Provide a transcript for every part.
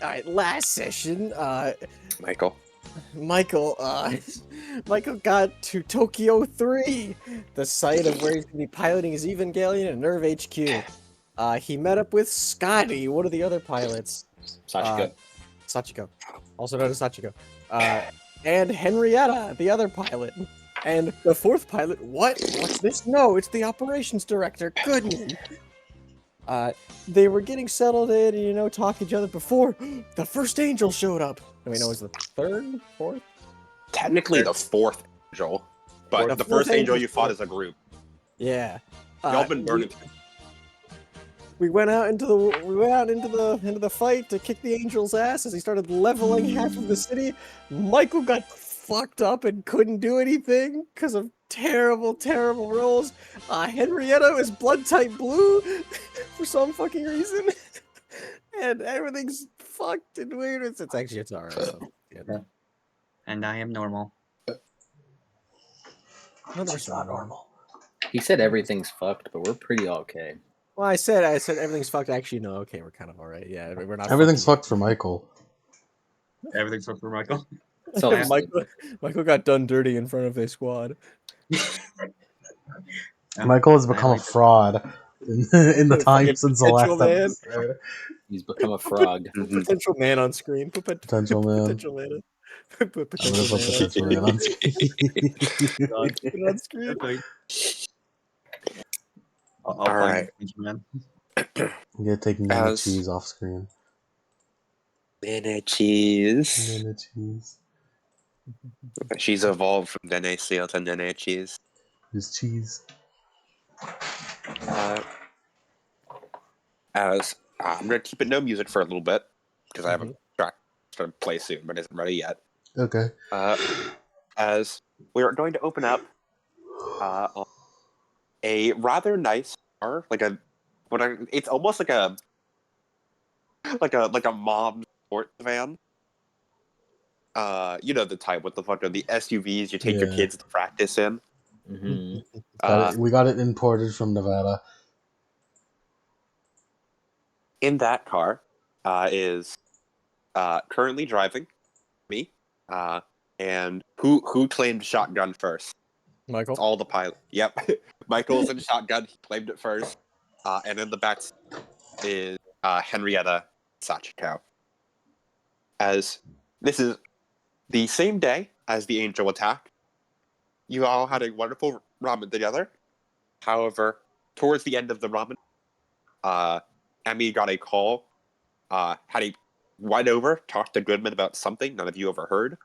right, last session, Michael. Michael got to Tokyo 3, the site of where he's gonna be piloting his Evangelion and Nerve HQ. He met up with Scotty, one of the other pilots. Sachiko, also known as Sachiko. And Henrietta, the other pilot. And the fourth pilot, what's this? No, it's the operations director, Goodman. They were getting settled in and, talking to each other before the first angel showed up. I mean, it was the third, fourth? Technically the fourth angel, but the first angel you fought as a group. Yeah. Y'all been burning. We went out into the fight to kick the angel's ass as he started leveling half of the city. Michael got fucked up and couldn't do anything because of terrible rolls. Henrietta is blood type blue for some fucking reason. And everything's fucked and weird. It's alright. So, yeah. And I am normal. It's not normal. He said everything's fucked, but we're pretty okay. Well, I said everything's fucked. Actually, no. Okay, we're kind of alright. Yeah, we're not. Everything's fucked for Michael. Everything's fucked for Michael. So Michael got done dirty in front of a squad. Michael has become a fraud in the time since the last episode. He's become a frog. Potential man on screen. Potential man. Potential man. Potential man on screen. All right. Man. I'm gonna take Nana Cheese off screen. Nana Cheese. Nana Cheese. She's evolved from Nene Seal to Nene Cheese. Who's cheese? I'm gonna keep it no music for a little bit because I have a track to play soon, but isn't ready yet. Okay. As we are going to open up on a rather nice car, it's almost like a mom sports van. You know the type with the SUVs you take your kids to practice in. Mm-hmm. We got it imported from Nevada. In that car is currently driving me. And who claimed shotgun first? Michael. It's all the pilot. Yep. Michael's in shotgun. He claimed it first. And in the back is Henrietta Sachiko. As this is the same day as the angel attack, you all had a wonderful ramen together. However, towards the end of the ramen, Emmy got a call, went over, talked to Goodman about something none of you ever heard,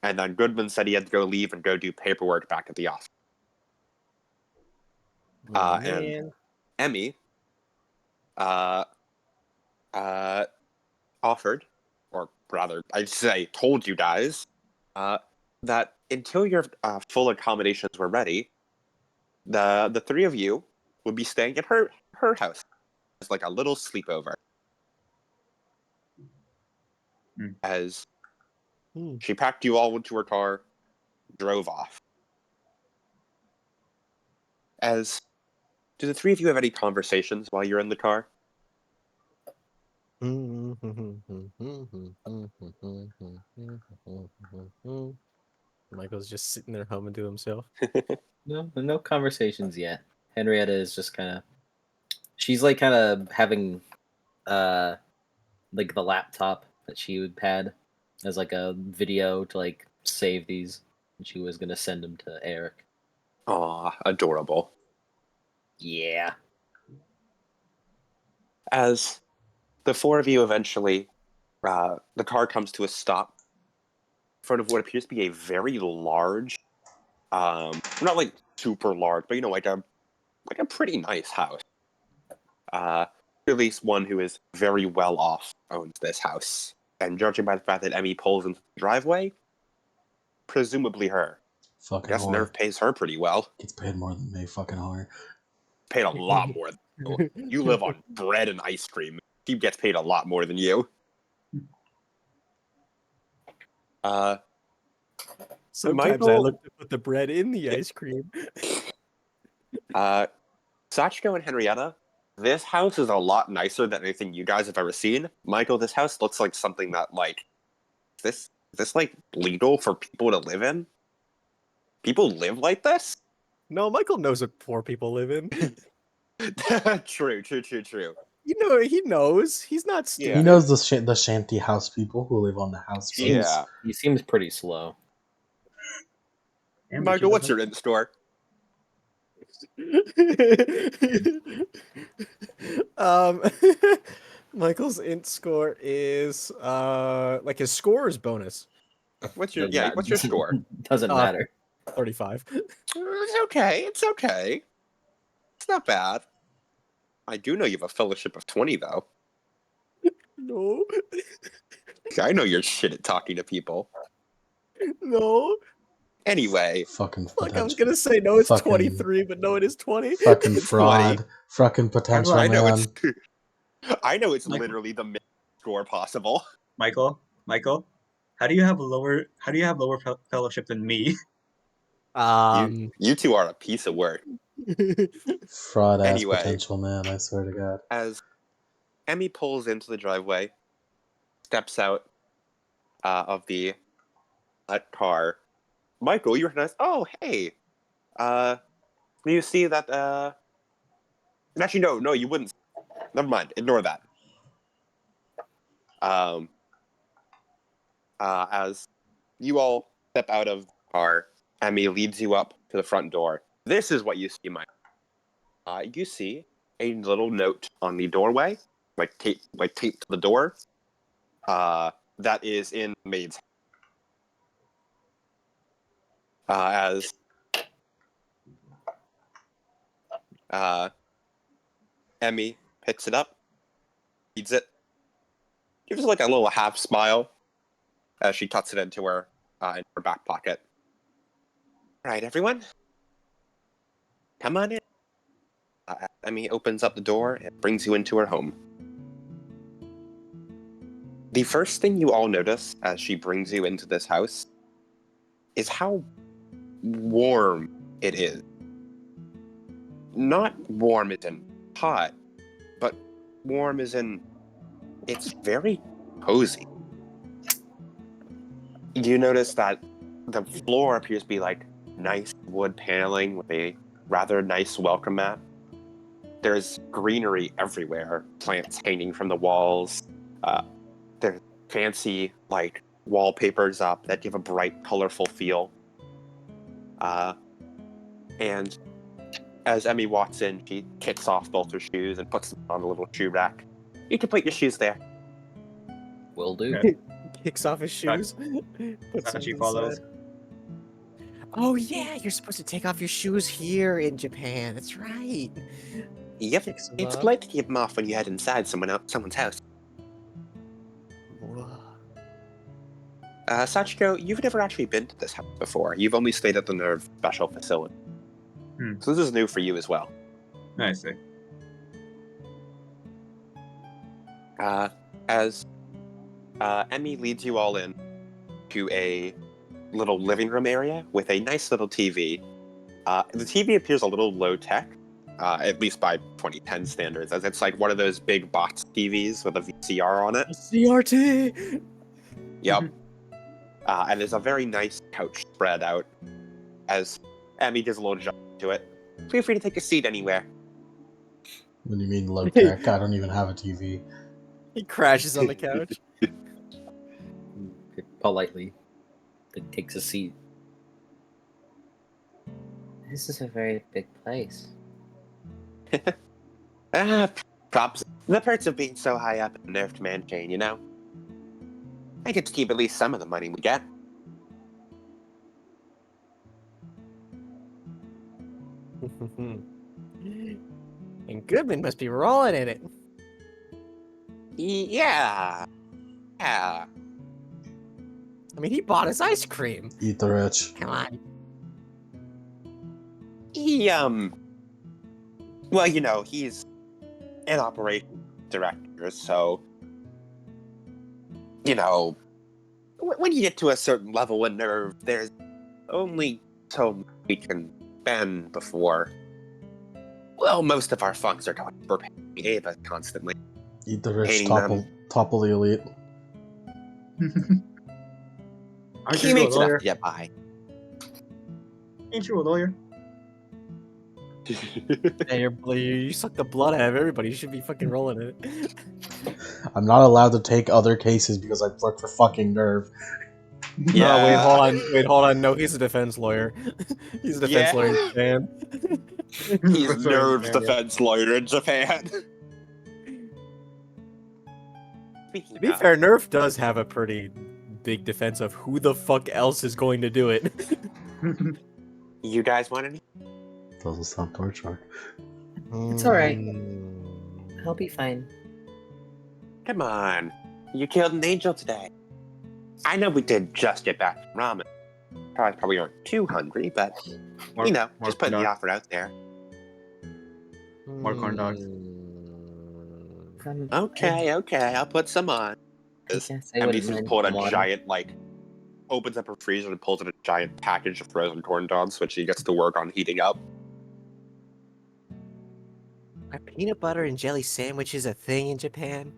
and then Goodman said he had to go leave and go do paperwork back at the office. And Emmy offered, or rather, I'd say told you guys, that until your full accommodations were ready, the three of you would be staying at her house. It's like a little sleepover. As she packed you all into her car, drove off. Do the three of you have any conversations while you're in the car? Michael's just sitting there humming to himself. No conversations yet. Henrietta is just kind of... She's like kind of having like the laptop that she had as like a video to like save these. And she was going to send them to Eric. Aw, adorable. Yeah. As the four of you eventually, the car comes to a stop in front of what appears to be a very large, not like super large, but like a pretty nice house. At least one who is very well off owns this house. And judging by the fact that Emmy pulls into the driveway, presumably her. Fucking I guess whore. Nerve pays her pretty well. Gets paid more than me, fucking whore. Paid a lot more than you. You live on bread and ice cream. She gets paid a lot more than you. Sometimes I look to put the bread in the ice cream. Sachiko and Henrietta, this house is a lot nicer than anything you guys have ever seen. Michael, this house looks like something that, like, is this like legal for people to live in? People live like this? No, Michael knows what poor people live in. True. He knows. He's not stupid. He knows the shanty house people who live on the house boats. Yeah. He seems pretty slow. And Michael, Micheal what's doesn't- your in-store? um, Michael's int score is like his score is bonus What's your Doesn't what's your score? Doesn't Uh, matter. 35. It's okay. It's not bad. I do know you have a fellowship of 20, though. No, I know you're shit at talking to people. no. Anyway, Fucking Like I was potential. gonna say no, it's Fucking- 23, but no, it is 20. Fucking It's fraud. Fucking potential I know man. I know it's Michael- literally the mid score possible. Michael, how do you have lower fellowship than me? You two are a piece of work. Fraud ass Anyway. potential man, I swear to God. As Emmy pulls into the driveway, steps out of the car, Michael, you recognize, oh, hey, you see that, actually, no, you wouldn't. Never mind, ignore that. As you all step out of the car, Emmy leads you up to the front door. This is what you see, Mike. You see a little note on the doorway, like taped to the door. That is in the maid's. As Emmy picks it up, reads it, gives like a little half smile as she tucks it into her back pocket. All right, everyone, come on in. Emmy opens up the door and brings you into her home. The first thing you all notice as she brings you into this house is how warm it is. Not warm as in hot, but warm as in it's very cozy. You notice that the floor appears to be like nice wood paneling with a rather nice welcome mat. There's greenery everywhere, plants hanging from the walls. There's fancy like wallpapers up that give a bright, colorful feel. And as Emmy walks in, she kicks off both her shoes and puts them on a little shoe rack. You can put your shoes there. Will do. Yeah. Kicks off his shoes. Puts them She to the follows. side. Oh yeah, you're supposed to take off your shoes here in Japan. That's right. Yep, Kicks them it's up. polite to keep them off when you head inside someone's house. Whoa. Sachiko, you've never actually been to this house before. You've only stayed at the Nerve Special Facility. So this is new for you as well. I see. As Emmy leads you all in to a little living room area with a nice little TV. The TV appears a little low tech, at least by 2010 standards, as it's like one of those big box TVs with a VCR on it. CRT. Yep. And there's a very nice couch spread out. As Emmy does a little jump to it. Feel free to take a seat anywhere. What do you mean low tech? I don't even have a TV. He crashes on the couch. Politely, takes a seat. This is a very big place. Props. The perks of being so high up in the Nerf Command chain, you know? I get to keep at least some of the money we get. And Goodman must be rolling in it. Yeah. Yeah. I mean, he bought us ice cream. Eat the rich. Come on. He, well, you know, he's an operations director, so, you know, when you get to a certain level in Nerve, there's only so much we can spend before, well, most of our funds are going for paying Ava constantly. Eat the rich, Hating them. topple the elite. Aren't He you a makes enough lawyer? to get by. Ain't you a lawyer? Hey, you suck the blood out of everybody. You should be fucking rolling it. I'm not allowed to take other cases because I work for fucking Nerve. Yeah. Oh, wait, hold on. No, he's a defense lawyer. He's a defense Yeah. lawyer in Japan. He's Sorry, Nerve's man, yeah. defense lawyer in Japan. Speaking To be of, fair, Nerf does have a pretty big defense of who the fuck else is going to do it. you guys want any? Doesn't sound torture. It's alright. I'll be fine. Come on. You killed an angel today. I know we did just get back from ramen. Probably aren't too hungry, but, More just putting corn the dogs. offer out there. More corn dogs. Okay, I'll put some on. I This guess I wouldn't Emmy's just mind pulling some a water. giant, opens up her freezer and pulls out a giant package of frozen corn dogs, which she gets to work on heating up. Are peanut butter and jelly sandwiches a thing in Japan?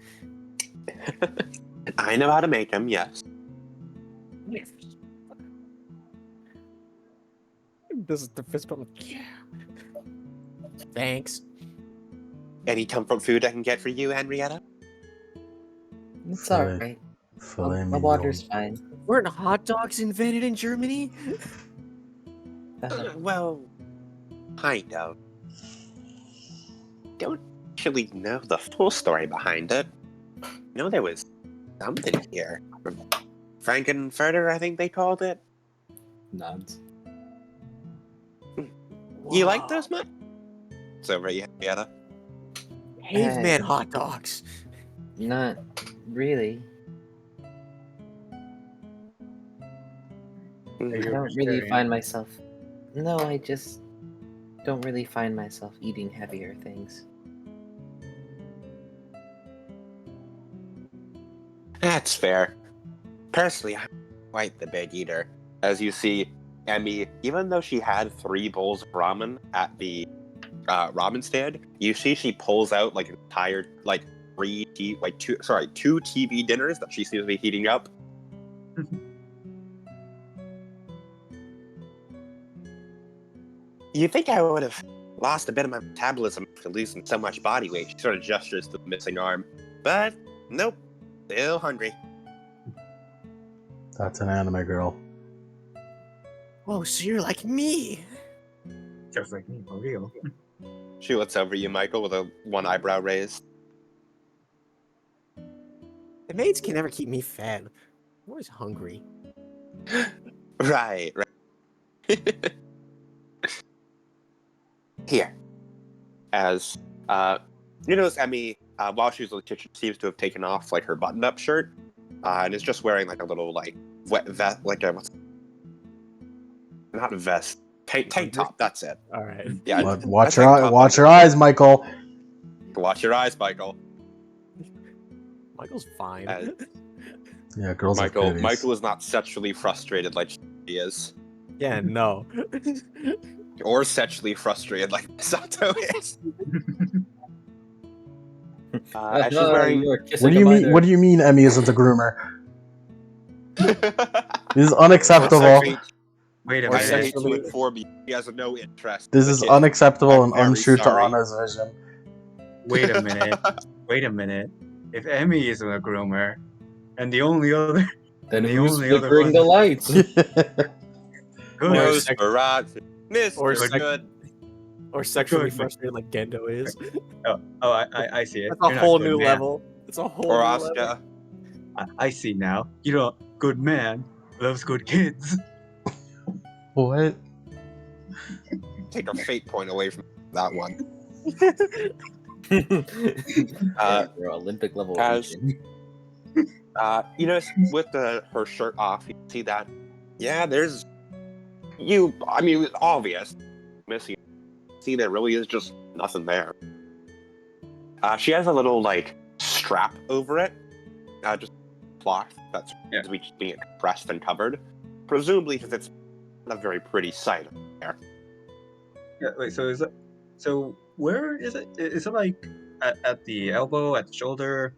I know how to make them, yes. This is the fist bump. Thanks. Any comfort food I can get for you, Henrietta? It's Filet- alright. Filet My water's mignon. fine. Weren't hot dogs invented in Germany? Well, kind of. Don't actually know the full story behind it. You know there was something here. Frankenfurter, I think they called it. Nods. You like those much? So, right, Henrietta? Caveman hot dogs. Not really. I don't really find myself. No, I just don't really find myself eating heavier things. That's fair. Personally, I'm quite the big eater. As you see, Emmy, even though she had 3 bowls of ramen at the ramen stand, you see she pulls out an entire two TV dinners that she seems to be heating up. You think I would have lost a bit of my metabolism after losing so much body weight? She sort of gestures to the missing arm, but nope, still hungry. That's an anime girl. Whoa, so you're like me. Just like me, for real. She looks over at you, Michael, with one eyebrow raised. The maids can never keep me fed. I'm always hungry. Right. Here. As, you notice Emmy, while she was in the kitchen, seems to have taken off, her button-up shirt, and is just wearing, a little, wet vest, not vest, tank top, that's it. Alright. Yeah, But watch tank top watch under- your eyes, Michael. Watch your eyes, Michael. Michael's fine. Yeah, girls have titties. Michael is not sexually frustrated like she is. Yeah, no. Or sexually frustrated like Sato is. As she's wearing... What do you mean Emmy isn't a groomer? This is unacceptable. Wait a Or I minute. hate to sexually- inform you, he has no interest. This in the is kid. unacceptable I'm and very untrue to sorry. Anna's vision. Wait a minute. Wait a minute. If Emmy isn't a groomer, and the only other Then The who's only other flickering one- the lights? good, Or Nosferatu. or Mr. sec- Good. Or sexually Good. frustrated like Gendo is. I see it. That's a You're not whole good new man. level. It's a whole Or new level. Asuka. I see now. You're a good man. Loves good kids. What? Take a fate point away from that one. Yeah, bro, Olympic level. as- region. You notice with her shirt off, you see that, yeah, there's... it's obvious. Missing. See, there really is just nothing there. She has a little, strap over it. Just cloth that's being compressed and covered. Presumably because it's not a very pretty sight there. Yeah. Wait. So where is it? Is it at the elbow, at the shoulder,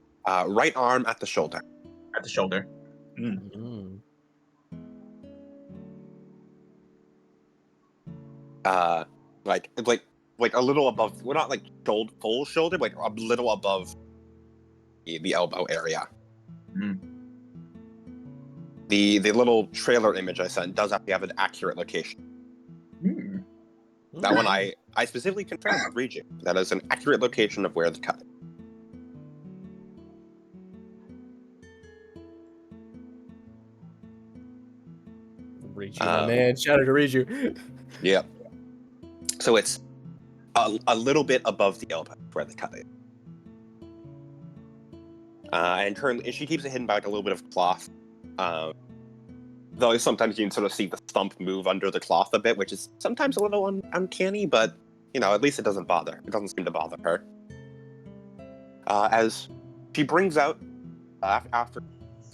Right arm at the shoulder. at the shoulder. Mm. Like a little above. Well, not like full shoulder, like a little above the elbow area. Mm. The little trailer image I sent does have to have an accurate location. Mm. That one I specifically confirmed with Reiju. That is an accurate location of where the cut is. Reiju, my man. Shout out to Reiju. Yeah. So it's a little bit above the elbow where the cut is. And currently, she keeps it hidden by like a little bit of cloth. Though sometimes you can sort of see the thump move under the cloth a bit, which is sometimes a little uncanny, but, you know, at least it doesn't bother. It doesn't seem to bother her. As she brings out, after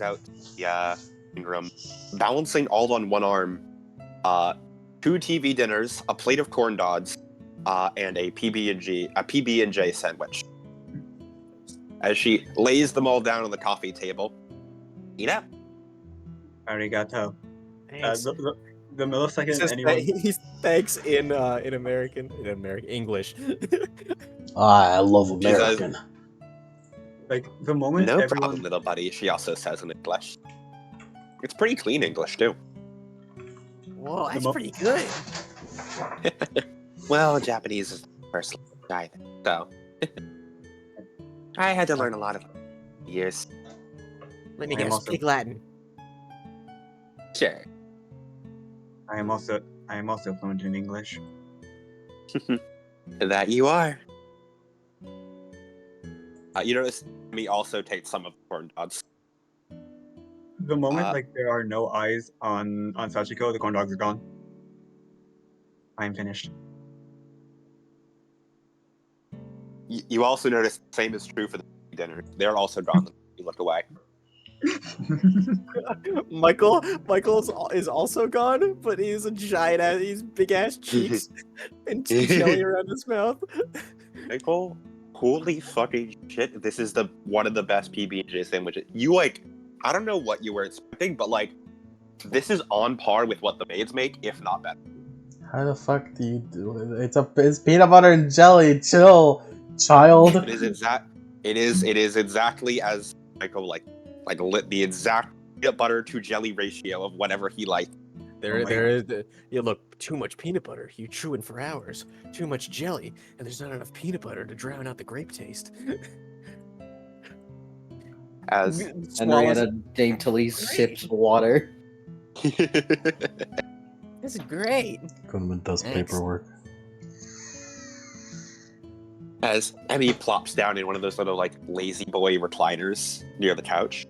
out the room, balancing all on one arm, 2 TV dinners, a plate of corn dogs, and a PB&J sandwich. As she lays them all down on the coffee table. Eat up. Arigato. Thanks. The He millisecond says anyone. he's thanks in American English. I love She says, American. Like the moment no everyone. problem, little buddy, she also says in English. It's pretty clean English, too. Whoa, that's pretty good. Well, Japanese is the first language, so I had to learn a lot of years. Let me I am guess, also- Pig Latin. Sure. I am also fluent in English. That you are. You notice me also take some of the corn dogs. The moment Uh, like there are no eyes on Sachiko, the corn dogs are gone. I am finished. You also notice the same is true for the dinner. They're also gone. You look away. Michael's is also gone, but he's a giant ass. He's big ass cheeks and jelly around his mouth. Michael, holy fucking shit! This is one of the best PB&J sandwiches. You like, I don't know what you were expecting, but like, this is on par with what the maids make, if not better. How the fuck do you do it? It's peanut butter and jelly. Chill, child. It is exactly as Michael like the exact peanut butter to jelly ratio of whatever he likes. There is you look, too much peanut butter. You chewing for hours. Too much jelly, and there's not enough peanut butter to drown out the grape taste. As Henrietta daintily sips water. This is great. Goodman does Thanks. paperwork. as Emmy plops down in one of those little like lazy boy recliners near the couch.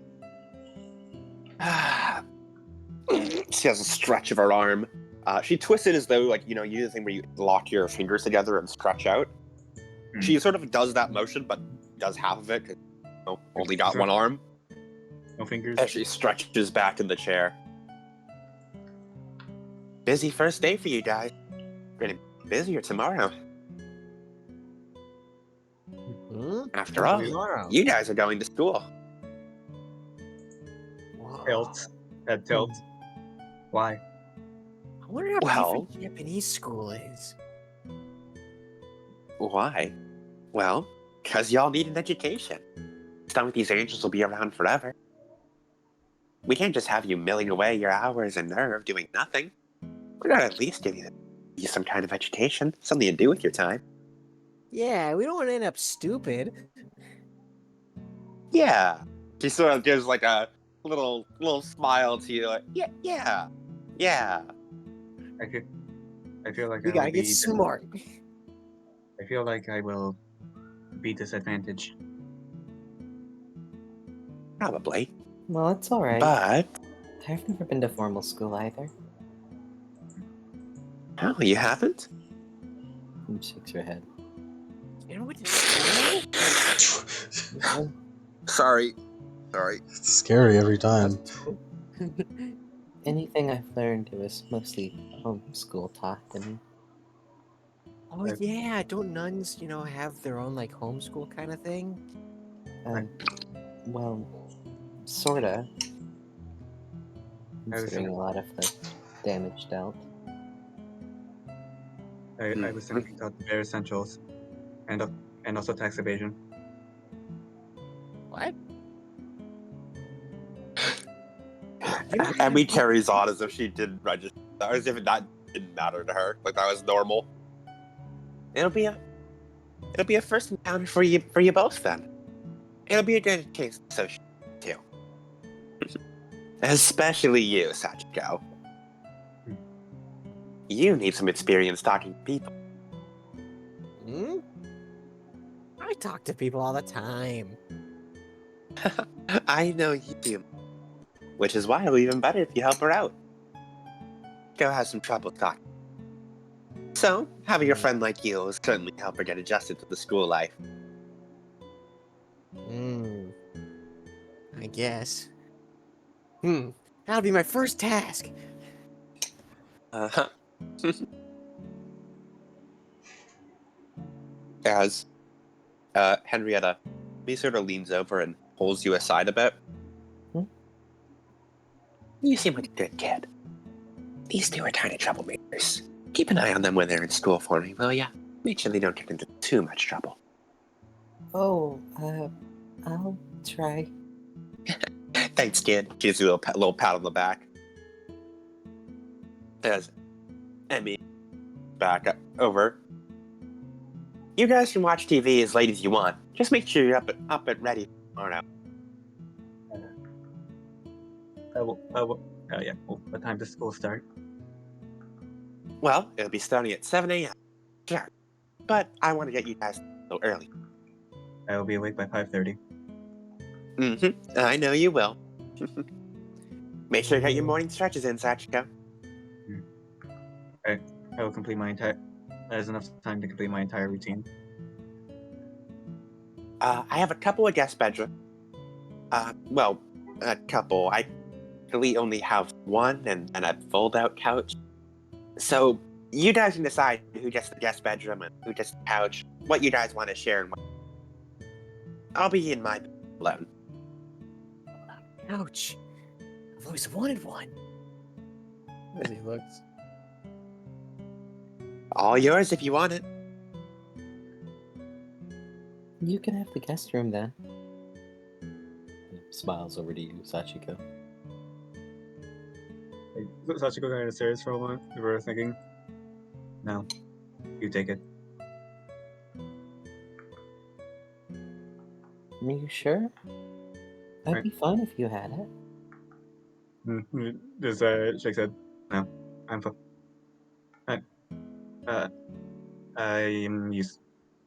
She has a stretch of her arm. She twists it as though, like, you know, you do the thing where you lock your fingers together and stretch out. She sort of does that motion, but does half of it because, you know, only got one arm. No fingers. As she stretches back in the chair. Busy first day for you guys. Gonna be busier tomorrow. After all, you guys are going to school. Tilt. Head tilt. Why? I wonder how Well- different Japanese school is. Why? Well, because y'all need an education. Some of these angels will be around forever. We can't just have you milling away your hours and nerve doing nothing. We gotta at least give you some kind of education, something to do with your time. Yeah, we don't want to end up stupid. Yeah. She sort of gives like a little smile to you, like, yeah. I feel like We I gotta will get be smart. I feel like I will be disadvantaged. Probably. Well, it's alright. But, I've never been to formal school either. oh, you haven't? And shakes her head. You know what? School? Sorry. It's scary every time. Anything I've learned, it was mostly homeschool taught, and Oh yeah, don't nuns, have their own like homeschool kind of thing? Well, sorta. I was Considering a lot of the damage dealt. I was thinking about the bare essentials, and also tax evasion. What? Emmy carries on as if she didn't register, as if that didn't matter to her, like that was normal. It'll be a first encounter for you both then. It'll be a good case of social too, especially you, Sachiko. You need some experience talking to people. Hmm? I talk to people all the time. I know you do, which is why it'll be even better if you help her out. Go have some trouble talking. So, having a friend like you will certainly help her get adjusted to the school life. Hmm. I guess. That'll be my first task. Uh-huh. As Henrietta, he sort of leans over and pulls you aside a bit. You seem like a good kid. These two are tiny troublemakers. Keep an eye on them when they're in school for me, will ya? Make sure they don't get into too much trouble. Oh, I'll try. Thanks, kid. Gives you a little pat on the back. As Emmy back over. You guys can watch TV as late as you want. Just make sure you're up and ready tomorrow. Yeah. Well, what time does school start? Well, it'll be starting at 7 a.m. Sure. But I want to get you guys a little early. I will be awake by 5:30. I know you will. Make sure you get your morning stretches in, Sachiko. I will complete my entire. That is enough time to complete my entire routine. I have a couple of guest bedrooms. Well, a couple. I really only have one and a fold-out couch. So you guys can decide who gets the guest bedroom and who gets the couch. What you guys want to share and what. I'll be in my alone. Ouch. I've always wanted one. As he looks. All yours if you want it. You can have the guest room then. He smiles over to you, Sachiko. Sachiko going downstairs for a moment. We were thinking, no, you take it. Are you sure? That'd Right. be fun if you had it. Just shakes head. No, I'm fine.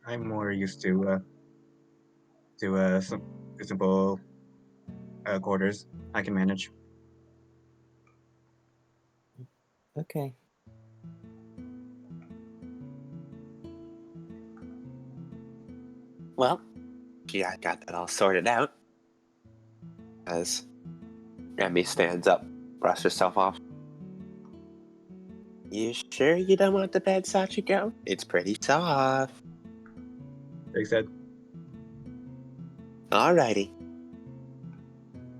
I'm more used to some simple quarters. I can manage. Okay. Well, she got that all sorted out. As Emmy stands up, brushes herself off. You sure you don't want the bed, Sachiko? It's pretty soft. Shakes head. Alrighty.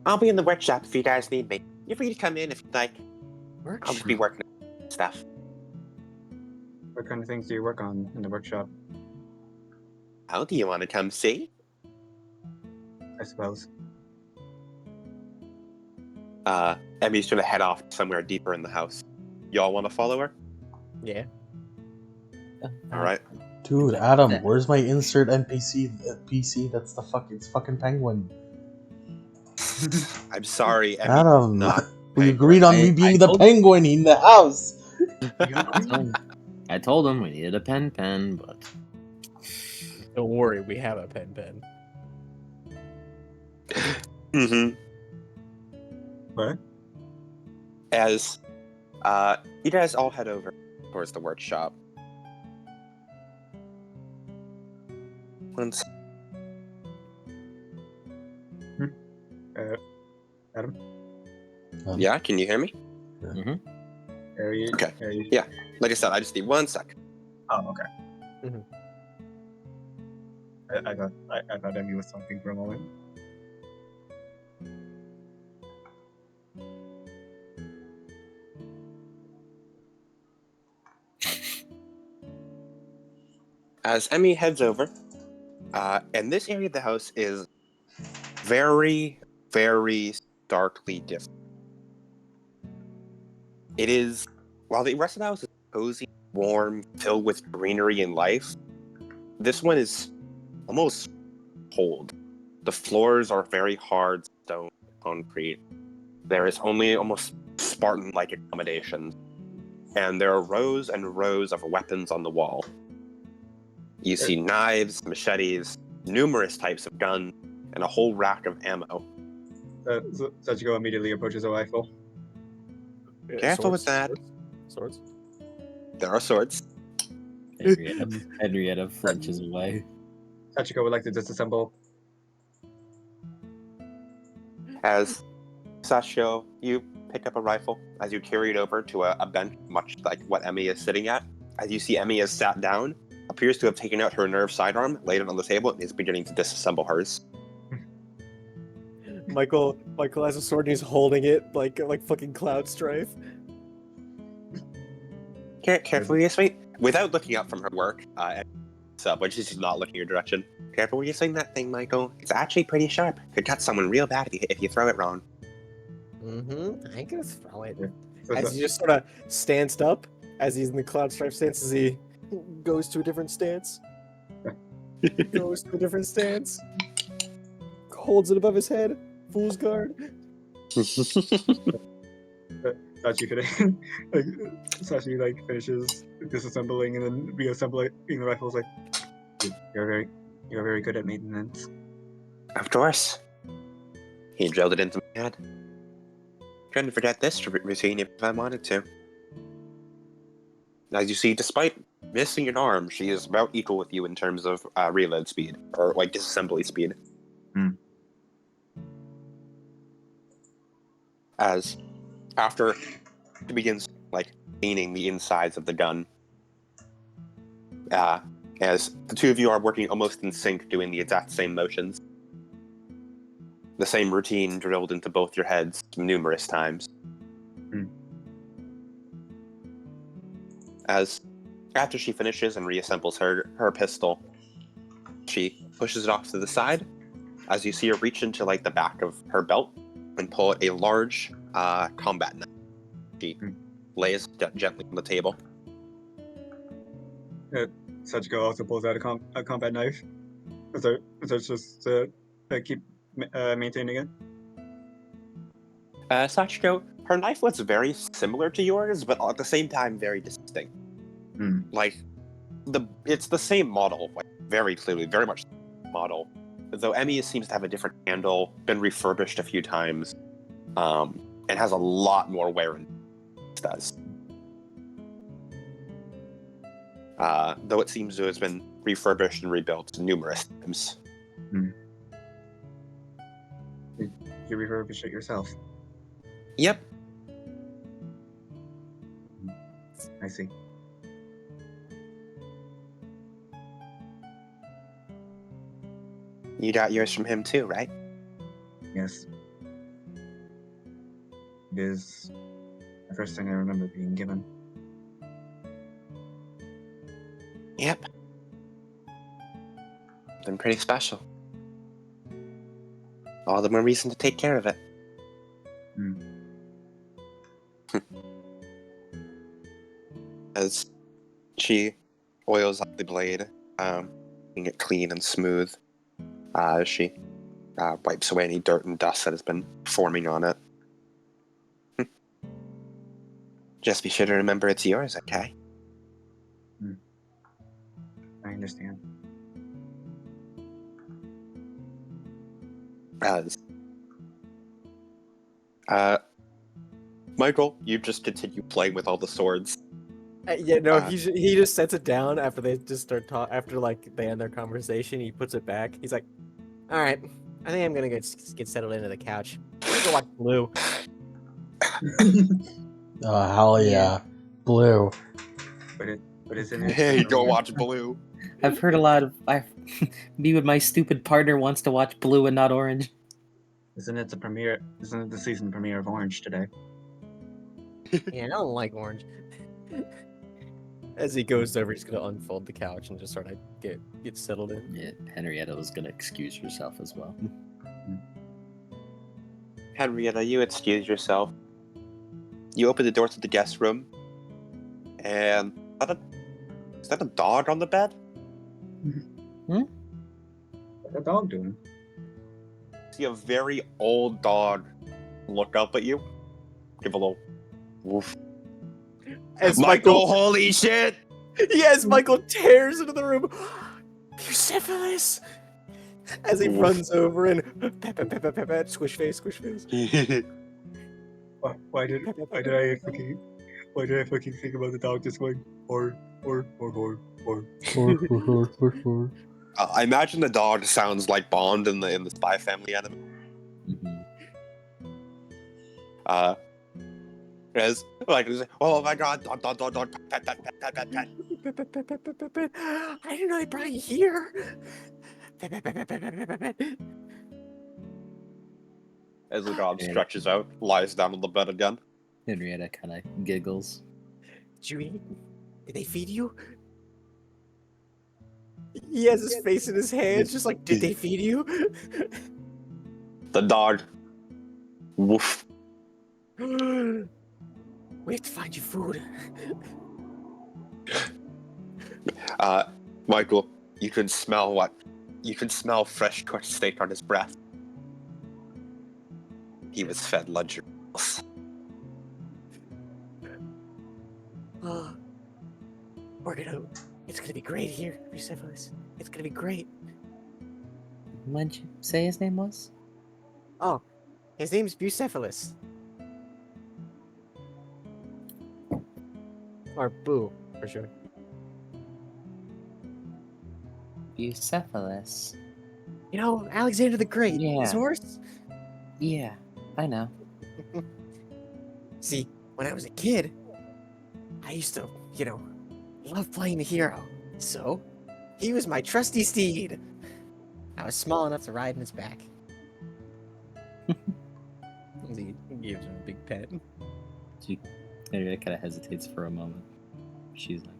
I'll be in the workshop if you guys need me. You're free to come in if you'd like. I'll just be working on stuff. What kind of things do you work on in the workshop? How do you want to come see? I suppose. Emmy's gonna head off somewhere deeper in the house. Y'all want to follow her? Yeah. Alright. Dude, Adam, where's my insert NPC? PC? That's it's fucking penguin. I'm sorry, Emmy. Adam, Not we penguin. agreed on me I being the told- penguin in the house. I told him we needed a pen, but Don't worry, we have a pen. Mm-hmm. What? As you guys all head over towards the workshop. Once Adam? yeah, can you hear me? Are you? Okay. Are you? Yeah. Like I said, I just need 1 second. Oh, okay. I thought Emmy was something for a moment. As Emmy heads over, and this area of the house is very, very starkly different. It is, while the rest of the house is cozy, warm, filled with greenery and life, this one is almost cold. The floors are very hard stone concrete. There is only almost Spartan-like accommodations, and there are rows and rows of weapons on the wall. You see knives, machetes, numerous types of guns, and a whole rack of ammo. Sachiko immediately approaches a rifle. Careful with that. Swords. There are swords. Henrietta flinches away. Sachiko would like to disassemble. As Sashio, you pick up a rifle as you carry it over to a bench, much like what Emmy is sitting at. As you see Emmy has sat down, appears to have taken out her nerve sidearm, laid it on the table, and is beginning to disassemble hers. Michael has a sword and he's holding it like fucking Cloud Strife. Careful, you swing. Without looking up from her work, when she's not looking your direction. Careful when you swing that thing, Michael. It's actually pretty sharp. Could cut someone real bad if you throw it wrong. I can throw it. So As he just sort of stands up, as he's in the Cloud Strife stance, as he goes to a different stance. Holds it above his head. Fool's guard. Sachi finishes disassembling and then reassembling the rifles. Like, you're very good at maintenance. Of course. He drilled it into my head. Couldn't forget this routine if I wanted to. As you see, despite missing an arm, she is about equal with you in terms of reload speed, or like disassembly speed. As after she begins cleaning the insides of the gun, as the two of you are working almost in sync, doing the exact same motions. The same routine drilled into both your heads numerous times. As after she finishes and reassembles her pistol, she pushes it off to the side. As you see her reach into the back of her belt and pull out a large combat knife. She lays gently on the table. Sachiko also pulls out a combat knife. Is there just keep maintaining it? Sachiko, her knife looks very similar to yours, but at the same time very distinct. It's the same model, very clearly, very much model. Though Emmy seems to have a different handle, been refurbished a few times, and has a lot more wear and does. Though it seems to have been refurbished and rebuilt numerous times. You refurbish it yourself. Yep. I see. You got yours from him too, right? Yes. It is the first thing I remember being given. Yep. Been pretty special. All the more reason to take care of it. As she oils up the blade, making it clean and smooth, she wipes away any dirt and dust that has been forming on it. Just be sure to remember it's yours, okay? I understand. As Michael, you just continue playing with all the swords. He just sets it down after they just start after they end their conversation. He puts it back. He's like, "All right, I think I'm gonna get settled into the couch. Go watch Blue." Oh hell yeah, Blue. But isn't it? Hey, go watch Blue. I've heard a lot of. Me with my stupid partner wants to watch Blue and not Orange. Isn't it the season premiere of Orange today? Yeah, I don't like orange. As he goes over, he's gonna unfold the couch and just sort of get settled in. Yeah, Henrietta was gonna excuse herself as well. Henrietta, you excuse yourself. You open the door to the guest room, and is that a dog on the bed? What's the dog doing? See a very old dog look up at you, give a little woof. As Michael, holy shit! Yes, Michael tears into the room. Bucephalus! As he runs over and pet, squish face. Why did I fucking think about the dog just going or. I imagine the dog sounds like Bond in the Spy Family anime. As like, oh my god, dog, pet. I didn't know they brought you here. As the dog stretches out, lies down on the bed again. Henrietta kind of giggles. Did you eat? Did they feed you? He has his face in his hands, just like, did they feed you? The dog, woof. We have to find you food. Michael, you can smell what? You can smell fresh cooked steak on his breath. He was fed luxury meals. It's gonna be great here, Bucephalus. It's gonna be great. What'd you say his name was? Oh, his name's Bucephalus. Or Boo, for sure. Bucephalus. You know, Alexander the Great, Yeah. his horse? Yeah, I know. See, when I was a kid, I used to, love playing the hero. So, he was my trusty steed. I was small enough to ride in his back. He gives him a big pet. Henrietta kind of hesitates for a moment. She's like,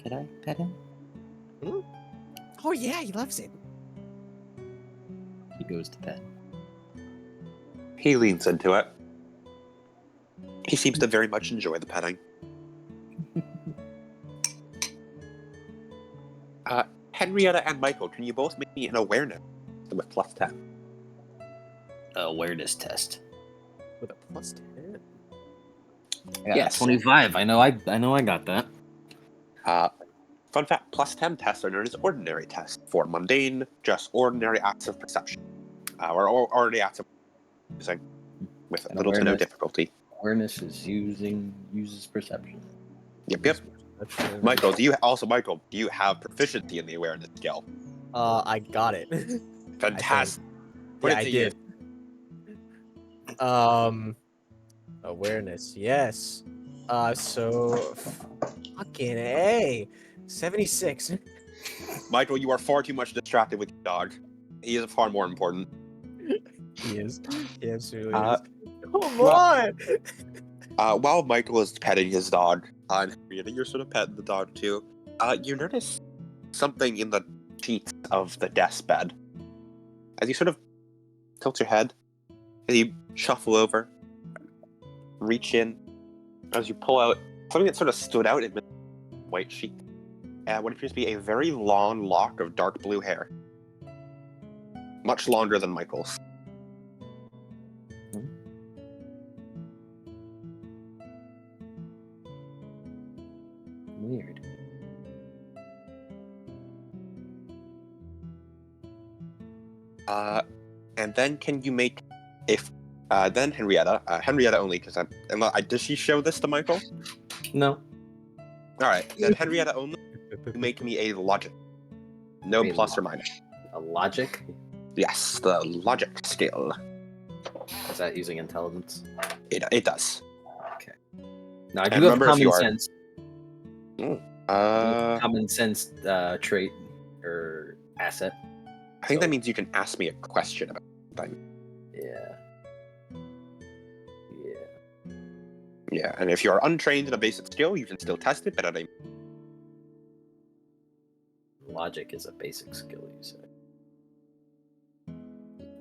Could I pet him? Oh yeah, he loves it. he goes to bed. He leans into it. He seems to very much enjoy the petting. Henrietta and Michael, can you both make me an awareness with +10? Awareness test. With a +10. I got Yes. 25. I know I got that. Fun fact, +10 tests are known as ordinary tests for mundane, just ordinary acts of perception. Or ordinary acts of using with And little to no awareness. difficulty. Awareness is uses perception. Yep. Michael, do you have proficiency in the awareness skill? I got it. Fantastic. Put Yeah, it I to did. use. Awareness, yes. So fucking A. 76. Michael, you are far too much distracted with your dog. He is far more important. He is. He absolutely Uh, is. Come on! While Michael is petting his dog, and Henrietta, you're sort of petting the dog too, you notice something in the sheets of the desk bed. As you sort of tilt your head, as you shuffle over, reach in, as you pull out something that sort of stood out in the white sheet, and what appears to be a very long lock of dark blue hair. Much longer than Michael's. Weird. And then can you make then Henrietta only, because does she show this to Michael? No. Alright, then Henrietta only, you make me a logic. No A plus or minus. A logic? Yes, the logic skill. Is that using intelligence? It does. Now I And do have remember, if common you are- sense. Common sense trait or asset. I think So- that means you can ask me a question about something. Yeah. Yeah. Yeah, and if you are untrained in a basic skill, you can still test it, but at a Logic is a basic skill, you said.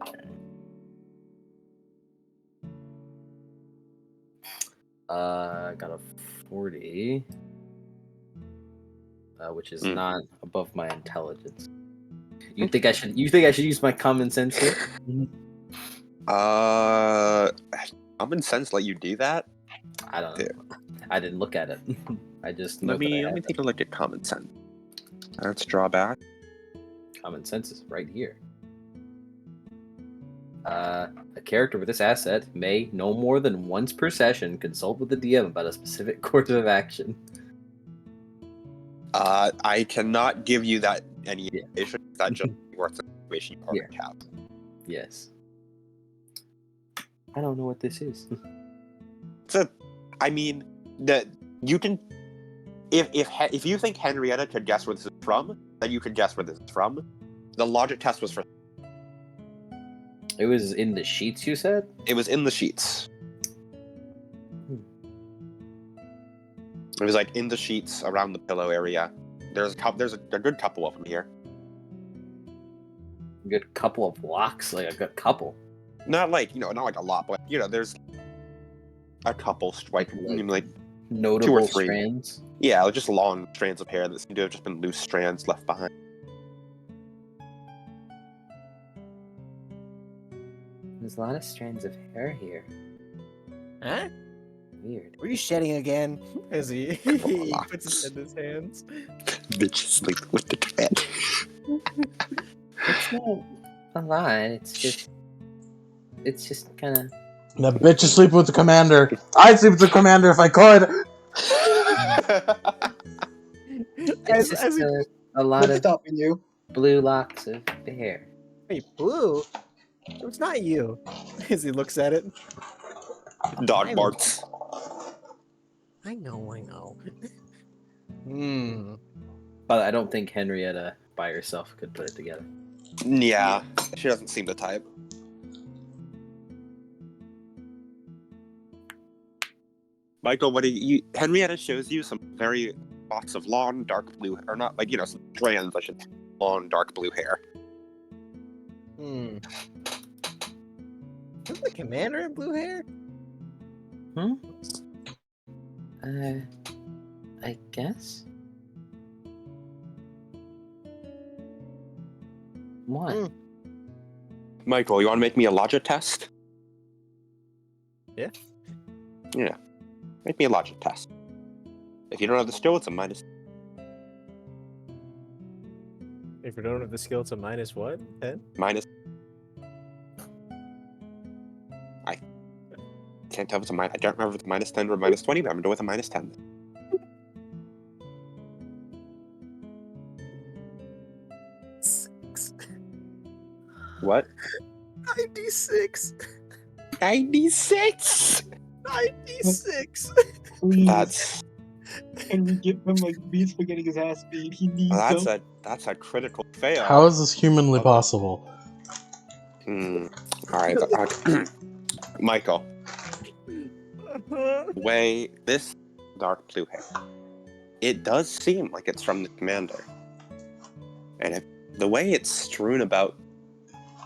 Okay. I got a 40, which is Mm. not above my intelligence. You think I should? You think I should use my common sense here? common sense let you do that? I don't know. I didn't look at it. I just know Let me that I had take a look at common sense. Let's draw back. common sense is right here. A character with this asset may, no more than once per session, consult with the DM about a specific course of action. I cannot give you that any Yeah. information. That just works the information you already have. Yes. I don't know what this is. I mean, that you can. If you think Henrietta could guess where this is from, then you could guess where this is from. The logic test was for. It was in the sheets, you said? It was in the sheets. Hmm. It was like in the sheets around the pillow area. There's a good couple of them here. A good couple of blocks, like a good couple. Not like not like a lot, but there's a couple like Notable 2 or 3. strands. Yeah, just long strands of hair that seem to have just been loose strands left behind. There's a lot of strands of hair here. Huh? Weird. Were you shedding again? As he puts his head in his hands. Bitch sleep with the thread. It's not a lot. It's just kind of. That bitch is sleeping with the commander. I'd sleep with the commander if I could. It's just as he, a lot of stopping you? blue locks of hair. Wait, blue? It's not you. As he looks at it. Dog barks. I know. Hmm. But I don't think Henrietta by herself could put it together. Yeah, she doesn't seem the type. Michael, what do you? Henrietta shows you some lots of long, dark blue, or not some strands, I should say, long, dark blue hair. Hmm. Isn't the commander in blue hair? I guess. What? Hmm. Michael, you want to make me a logic test? Yeah. Yeah. Make me a logic test. If you don't have the skill, it's a minus. If you don't have the skill, it's a minus what? 10? Minus. I can't tell if it's a minus. I don't remember if it's minus 10 or minus 20, but I'm going to go with a minus 10. What? 96. 96! 96. That's Can we give him like beats for getting his ass beat? He needs them. that's a critical fail. How is this humanly possible? Alright, Michael. Way this dark blue hair. It does seem like it's from the commander. And the way it's strewn about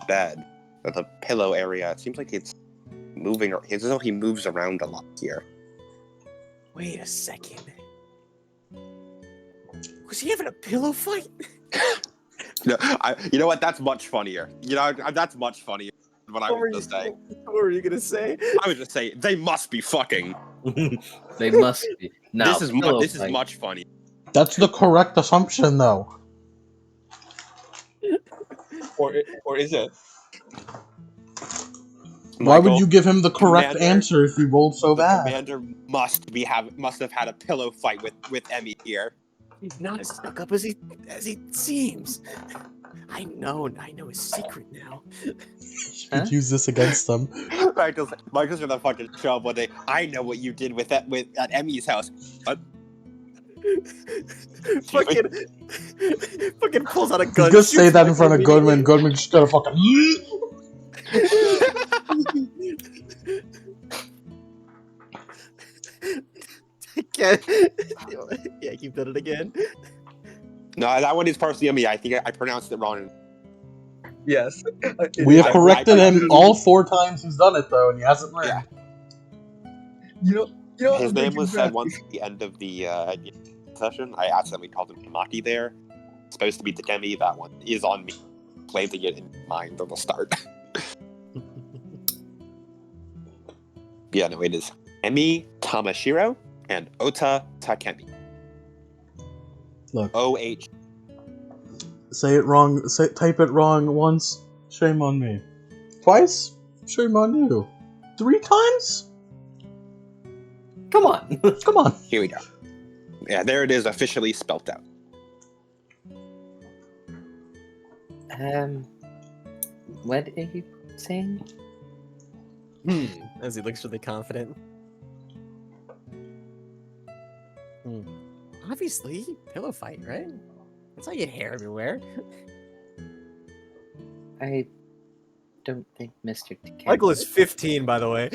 bed, the pillow area, it seems like it's moving. It's as though he moves around a lot here. Wait a second. Was he having a pillow fight? No, you know what? That's much funnier. That's much funnier than what I was going to say. What were you gonna say? I was just say they must be fucking. They must be. Now, This is much funny. That's the correct assumption, though. Or is it? Why would Michael, you give him the correct Commander- answer if he rolled so the bad? commander must have had a pillow fight with Emmy here. He's not as stuck up as he seems. I know his secret now. You could use this against them. Michael's gonna fucking show up one day. I know what you did at Emmy's house. fucking, fucking pulls out a He's gun. gonna say shoots that in Michael front of Goodman. immediately. Goodman's just gonna fucking. I can't. Yeah, you've done it again. No, that one is partially on me. I think I pronounced it wrong. Yes. We have I- corrected I- him all 4 times he's done it though, and he hasn't learned. Yeah. You know, His I'm name thinking was said back. once at the end of the session. I accidentally called him Tamaki there. It's supposed to be Takemi. That one is on me. Planting it in mind from the start. Yeah, no, it is Emi Tamashiro and Ota Takemi. Look, OH. say it wrong. Type it wrong once. Shame on me. Twice. Shame on you. 3 times. Come on. Come on. Here we go. Yeah, there it is, officially spelt out. What are you saying? As he looks really confident. Obviously, pillow fight, right? That's how you get hair everywhere. I don't think Mr. Takemi. Michael is 15, by the way.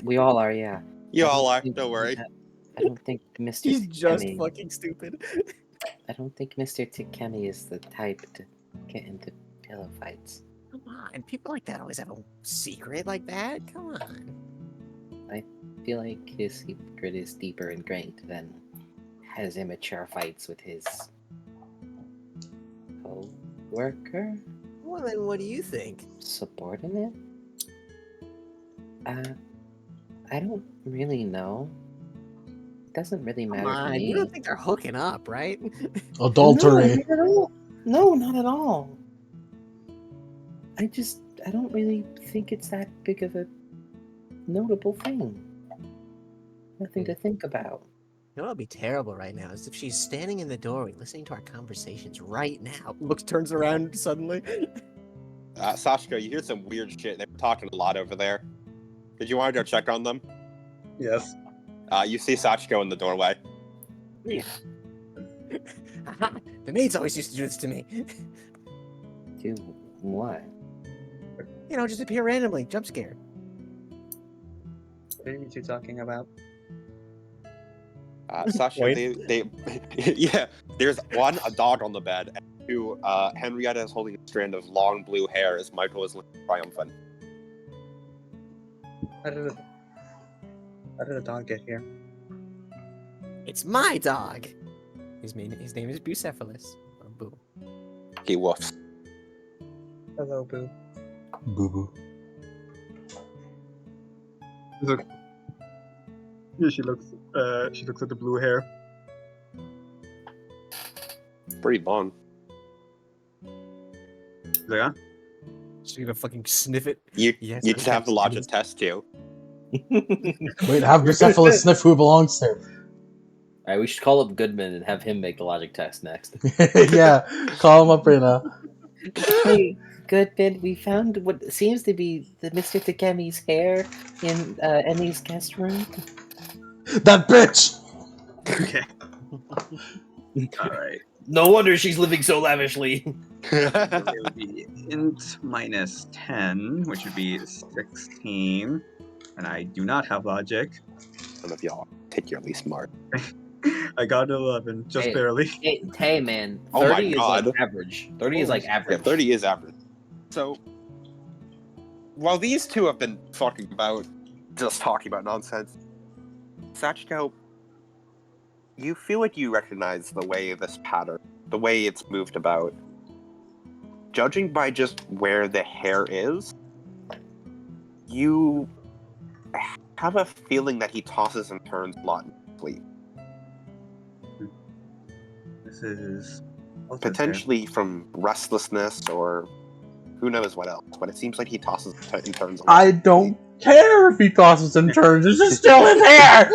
We all are, yeah. You I all don't are, think- don't worry. I don't think Mr. He's just Takemi. fucking stupid. I don't think Mr. Takemi is the type to get into pillow fights. Come on, people like that always have a secret like that. Come on. I feel like his secret is deeper ingrained than has immature fights with his co-worker, Well, then what do you think? subordinate. I don't really know. It doesn't really Come matter to on, me. you don't think they're hooking up, right? Adultery. No, not at all. No, not at all. I don't really think it's that big of a notable thing. Nothing to think about. You know what would be terrible right now is if she's standing in the doorway listening to our conversations right now. Turns around suddenly. Sashiko, you hear some weird shit. They were talking a lot over there. Did you want to go check on them? Yes. You see Sachiko in the doorway. The maids always used to do this to me. Do what? You know, just appear randomly, jump scare. What are you two talking about? Sasha, Wait. they yeah. There's a dog on the bed, and 2, Henrietta is holding a strand of long blue hair as Michael is looking triumphant. How did the dog get here? It's my dog. His name is Bucephalus. Or Boo. He woofs. Hello, Boo. Boo boo. Look. Yeah, she looks at the blue hair. Pretty long. Yeah. So you gonna fucking sniff it? You Yes, you I could have the have logic to. test too. Wait, have Bucephalus sniff who belongs to. Alright, we should call up Goodman and have him make the logic test next. Yeah, call him up right now. Hey, Goodman, we found what seems to be the Mr. Takemi's hair in Emmy's guest room. That bitch! Okay. All right. No wonder she's living so lavishly. It would be int minus 10, which would be 16, and I do not have logic. Some of y'all particularly smart. I got an 11, just Hey. barely. Hey man, Oh my 30 is like God. average. 30 is like Yeah, average. 30 is average. So, while these two have been talking about nonsense, Sachiko, you feel like you recognize the way this pattern, the way it's moved about. Judging by just where the hair is, you have a feeling that he tosses and turns a lot in sleep. This is Potentially from restlessness or who knows what else, but it seems like he tosses and turns a lot. I don't care if he tosses and turns, it's just still his hair!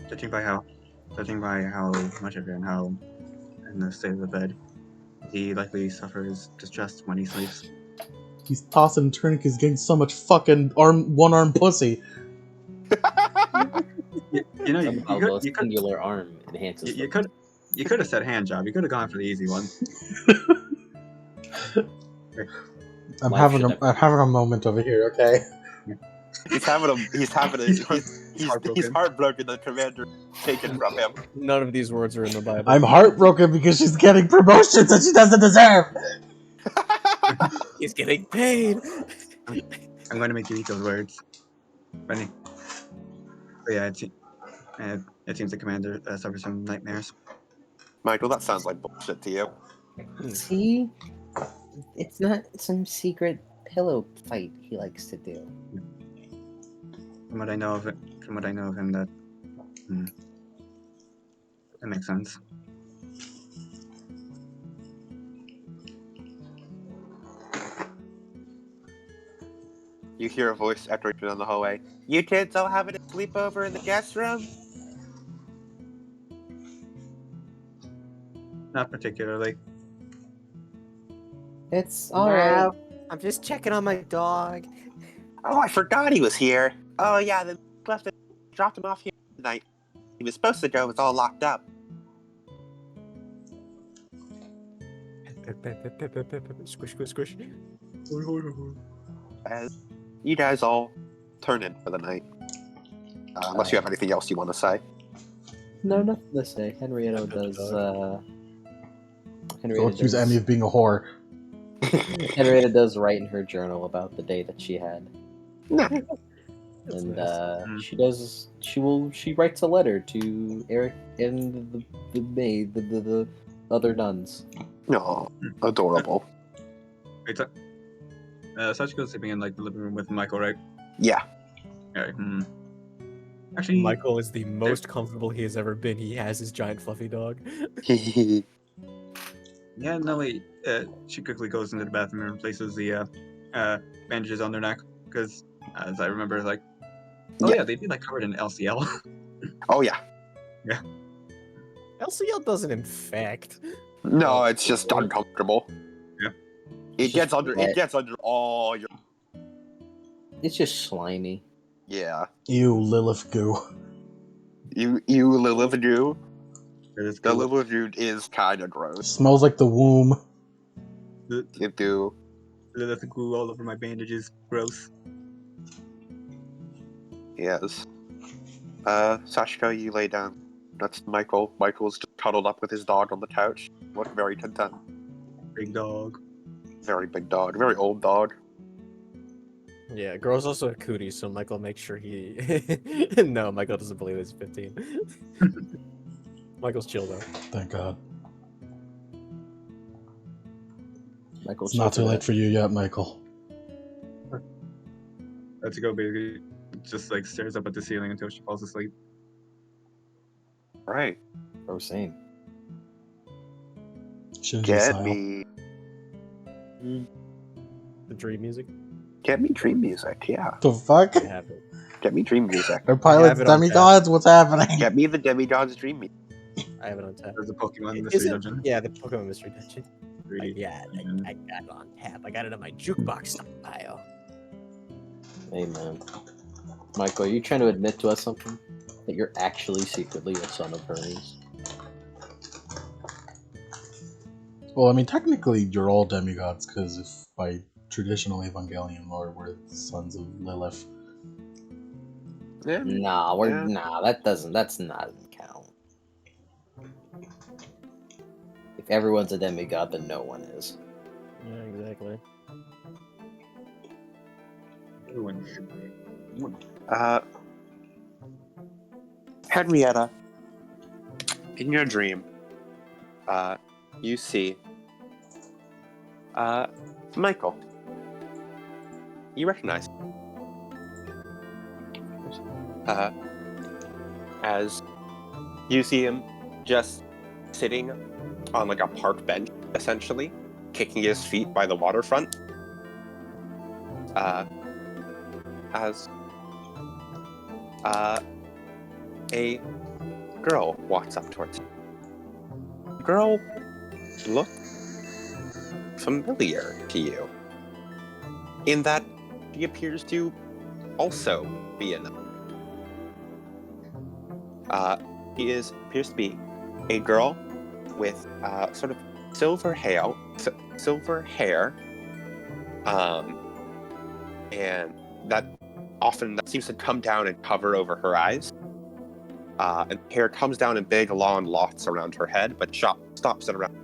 Judging by how much of it and how in the state of the bed, he likely suffers distress when he sleeps. He's tossing and turning because he's getting so much fucking one-arm pussy. You know, Somehow the singular arm enhances you them. could have said hand job. You could have gone for the easy one. I'm Life having should a I'm having a moment over here. Okay. He's heartbroken. heartbroken that Commander taken from him. None of these words are in the Bible. I'm heartbroken because she's getting promotions that she doesn't deserve. He's getting paid. I'm going to make you eat those words. Funny. But yeah, it seems the commander suffers from nightmares. Michael, that sounds like bullshit to you. See? It's not some secret pillow fight he likes to do. From what I know of him, that makes sense. You hear a voice echoing down the hallway. You kids all having a sleepover in the guest room? Not particularly. It's alright. I'm just checking on my dog. Oh, I forgot he was here. Oh yeah, then dropped him off here tonight. He was supposed to go, it was all locked up. Squish, squish, squish. As you guys all turn in for the night. Unless you have anything else you want to say. No, nothing to say. Henrietta does, Henrietta Don't accuse does, Emmy of being a whore. Henrietta does write in her journal about the day that she had. And she writes a letter to Eric and the maid, the other nuns. No, adorable. Wait, Sachiko's sleeping in like the living room with Michael, right? Yeah. Alright. Actually, Michael is the most comfortable he has ever been. He has his giant fluffy dog. yeah, no wait. She quickly goes into the bathroom and places the bandages on their neck because, as I remember, like, yeah, they'd be like covered in LCL. Oh yeah. Yeah. LCL doesn't infect. No, it's just uncomfortable. Yeah. It gets under all your. It's just slimy. Yeah. Ew, Lilith goo. You Lilith goo. The Lilith goo is kind of gross. Smells like the womb. You do. Lilith glue all over my bandages. Gross. Yes. Sashiko, you lay down. That's Michael. Michael's just cuddled up with his dog on the couch. Look very content. Big dog. Very big dog. Very old dog. Yeah, girl's also a cootie, so Michael makes sure he. No, Michael doesn't believe he's 15. Michael's chill though. Thank God. Michael's It's not too late for you yet, Michael. Let's go, baby. Just like stares up at the ceiling until she falls asleep. Right. Oh, same. Shinji Get style. me. The dream music. Get me dream music. Yeah. The fuck? I have it. Get me dream music. Are pilots have it on demigods? What's happening? Get me the demigod's dream music. I have it on tap. There's a Pokemon Is Mystery it- Dungeon. Yeah, the Pokemon Mystery Dungeon. 3D. Yeah, I got it on tap. I got it on my jukebox stockpile. Hey, man. Michael, are you trying to admit to us something? That you're actually secretly a son of Hermes? Well, I mean, technically, you're all demigods, because if by traditional Evangelion lore, we're the sons of Lilith. Yeah. Nah, that's not count. If everyone's a demigod, then no one is. Yeah, exactly. Henrietta, in your dream, you see, Michael. You recognize him. As you see him just sitting on like a park bench, essentially, kicking his feet by the waterfront. As a girl walks up towards him. The girl looks familiar to you, in that she appears to also be a nun. Appears to be a girl with sort of silver hair, and that seems to come down and cover over her eyes. And hair comes down in big, long lots around her head, but stops at around.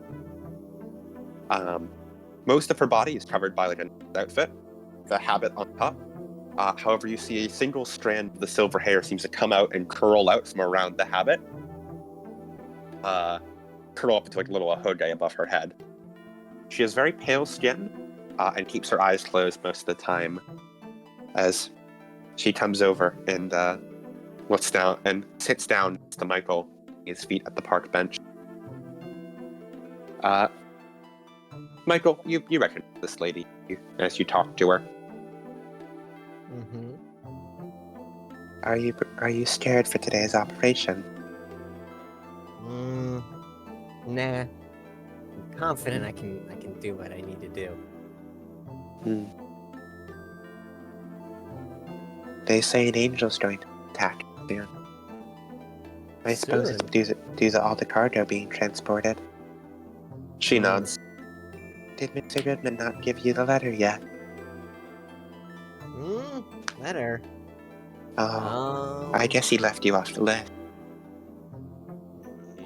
Most of her body is covered by like an outfit, the habit on top. However, you see a single strand of the silver hair seems to come out and curl out from around the habit, curl up into like a little hood above her head. She has very pale skin and keeps her eyes closed most of the time. As she comes over and looks down and sits down next to Michael, his feet at the park bench. Michael, you recognize this lady as you talk to her. Mm-hmm. Are you scared for today's operation? Nah. I'm confident I can do what I need to do. They say an angel's going to attack soon. I suppose it's due to all the cargo being transported. She nods. Did Mr. Goodman not give you the letter yet? Letter? I guess he left you off the list.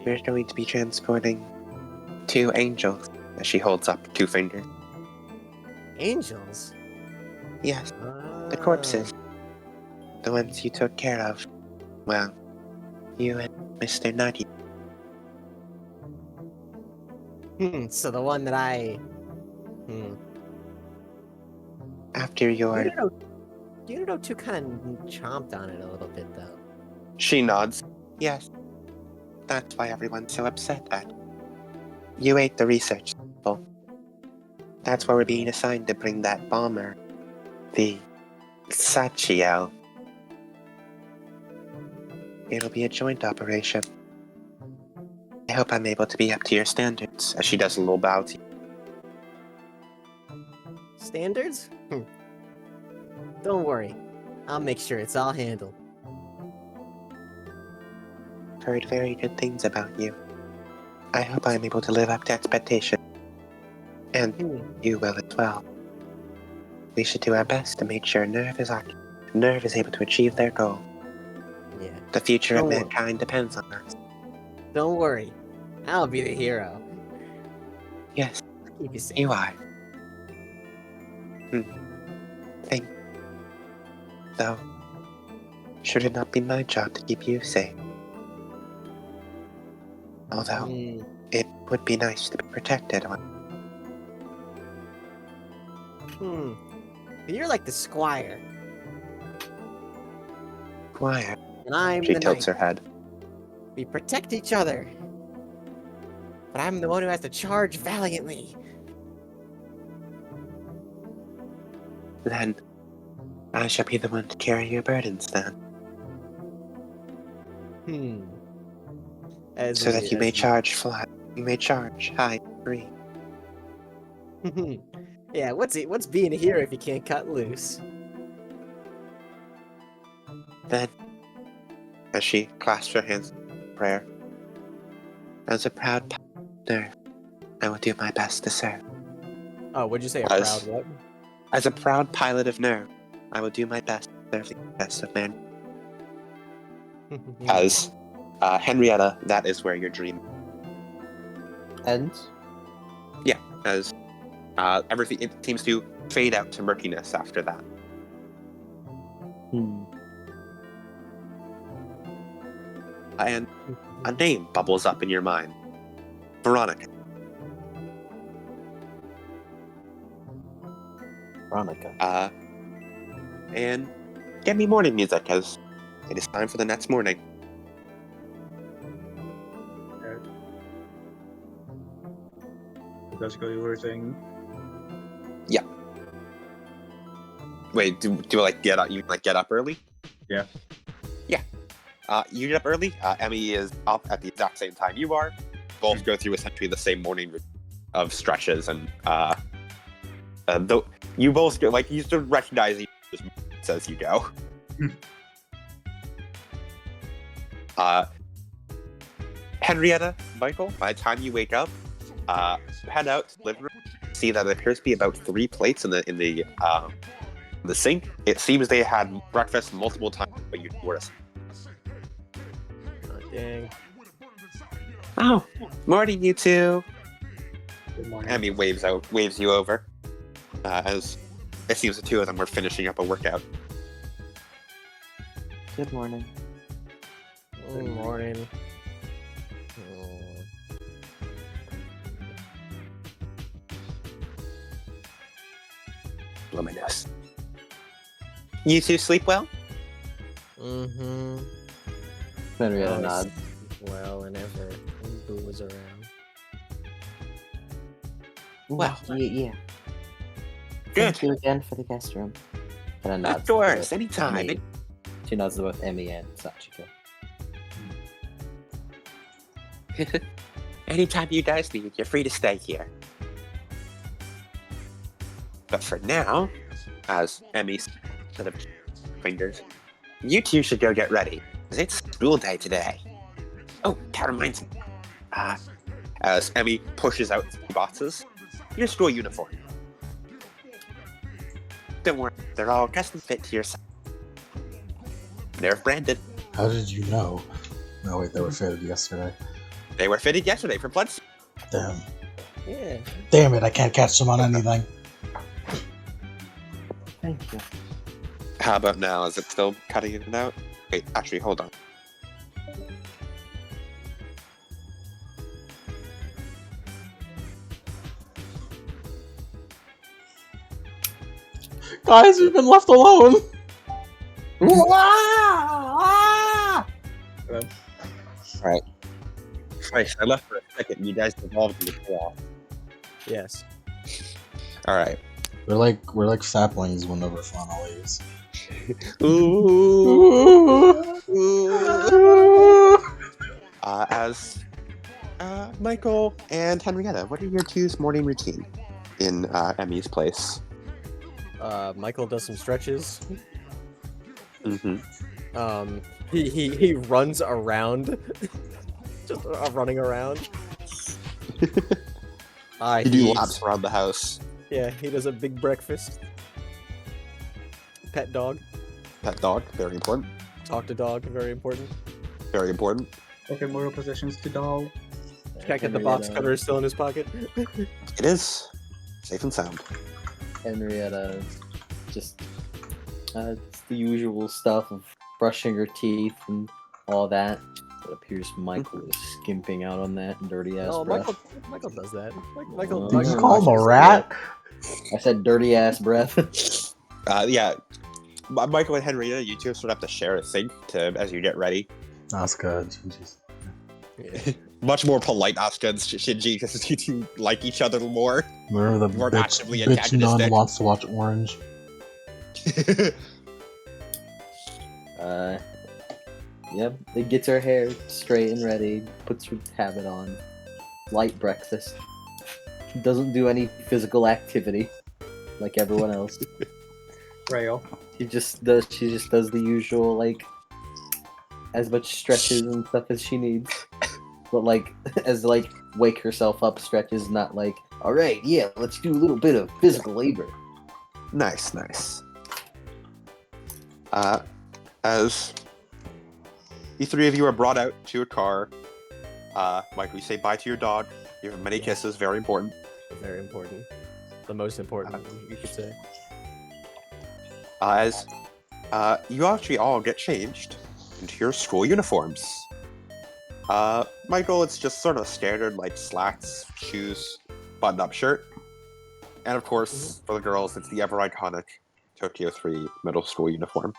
We're going to be transporting 2 angels, as she holds up 2 fingers. Angels? Yes, the corpses. The ones you took care of. Well, you and Mr. Nuggy. So the one that I... After your... Unito 2 kind of chomped on it a little bit, though. She nods. Yes. That's why everyone's so upset that you ate the research sample. That's why we're being assigned to bring that bomber. The Sachiel. It'll be a joint operation. I hope I'm able to be up to your standards, as she does a little bow to you. Standards? Don't worry. I'll make sure it's all handled. Heard very good things about you. I hope I'm able to live up to expectation. And you will as well. We should do our best to make sure Nerve is able to achieve their goal. Yeah. The future of mankind depends on us. Don't worry. I'll be the hero. Yes, Keep you safe. you are. Though, should it not be my job to keep you safe? Although, it would be nice to be protected on. You're like the squire. Squire. And I'm She the tilts knight. her head. We protect each other. But I'm the one who has to charge valiantly. Then, I shall be the one to carry your burdens then. So that you may charge flat. You may charge high, free. Yeah, what's being a hero if you can't cut loose? Then, as she clasps her hands in prayer, as a proud Nerve, I will do my best to serve. Oh, what'd you say? A proud what? As a proud pilot of Nerve, I will do my best to serve the best of man. As Henrietta, that is where your dream ends. Yeah, as everything, it seems to fade out to murkiness after that. And a name bubbles up in your mind. Veronica. And get me morning music, as it is time for the next morning. Basically, you were saying. Yeah. Wait, do like get up? You like get up early? Yeah. Yeah. You get up early. Emmy is up at the exact same time you are. Both go through essentially the same morning routine of stretches, and though you both go, like, you still recognize each other's movements as you go. Henrietta, Michael, by the time you wake up, head out to the living room. See that there appears to be about 3 plates in the sink. It seems they had breakfast multiple times, but you notice. Oh, dang. Oh, morning, you two. Good morning. Emmy waves you over, as it seems the two of them were finishing up a workout. Good morning. Good morning. Oh. Luminous. You two sleep well? Mm-hmm. Henrietta Oh, nods. Well, whenever Boo was around. Well. Yeah. Good. Thank you again for the guest room. And I nod Of to course, both anytime. Emmy. She nods to both Emmy and Sachiko. Anytime you guys need, you're free to stay here. But for now, as Emmy sort of fingers, you two should go get ready, because it's school day today. Oh, that reminds me. As Emmy pushes out 3 boxes, your school uniform. Don't worry, they're all custom fit to your size. They're branded. How did you know? No, wait, they were fitted yesterday. They were fitted yesterday for blood. Damn. Yeah. Damn it, I can't catch them on anything. Thank you. How about now? Is it still cutting it out? Wait, actually, hold on. Guys, we've been left alone. Alright. Christ, I left for a second. You guys devolved into chaos. Yes. Alright. We're like saplings when the fauna leaves. As Michael and Henrietta, what are your two's morning routine in Emmy's place? Michael does some stretches. Mm-hmm. He runs around, just running around. You do laps around the house. Yeah, he does a big breakfast. Pet dog. Pet dog, very important. Talk to dog, very important. Very important. Okay, moral possessions to doll. Check if the box cutter is still in his pocket. It is. Safe and sound. Henrietta just it's the usual stuff of brushing her teeth and all that. It appears Michael is skimping out on that dirty ass Oh, breath. Michael does that. Michael. Did you call him a rat? I said dirty ass breath. Yeah. Michael and Henrietta, you two sort of have to share a sink as you get ready. That's good. Jeez. Yeah. Much more polite Asuka and Shinji because you two like each other more. Remember the More bitch, actively bitch nun antagonistic. wants to watch Orange. Yep, it gets her hair straight and ready, puts her habit on, light breakfast. Doesn't do any physical activity like everyone else. Rail. She just does the usual, like, as much stretches and stuff as she needs. But like wake herself up stretches, not like, alright, yeah, let's do a little bit of physical labor. Nice. As the 3 of you are brought out to your car, Michael, you say bye to your dog. You have many kisses, very important. Very important. The most important, you could say. As you actually all get changed into your school uniforms. Michael, it's just sort of standard, like slacks, shoes, button-up shirt. And of course, for the girls, it's the ever iconic Tokyo 3 middle school uniform.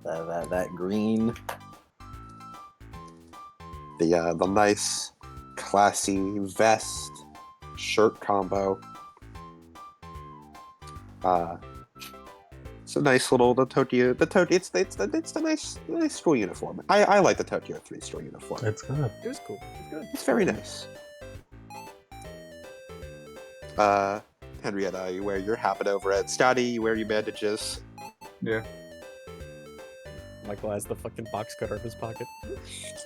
That green. The nice, classy vest, shirt combo. It's a nice little it's the nice school uniform. I like the Tokyo 3 school uniform. It's good. It was cool. It was good. It's very nice. Henrietta, you wear your habit over it. Scotty, you wear your bandages. Yeah. Michael has the fucking box cutter in his pocket.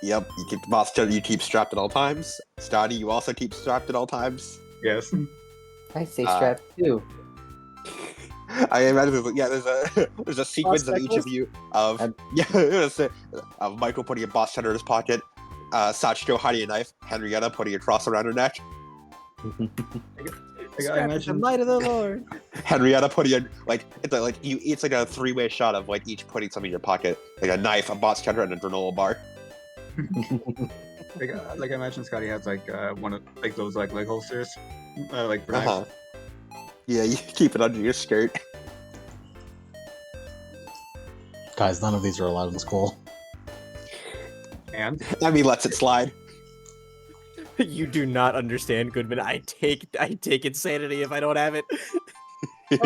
Yep, you keep the boss cutter. You keep strapped at all times. Scotty, you also keep strapped at all times. Yes. I stay Uh, strapped too. I imagine there's a sequence of each of you of I'm- of Michael putting a boss cutter in his pocket, Sachiko hiding a knife, Henrietta putting a cross around her neck, I Strapped with the imagine. might of the Lord. Henrietta putting a it's like a three-way shot of like each putting something in your pocket, like a knife, a boss cutter, and a granola bar. Like I imagine Scotty has like one of like those like leg holsters, like for Uh-huh. knives. Yeah, you keep it under your skirt. Guys, none of these are allowed in school. And I mean, lets it slide. You do not understand, Goodman. I take insanity if I don't have it. hey,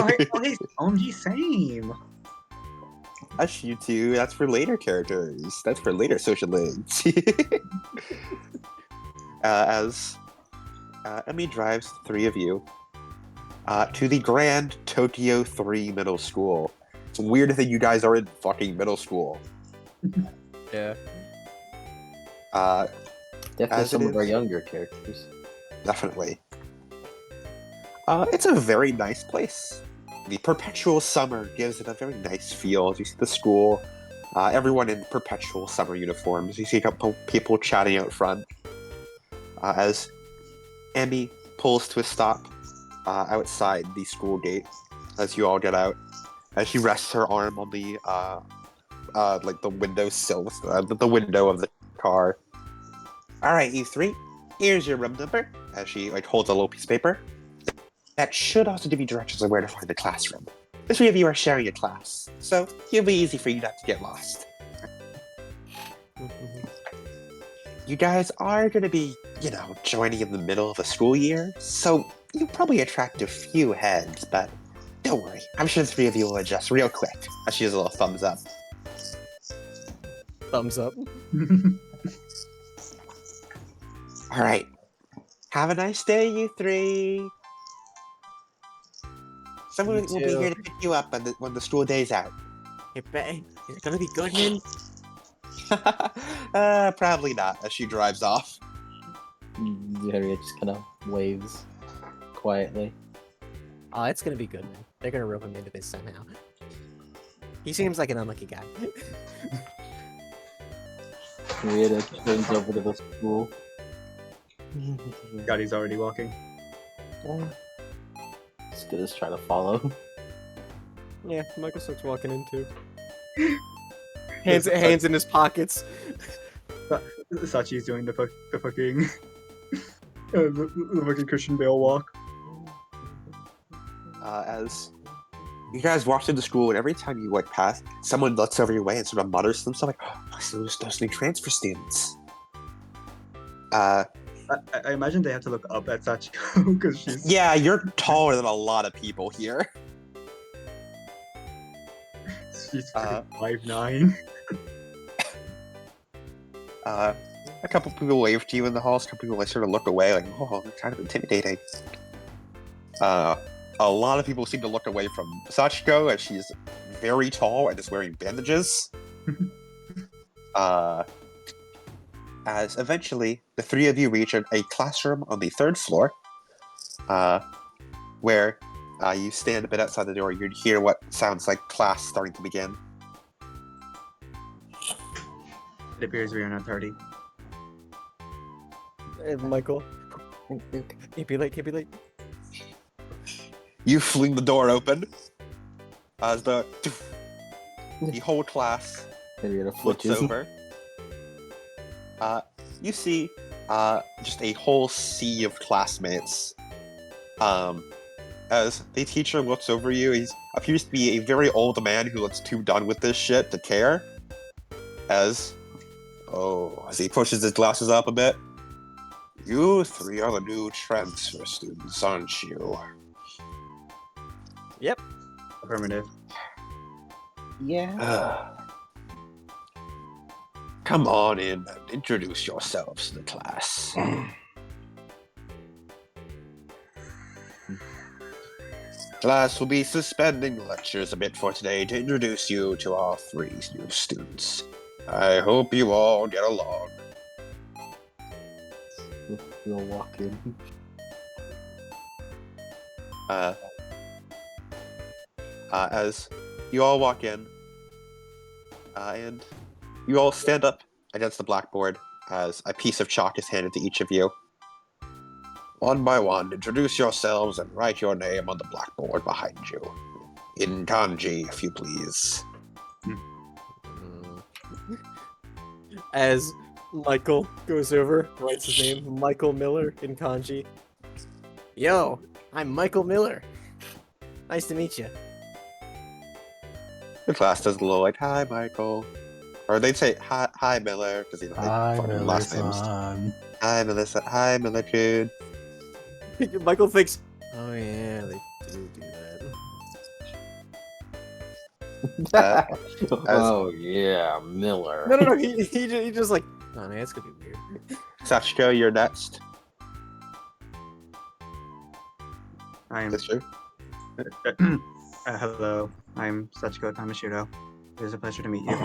OMG, same. Hush, you two. That's for later characters. That's for later social links. As Emmy drives the three of you to the Grand Tokyo 3 Middle School. It's weird to think you guys are in fucking middle school. Yeah. Definitely As some it of our is. younger characters. Definitely. It's a very nice place. The perpetual summer gives it a very nice feel. You see the school, everyone in perpetual summer uniforms. You see a couple people chatting out front. As Emmy pulls to a stop outside the school gate, as you all get out, as she rests her arm on the like the windowsill, the window of the car. All right, you three. Here's your room number. As she like holds a little piece of paper. That should also give you directions on where to find the classroom. The three of you are sharing a class, so it'll be easy for you not to get lost. You guys are going to be, joining in the middle of a school year, so you'll probably attract a few heads, but don't worry. I'm sure the three of you will adjust real quick. As she has a little thumbs up. Thumbs up. All right. Have a nice day, you three. Someone You will be too. here to pick you up when the school day's out. Hey, is it gonna be Goodman? Probably not, as she drives off. Harriet just kind of waves quietly. Oh, it's gonna be Goodman. They're gonna rope him into this somehow. He seems like an unlucky guy. Harriet turns over to the school. Scotty's already walking. As good as try to follow. Yeah, Michael starts walking in too. Hands in his pockets. Sachi's doing the fucking the fucking Christian Bale walk. As you guys walk through the school, and every time you pass, someone looks over your way and sort of mutters to themselves like, "Oh, those new transfer students." I imagine they have to look up at Sachiko because she's Yeah, you're taller than a lot of people here. she's 5'9". A couple people wave to you in the halls. A couple people sort of look away, like, "Oh, they're kind of intimidating." A lot of people seem to look away from Sachiko, as she's very tall and is wearing bandages. As eventually the three of you reach a classroom on the third floor, where you stand a bit outside the door. You hear what sounds like class starting to begin. It appears we are not tardy. Hey, Michael. Can't be late. You fling the door open as the whole class Harriet looks flinches. over. You see just a whole sea of classmates. As the teacher looks over you, he appears to be a very old man who looks too done with this shit to care. As he pushes his glasses up a bit. You three are the new transfer students, aren't you? Yep. Affirmative. Yeah. Come on in and introduce yourselves to the class. Class will be suspending lectures a bit for today to introduce you to our 3 new students. I hope you all get along. We'll walk in. As you all walk in, and you all stand up against the blackboard as a piece of chalk is handed to each of you. One by one, introduce yourselves and write your name on the blackboard behind you. In kanji, if you please. As Michael goes over, writes his name, Michael Miller in kanji. Yo, I'm Michael Miller. Nice to meet you. The class does a little like, hi, Michael. Or they'd say, hi Miller, because you know, Hi, they last names. Miller-san. Hi, Melissa. Hi, Miller-kun. Michael thinks, oh yeah, they do that. Oh yeah, Miller. No, he just like, oh man, it's gonna be weird. Sachiko, you're next. I'm That's true. hello. I'm Sachiko Tamashiro. It is a pleasure to meet you.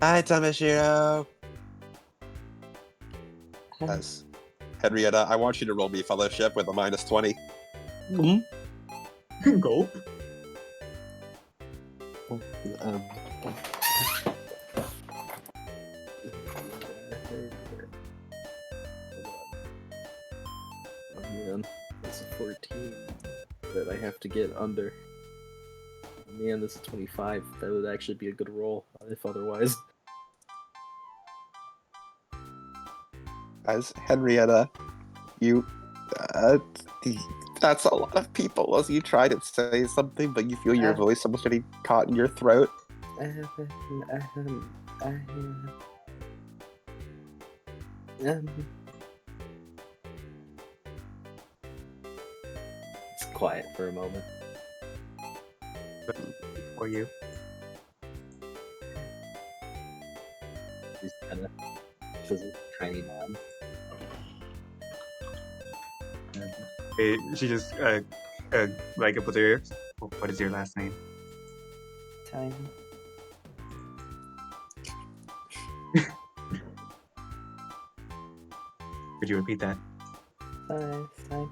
Hi, Tamashiro. As Henrietta, I want you to roll me fellowship with a -20. Go. Oh man, it's a 14 that I have to get under. Man, this is 25. That would actually be a good roll, if otherwise. As Henrietta, you. That's a lot of people as you try to say something, but you feel your voice almost getting caught in your throat. It's quiet for a moment. For you. He's kind of says a tiny nod. She just like up with her ears. What is your last name? Time. Could you repeat that? 5 time.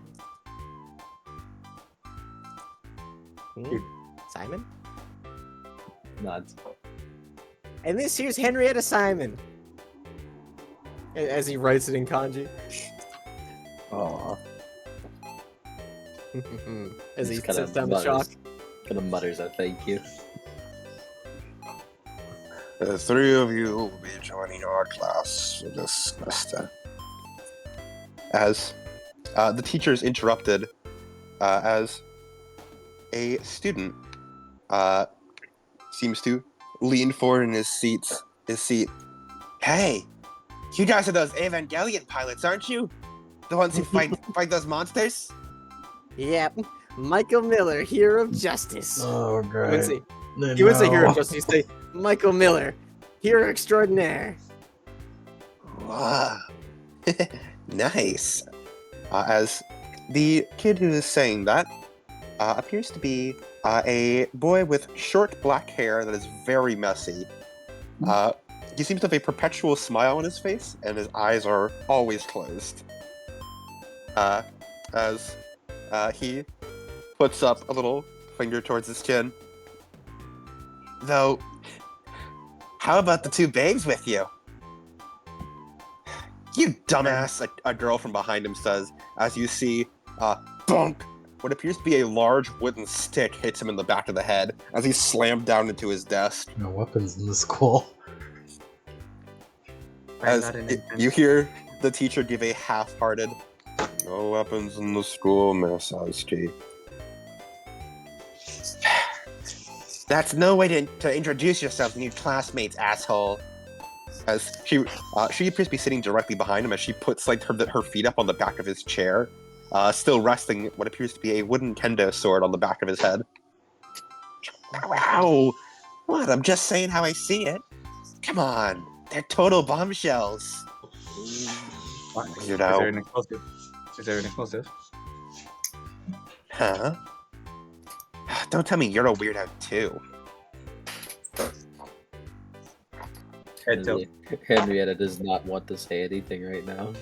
Simon? Nods. And this here's Henrietta Simon. As he writes it in kanji. Aw. As he Just kinda sets down the chalk. Kind of mutters a thank you. The 3 of you will be joining our class for this semester. As the teacher is interrupted, as a student seems to lean forward in his seat. Hey, you guys are those Evangelion pilots, aren't you? The ones who fight those monsters? Yep. Michael Miller, hero of justice. Oh, great. He wouldn't say hero of justice, he'd say Michael Miller, hero extraordinaire. Wow. Nice. As the kid who is saying that appears to be a boy with short black hair that is very messy. He seems to have a perpetual smile on his face, and his eyes are always closed. As he puts up a little finger towards his chin. Though, how about the 2 babes with you? You dumbass, a girl from behind him says, as you see, bonk! What appears to be a large wooden stick hits him in the back of the head as he's slammed down into his desk. No weapons in the school. As you hear the teacher give a half-hearted, no weapons in the school, Miss Oski. That's no way to introduce yourself to new classmates, asshole. As she appears to be sitting directly behind him as she puts like her feet up on the back of his chair, still resting what appears to be a wooden kendo sword on the back of his head. Wow! What? I'm just saying how I see it. Come on, they're total bombshells. What? You Is know. there an explosive? Is there an explosive? Huh? Don't tell me you're a weirdo too. Head tilt. Henrietta does not want to say anything right now.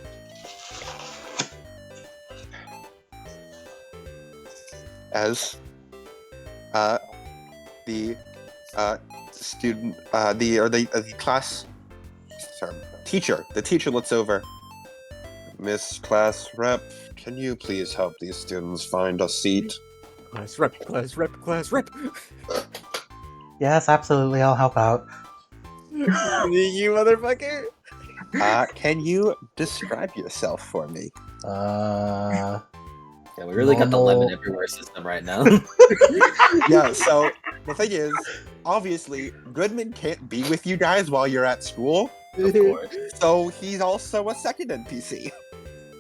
As the student the class sorry, teacher the teacher looks over. Miss Class Rep, can you please help these students find a seat? Class rep, class rep, class rep. Yes, absolutely. I'll help out. You motherfucker. Can you describe yourself for me? Yeah, we really got the Normal- lemon everywhere system right now. Yeah, so the thing is, obviously, Goodman can't be with you guys while you're at school, Of course. so he's also a second NPC.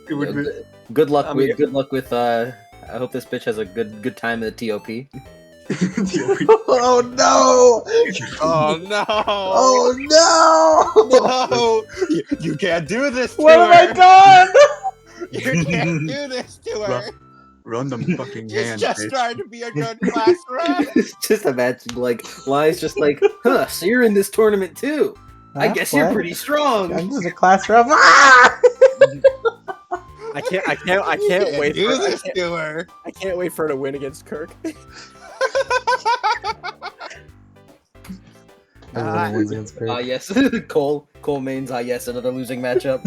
It would be. Good luck I with mean- good luck with I hope this bitch has a good time at the TOP. Oh no! Oh no! Oh no! No! You can't do this to What her! have I done? You can't do this to her! Run them fucking She's hands, just bitch. trying to be a good class rep! Just imagine like Lies just like, huh, so you're in this tournament too. I Huh? guess you're What? pretty strong. I'm just a class rep. Ah! I can't You wait do for this to her! I can't wait for her to win against Kirk. Everyone wins against Kirk. Ah yes. Cole Main's yes, another losing matchup.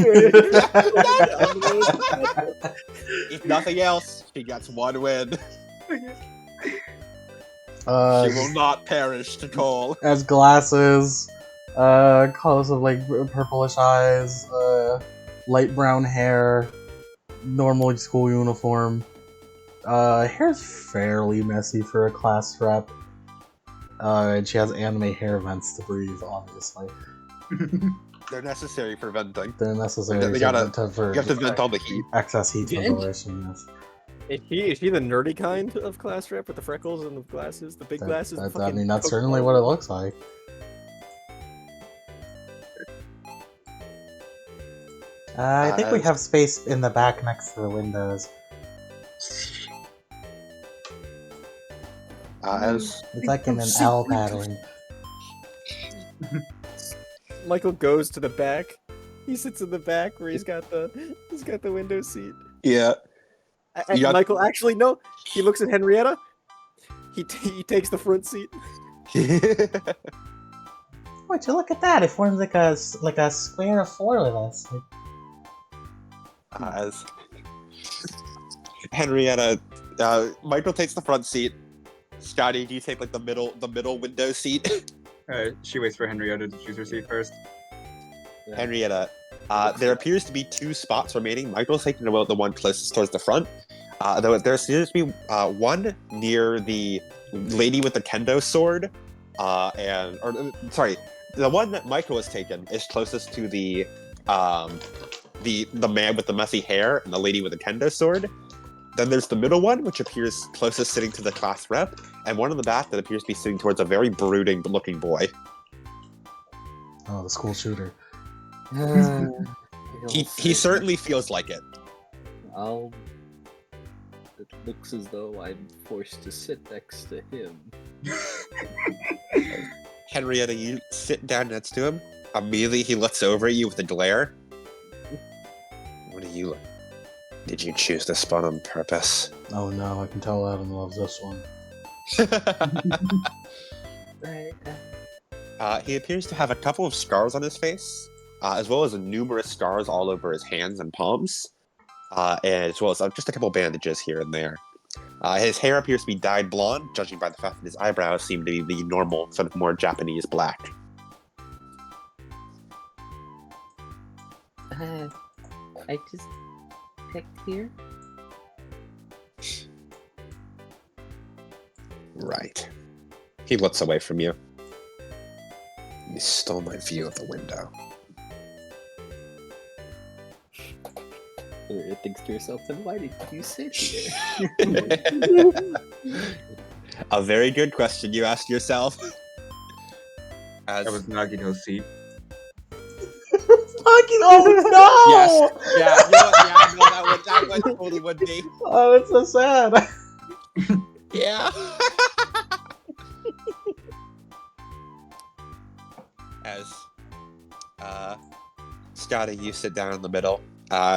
If nothing else, she gets one win. Uh, She will not perish to Cole. has glasses, colors of like purplish eyes, light brown hair, normal school uniform. Hair's fairly messy for a class rep. And she has anime hair vents to breathe, obviously. They're necessary for venting. They're necessary They gotta- for You have to vent all the heat. excess heat Vent? ventilation. Yes. Is she the nerdy kind of class rep with the freckles and the glasses, the big glasses? the I fucking mean, that's Coke certainly bottle? what it looks like. I think we have space in the back next to the windows. As It's like in an L pattern. Michael goes to the back. He sits in the back where he's got the window seat. yeah, And You got- Michael actually no. He looks at Henrietta. He takes the front seat. Would you look at that? It forms like a square of four with us. as Henrietta, Michael takes the front seat. Scotty, do you take like the middle window seat? She waits for Henrietta to choose her seat first. Henrietta, there appears to be two spots remaining. Michael's taking the one closest towards the front. Though there seems to be one near the lady with the kendo sword, the one that Michael has taken is closest to the man with the messy hair and the lady with the kendo sword. Then there's the middle one, which appears closest sitting to the class rep, and one in the back that appears to be sitting towards a very brooding-looking boy. Oh, the school shooter. He certainly feels like it. It looks as though I'm forced to sit next to him. Henrietta, you sit down next to him. Immediately, he looks over at you with a glare. What are you? Did you choose this spot on purpose? Oh no, I can tell Adam loves this one. He appears to have a couple of scars on his face, as well as numerous scars all over his hands and palms, and as well as just a couple bandages here and there. His hair appears to be dyed blonde, judging by the fact that his eyebrows seem to be the normal, sort of more Japanese black. I just picked here. Right. He looks away from you. You stole my view of the window. It thinks to yourself, then why did you sit here? A very good question you asked yourself. As That was Nagito's seat. Fucking oh no! yeah, you know what? Yeah, no, that one totally would be. Oh, it's so sad. Yeah. As Scotty, you sit down in the middle.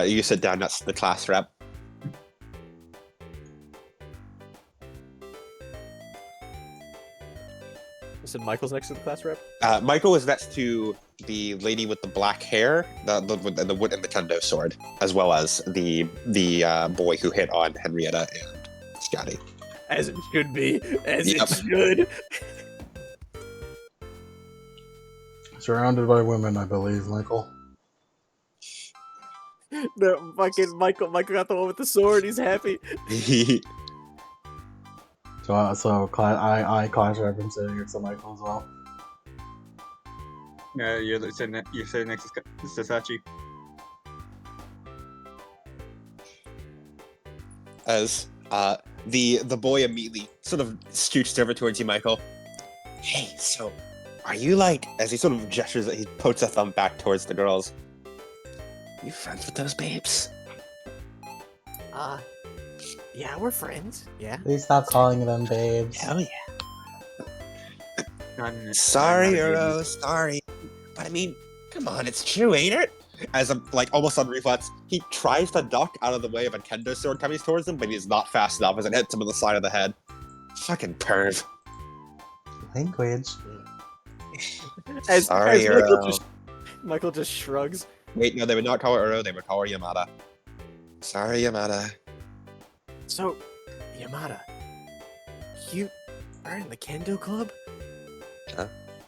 You sit down next to the class rep. So Michael's next to the class rep? Michael is next to the lady with the black hair, the wood and the kendo sword, as well as the boy who hit on Henrietta and Scotty. As it should be. As Yep. it should. Surrounded by women, I believe, Michael. No, fucking Michael got the one with the sword. He's happy. So I class rep him sitting next to Michael as well. You're sitting next to Sasachi. As the boy immediately sort of scooched over towards you, Michael. Hey, so are you like, as he sort of gestures, he puts a thumb back towards the girls. You friends with those babes? Yeah, we're friends. Yeah. Please stop calling them babes. Hell yeah. Sorry, Uro, sorry. But I mean, come on, it's true, ain't it? As a, like, almost on reflex, he tries to duck out of the way of a kendo sword coming towards him, but he's not fast enough as it hits him on the side of the head. Fucking perv. Language. As Uro. Michael just shrugs. Wait, no, they would not call her Uro, they would call her Yamada. Sorry, Yamada. So, Yamada, you are in the kendo club?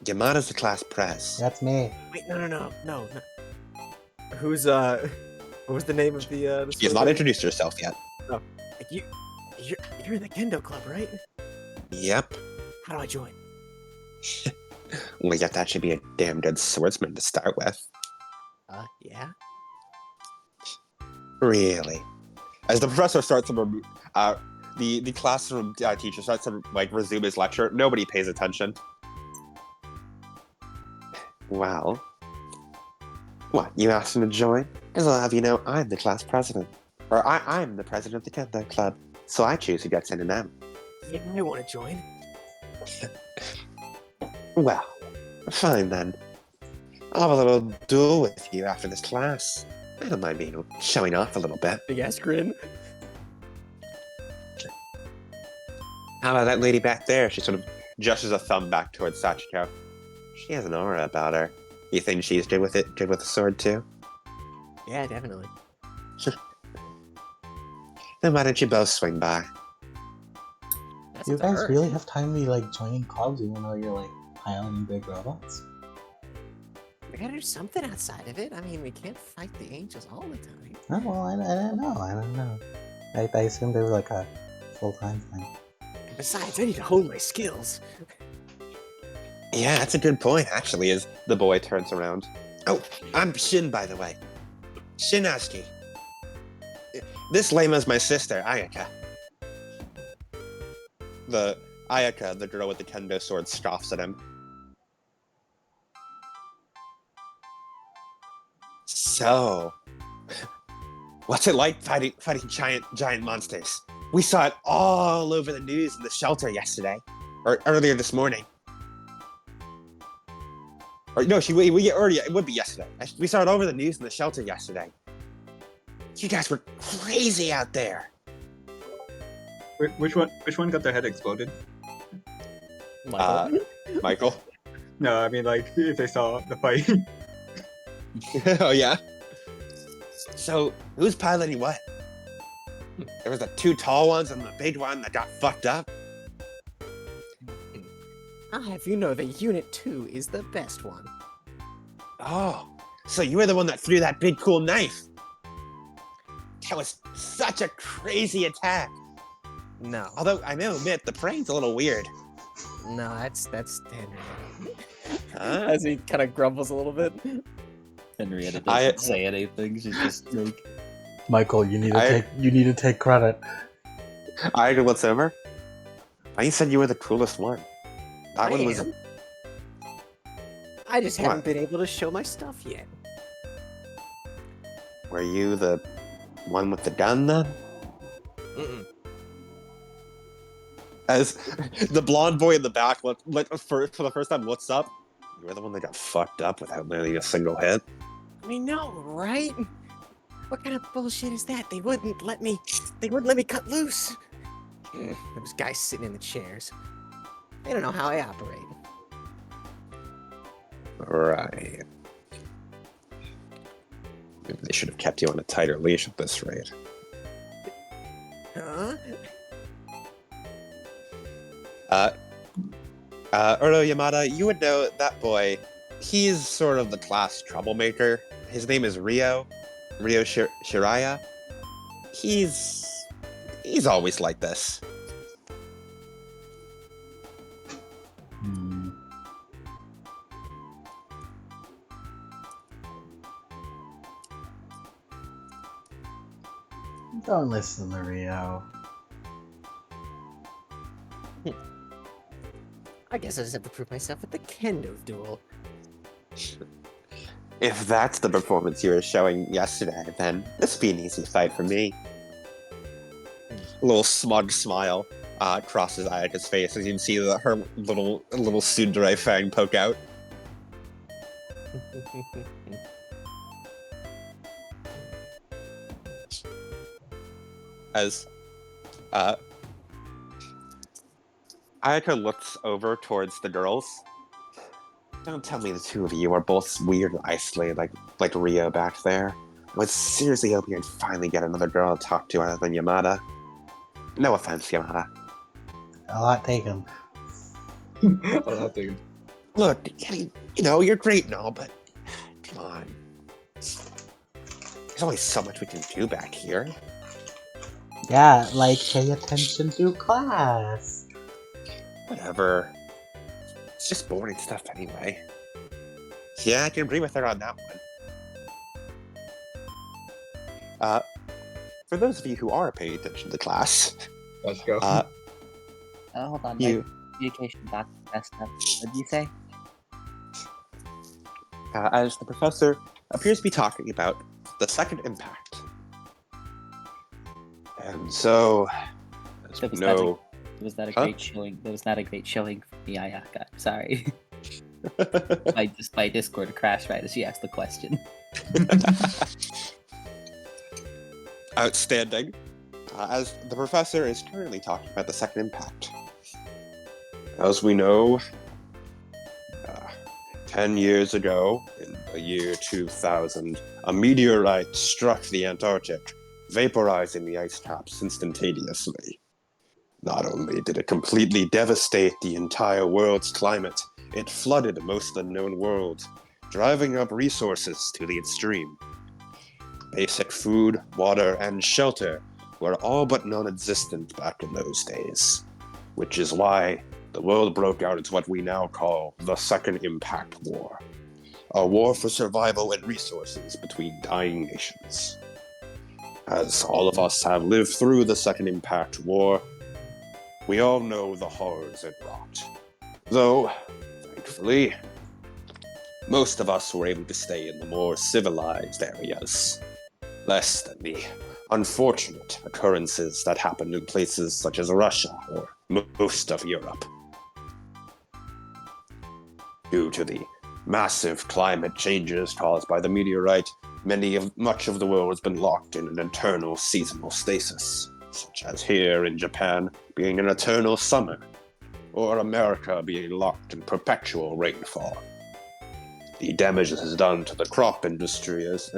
Yamada's the class press. That's me. Wait, no. Who's what was the name of the She has not introduced herself yet. You're in the kendo club, right? Yep. How do I join? Well, you have to actually be a damn good swordsman to start with. Yeah. Really? As the professor starts to the classroom teacher starts to like resume his lecture, nobody pays attention. Well, what, you asked him to join? As I'll have you know, I'm the class president. Or I'm the president of the Kendo Club, so I choose who gets in and out. Yeah, I want to join. Well, fine then. I'll have a little duel with you after this class. I don't mind being showing off a little bit. Big ass grin. How about that lady back there? She sort of gestures a thumb back towards Sachiko. She has an aura about her. You think she's good with it? Good with the sword too? Yeah, definitely. Then why don't you both swing by? That's You up to guys her. really have time to be like joining clubs even though you're like piloting big robots? We gotta do something outside of it. I mean, we can't fight the angels all the time. Oh, well, I don't know. I assumed they were like a full-time thing. And besides, I need to hone my skills. Yeah, that's a good point, actually, as the boy turns around. Oh, I'm Shin, by the way. Shinaski. This Lama's my sister, Ayaka. The Ayaka, the girl with the kendo sword, scoffs at him. So, what's it like fighting giant monsters? We saw it all over the news in the shelter yesterday, or earlier this morning. Or no, it would be yesterday. We saw it over the news in the shelter yesterday. You guys were crazy out there. Which one got their head exploded? Michael. Michael. No, I mean like if they saw the fight. Oh yeah. So who's piloting what? There was the two tall ones and the big one that got fucked up. I'll have you know that Unit 2 is the best one. Oh, so you were the one that threw that big cool knife. That was such a crazy attack. No. Although I may admit the prank's a little weird. No, that's Henrietta. Huh? As he kind of grumbles a little bit. Henrietta doesn't say anything. She's just like, Michael, you need to take credit. I agree. What's over? I said you were the coolest one. That I one was. am. I just haven't What? been able to show my stuff yet. Were you the one with the gun then? Mm-mm. As the blonde boy in the back, for the first time, looks up. You're the one that got fucked up without landing a single hit. I know, right? What kind of bullshit is that? They wouldn't let me cut loose. Those guys sitting in the chairs. They don't know how I operate. Right. Maybe they should have kept you on a tighter leash at this rate. Huh? Uro Yamada, you would know that boy. He's sort of the class troublemaker. His name is Rio Shiraya. He's always like this. Don't listen to Rio. I guess I just have to prove myself at the kendo duel. If that's the performance you were showing yesterday, then this would be an easy fight for me. A little smug smile crosses Ayaka's face as you can see her little tsundere fang poke out. As Ayaka looks over towards the girls. Don't tell me the two of you are both weird and isolated like Rio back there. I was seriously hoping I'd finally get another girl to talk to other than Yamada. No offense, Yamada. A lot taken. Look, you're great and all, but come on. There's only so much we can do back here. Yeah, like pay attention to class. Whatever. It's just boring stuff anyway. Yeah, I can agree with her on that one. For those of you who are paying attention to class, Let's go. Hold on. you, Communication got messed up. What did you say? as the professor appears to be talking about the second impact. And so, as we know... Was that a Huh? great showing? That was not a great showing for the Ayaka. Sorry. My Discord crashed right as she asked the question. Outstanding. As the professor is currently talking about the second impact. As we know, 10 years ago, in the year 2000, a meteorite struck the Antarctic, vaporizing the ice caps instantaneously. Not only did it completely devastate the entire world's climate, it flooded most of the known world, driving up resources to the extreme. Basic food, water, and shelter were all but non-existent back in those days, which is why the world broke out into what we now call the Second Impact War, a war for survival and resources between dying nations. As all of us have lived through the Second Impact War, we all know the horrors it wrought. Though, thankfully, most of us were able to stay in the more civilized areas, less than the unfortunate occurrences that happened in places such as Russia or most of Europe. Due to the massive climate changes caused by the meteorite, much of the world has been locked in an eternal seasonal stasis, such as here in Japan being an eternal summer, or America being locked in perpetual rainfall. The damage this has done to the crop industry as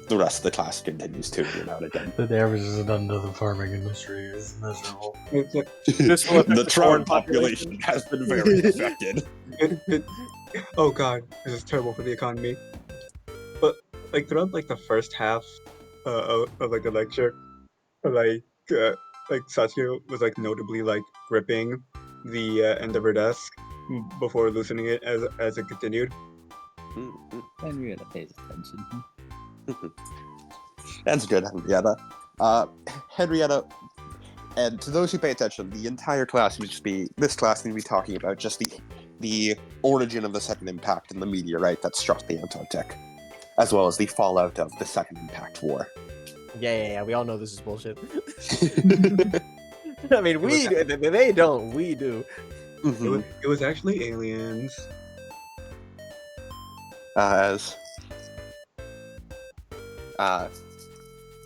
the rest of the class continues to out again. The damage is done to the farming industry is miserable. This will affect The the trout foreign population has been very affected. Oh god, this is terrible for the economy. But like throughout like the first half of like the lecture, like Satsuki was like notably like gripping the end of her desk before loosening it as it continued. Henrietta pays attention. That's good, Henrietta. Henrietta, and to those who pay attention, the entire class would just be this class would be talking about just the origin of the Second Impact and the meteorite that struck the Antarctic, as well as the fallout of the Second Impact War. Yeah. We all know this is bullshit. I mean, we do. They don't. We do. It was actually aliens. As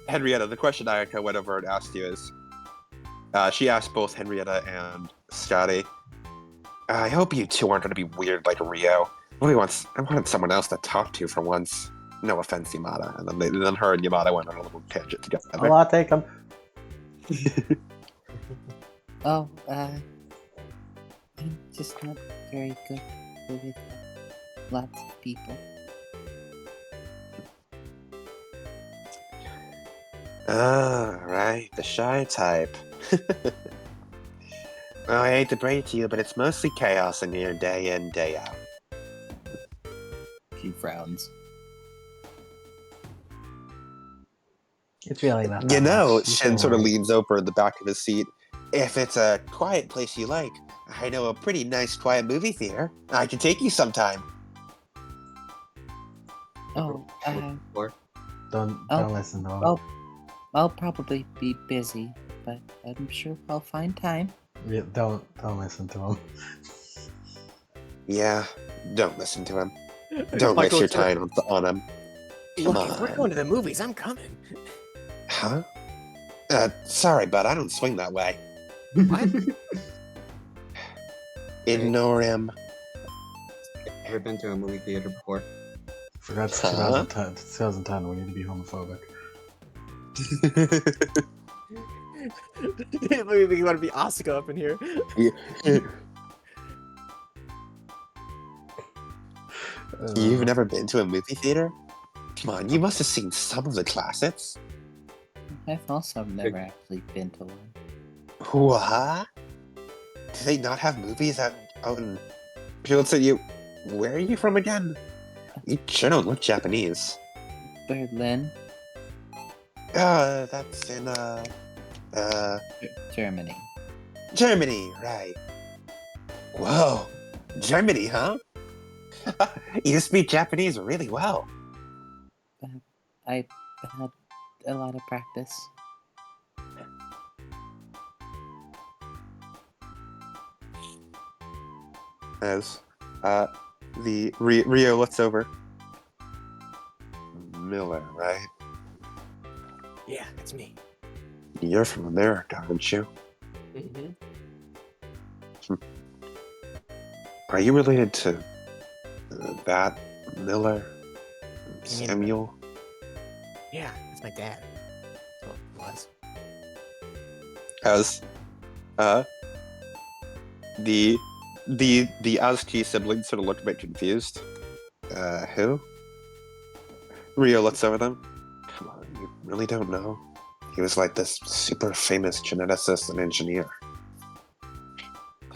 Henrietta, the question Ayaka went over and asked you is, she asked both Henrietta and Scotty, I hope you two aren't going to be weird like Rio. I wanted someone else to talk to for once. No offense, Yamada. And then her and Yamada went on a little tangent together. Oh, I'll take them. Oh, I'm just not very good with lots of people. Ah, right, the shy type. Well, I hate to break it to you, but it's mostly chaos in here day in, day out. She frowns. It's really not that You know, much. Shin sort of leans over the back of his seat. If it's a quiet place you like, I know a pretty nice quiet movie theater. I can take you sometime. Oh, Or Don't listen to him. oh. I'll probably be busy, but I'm sure I'll find time. Yeah, don't listen to him. Yeah, don't listen to him. Don't waste your time on him. Come Look, if we're on. going to the movies, I'm coming. Huh? Sorry, bud, I don't swing that way. What? Ignore him. ever been to a movie theater before? Forgot it's Huh? 2010. We need to be homophobic. Look, you want to be Asuka up in here? You've never been to a movie theater? Come on, you must have seen some of the classics. I've also never actually been to one. What? Do they not have movies out in... Let's say you... Where are you from again? You sure don't look Japanese. Berlin, That's in, Germany. Germany, right. Whoa, Germany, huh? You speak Japanese really well. I had a lot of practice. As, the Rio looks over. Miller, right? Yeah, it's me. You're from America, aren't you? Mm-hmm. Are you related to that Miller? Samuel? Yeah, that's my dad. Well, it was. As the Azki siblings sort of look a bit confused. Who? Rio looks over them. Come on, you really don't know? He was like this super famous geneticist and engineer.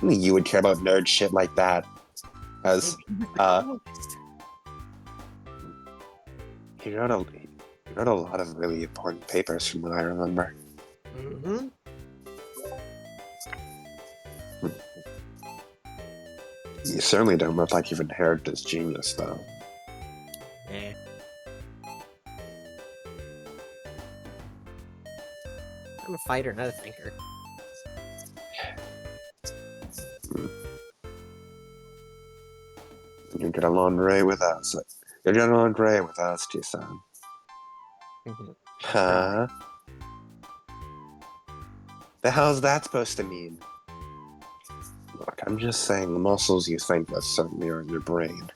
Only you would care about nerd shit like that. As he wrote a lot of really important papers from what I remember. Mm-hmm. You certainly don't look like you've inherited his genius, though. Eh. I'm a fighter, not a thinker. You get along great with us. You get along great with us, son. Mhm. Huh? The hell's that supposed to mean? Look, I'm just saying the muscles you think with certainly are in your brain.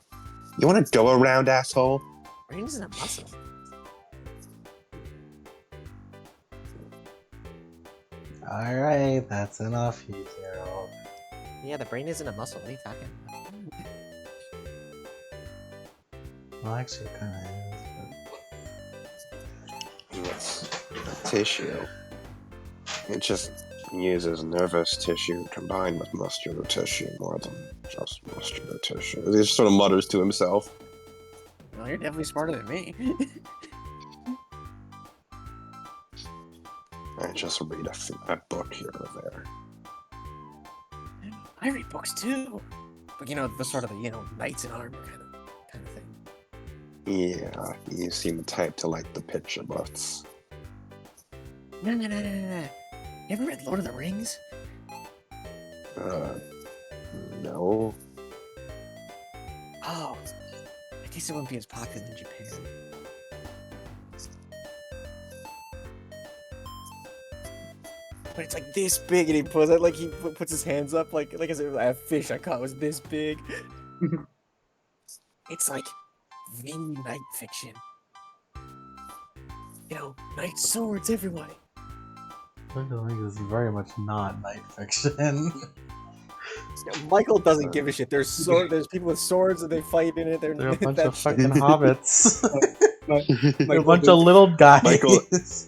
You want to go around, asshole? Brain isn't a muscle. Alright, that's enough, you two. Yeah, the brain isn't a muscle. What are you talking about? Well, actually, it kind of is. It's tissue. It just uses nervous tissue combined with muscular tissue more than just muscular tissue. He just sort of mutters to himself. Well, you're definitely smarter than me. I just read a book here or there. I read books too. But you know, the sort of the, knights in armor kind of thing. Yeah, you seem the type to like the picture books. No. You ever read Lord of the Rings? No. Oh, I guess it wouldn't be as popular in Japan. But it's like this big, and he puts it like he puts his hands up like as if a fish I caught was this big. It's like the night fiction. You know, night swords, everybody. Lord of the Rings is very much not night fiction. Michael doesn't give a shit. There's people with swords and they fight in it. They're a bunch that of shit. fucking hobbits. They're a Michael bunch did- of little guys. Michael-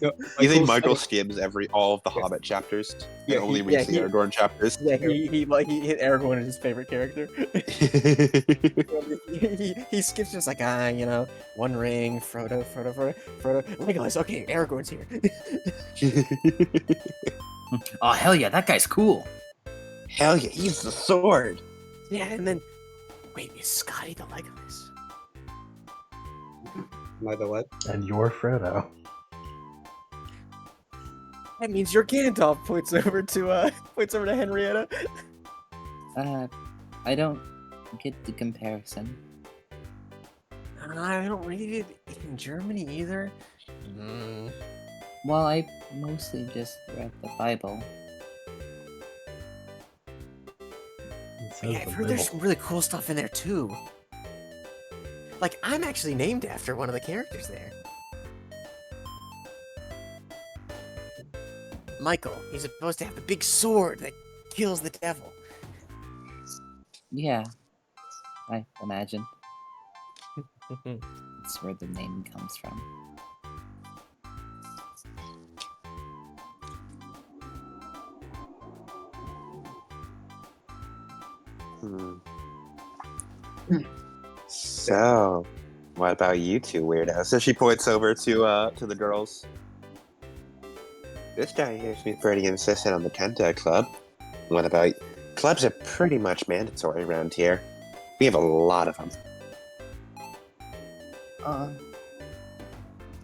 No, You think Michael's- Michael skims all of the Yeah. Hobbit chapters and Yeah, only he- reads yeah, the Aragorn chapters? Yeah, he hit Aragorn as his favorite character. he skips just like you know, One Ring, Frodo. Legolas, okay, Aragorn's here. Oh hell yeah, that guy's cool. Hell yeah, he's the sword. Yeah, and then wait, is Scotty the Legolas? Am I the what? And you're Frodo. That means you're Gandalf. Points over to Henrietta. I don't get the comparison. I don't read it in Germany either. Well, I mostly just read the Bible. It says Yeah, I've the heard there's Bible. some really cool stuff in there too. Like, I'm actually named after one of the characters there. Michael, he's supposed to have the big sword that kills the devil. Yeah, I imagine. That's where the name comes from. So, what about you two weirdos? So she points over to the girls. This guy here seems pretty insistent on the Kento Club. What about clubs are pretty much mandatory around here. We have a lot of them.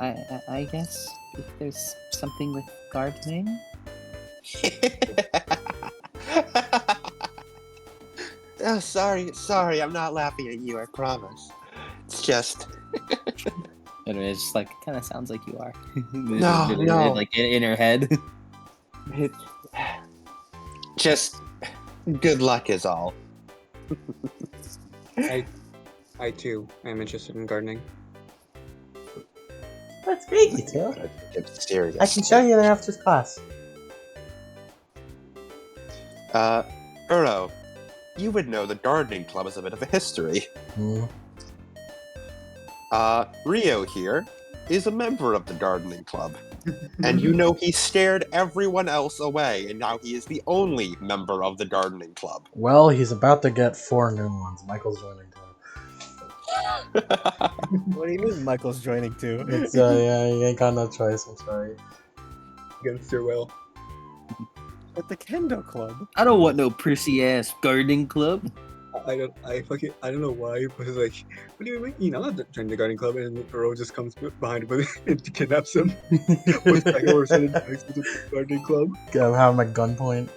I guess if there's something with gardening. Oh, sorry, I'm not laughing at you, I promise. It's just... And it's just like, kind of sounds like you are. No. Like in her head. Just... good luck is all. I too am interested in gardening. That's great, you two. It's serious. I can show you that after class. Uro, you would know the gardening club is a bit of a history. Rio here is a member of the gardening club. And you know he scared everyone else away, and now he is the only member of the gardening club. Well, he's about to get 4 new ones. Michael's joining too. What do you mean Michael's joining too? It's yeah, you ain't got no choice. I'm sorry. Against your will. At the Kendo Club. I don't want no prissy ass gardening club. I don't know why, but it's like, what do you mean? I'm not joining the gardening club, and Earl just comes behind him and kidnaps him. Puts back over to the gardening club. Go have him at gunpoint.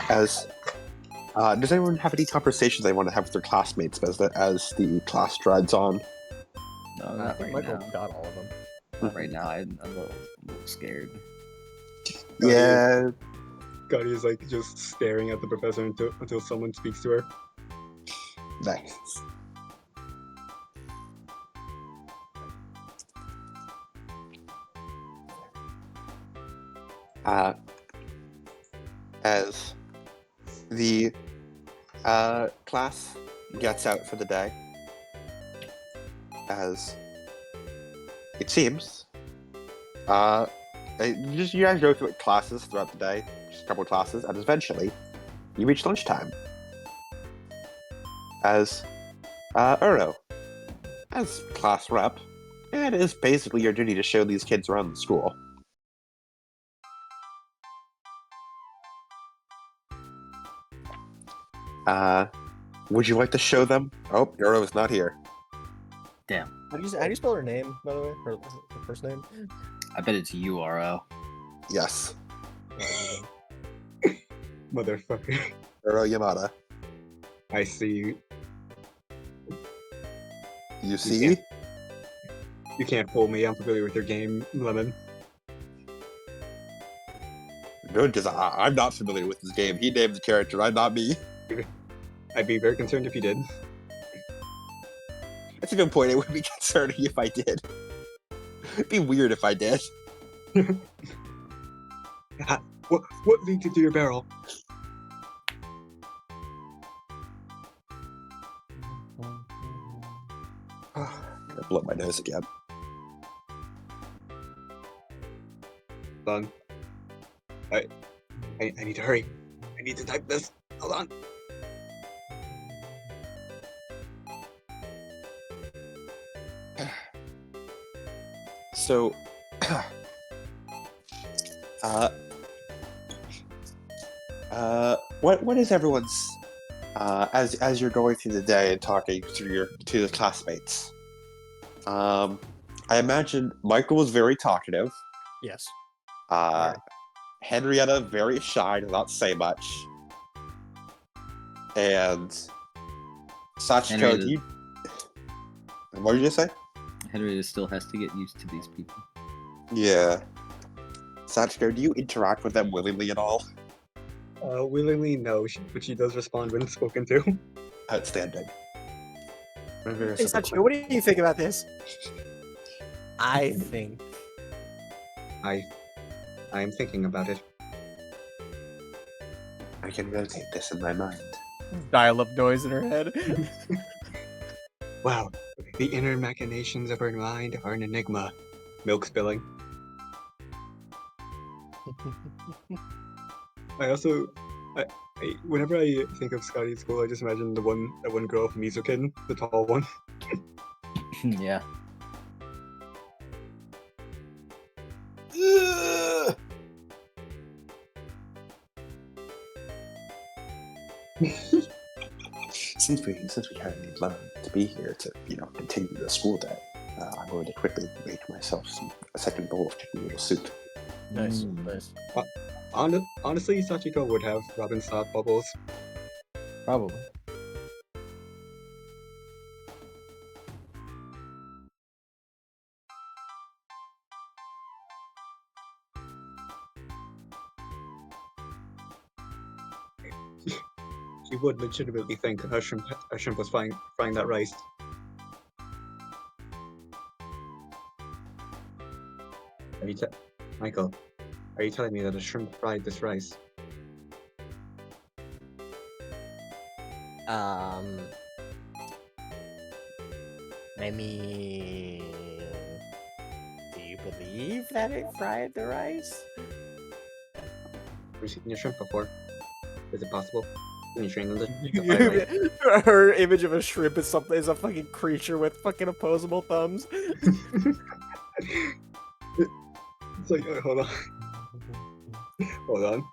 Does anyone have any conversations they want to have with their classmates as the class strides on? No, I not think right Michael now. got all of them. Not right now. I'm a little scared. Yeah. Gotti is like just staring at the professor until someone speaks to her. Nice. As the class gets out for the day, as it seems, you guys go through classes throughout the day, just a couple of classes, and eventually you reach lunchtime. As Uro, as class rep, it is basically your duty to show these kids around the school. Would you like to show them? Oh, Uro is not here. Damn. How do you spell her name, by the way? Her first name? I bet it's URL. Yes. Motherfucker. Uro Yamada. I see. You see? You can't fool me. I'm familiar with your game, Lemon. Good, because I'm not familiar with this game. He named the character, I'm not me. I'd be very concerned if you did. That's a good point. It would be concerning if I did. It'd be weird if I did. What leaked into your barrel? I'm gonna blow my nose again. Hold on. I need to hurry. I need to type this. Hold on. So, what is everyone's as you're going through the day and talking to the classmates? I imagine Michael was very talkative. Yes. Henrietta very shy, does not say much, and Sachiko, Henrietta- you. What did you say? Henrietta still has to get used to these people. Yeah. Sachiko, do you interact with them willingly at all? Willingly, no, but she does respond when spoken to. Outstanding. Hey, Sachiko, what do you think about this? I think I'm thinking about it. I can rotate this in my mind. dial-up noise in her head. Wow, the inner machinations of her mind are an enigma. Milk spilling. Whenever I think of Scotty at school, I just imagine that one girl from Mizukin, the tall one. Yeah. Since we kind of need Lemon to be here to continue the school day, I'm going to quickly make myself a second bowl of chicken noodle soup. Nice, nice. Honestly, Sachiko would have Robin's thought bubbles. Probably. She would legitimately think her shrimp was frying that rice. Michael, are you telling me that a shrimp fried this rice? I mean, do you believe that it fried the rice? Have you seen a shrimp before? Is it possible? Can you train them to fry rice? Her image of a shrimp is a fucking creature with fucking opposable thumbs. It's like, hold on. Hold on.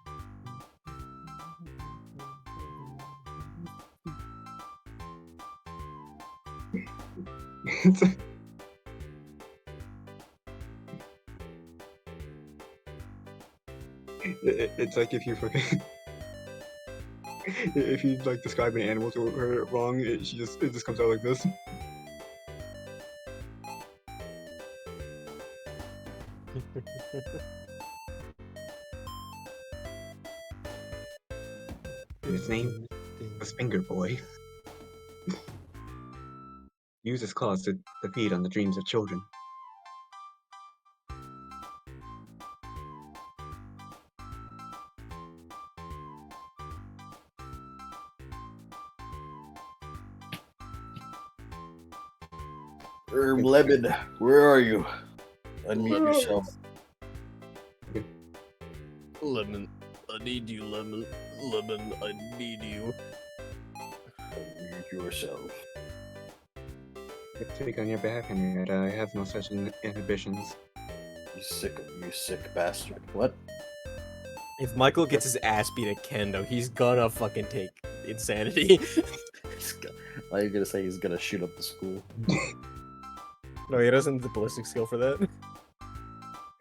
It's like if you fucking if you like describe an animal to her wrong, it just comes out like this. His name was Finger Boy. Use his claws to feed on the dreams of children. Lemon, where are you? Unmute yourself. Lemon, I need you, Lemon. Lemon, I need you. Unmute yourself. Speak on your behalf, Henrietta. I have no such inhibitions. You sick bastard. What? If Michael gets his ass beat at Kendo, he's gonna fucking take insanity. Are you gonna say he's gonna shoot up the school? No, he doesn't have the ballistic skill for that.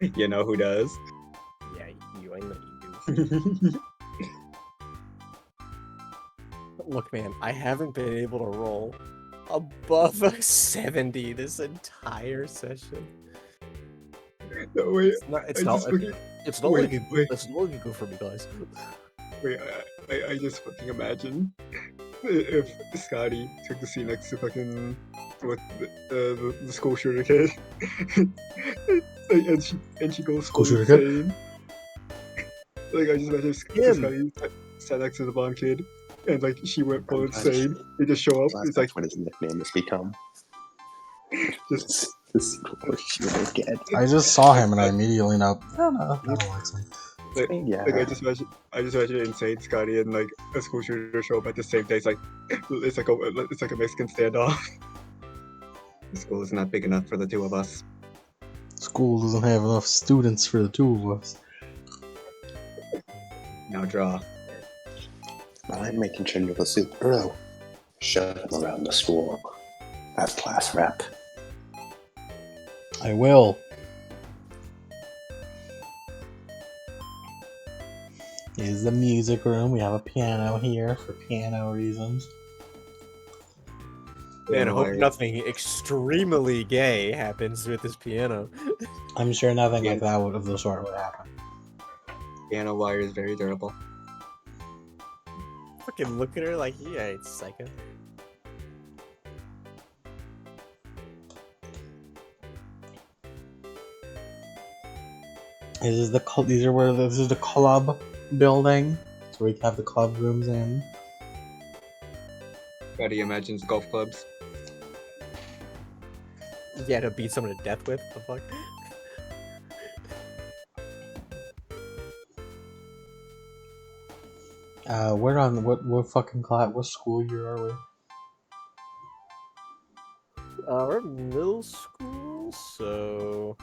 You know who does? Yeah, I know you do. Look, man, I haven't been able to roll above a 70 this entire session. No, wait, It's I not. just fucking It's not wait, looking. wait. It's not looking good for me, guys. wait. I just fucking imagine if Scotty took the seat next to fucking with the school shooter kid, like, and she goes School full shooter kid? insane. Like I just imagine Him. Scotty sat next to the blonde kid, and like she went full Gosh. insane. They just show up. It's like That's what his nickname has become. just This shooter kid. I just saw him and I immediately know. No, that likes me. Yeah. like I just imagine insane Scotty and like a school shooter show up at the same day. It's like a Mexican standoff. The school is not big enough for the two of us. School doesn't have enough students for the two of us. Now draw. I'm making Chinjo the soup. Bro, shove him around the school. That's class rep. I will. Is the music room. We have a piano here for piano reasons. Man, I hope Wire. nothing extremely gay happens with this piano. I'm sure nothing Yeah. like that of the sort would happen. Piano wire is very durable. Fucking look at her like, yeah, it's psycho. This is this is the club building. So we have the club rooms in. Scotty imagines golf clubs. Yeah, to beat someone to death with. The fuck. We're on what fucking class? What school year are we? We're in middle school, so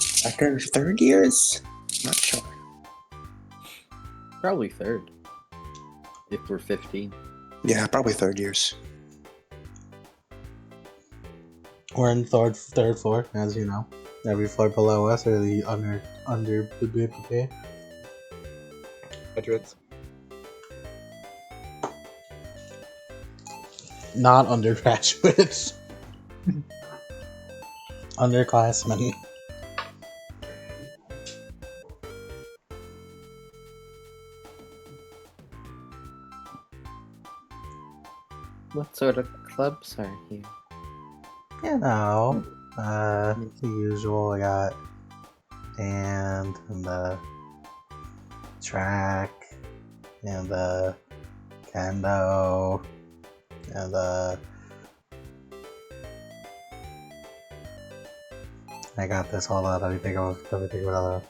Second, third years? Not sure. Probably third. If we're 15. Yeah, probably third years. We're in third floor, as you know. Every floor below us are the under the Graduates. not undergraduates. Underclassmen. What sort of clubs are here? You know, the usual. I got band and the track and the kendo and the. I got this. Hold on. Let me think of another.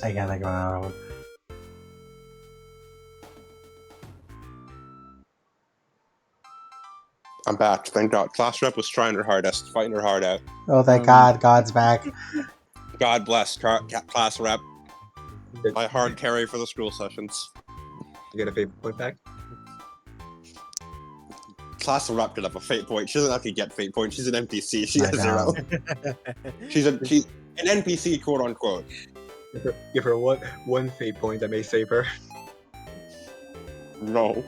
I can't think of another one. I'm back. Thank God. Class rep was trying her hardest, fighting her heart out. Oh, thank God! God's back. God bless class rep. My hard carry for the school sessions. You get a fate point back. Class rep could have a fate point. She doesn't actually get fate points. She's an NPC. She I has know. 0. She's an NPC, quote unquote. Give her one fate point that may save her. No,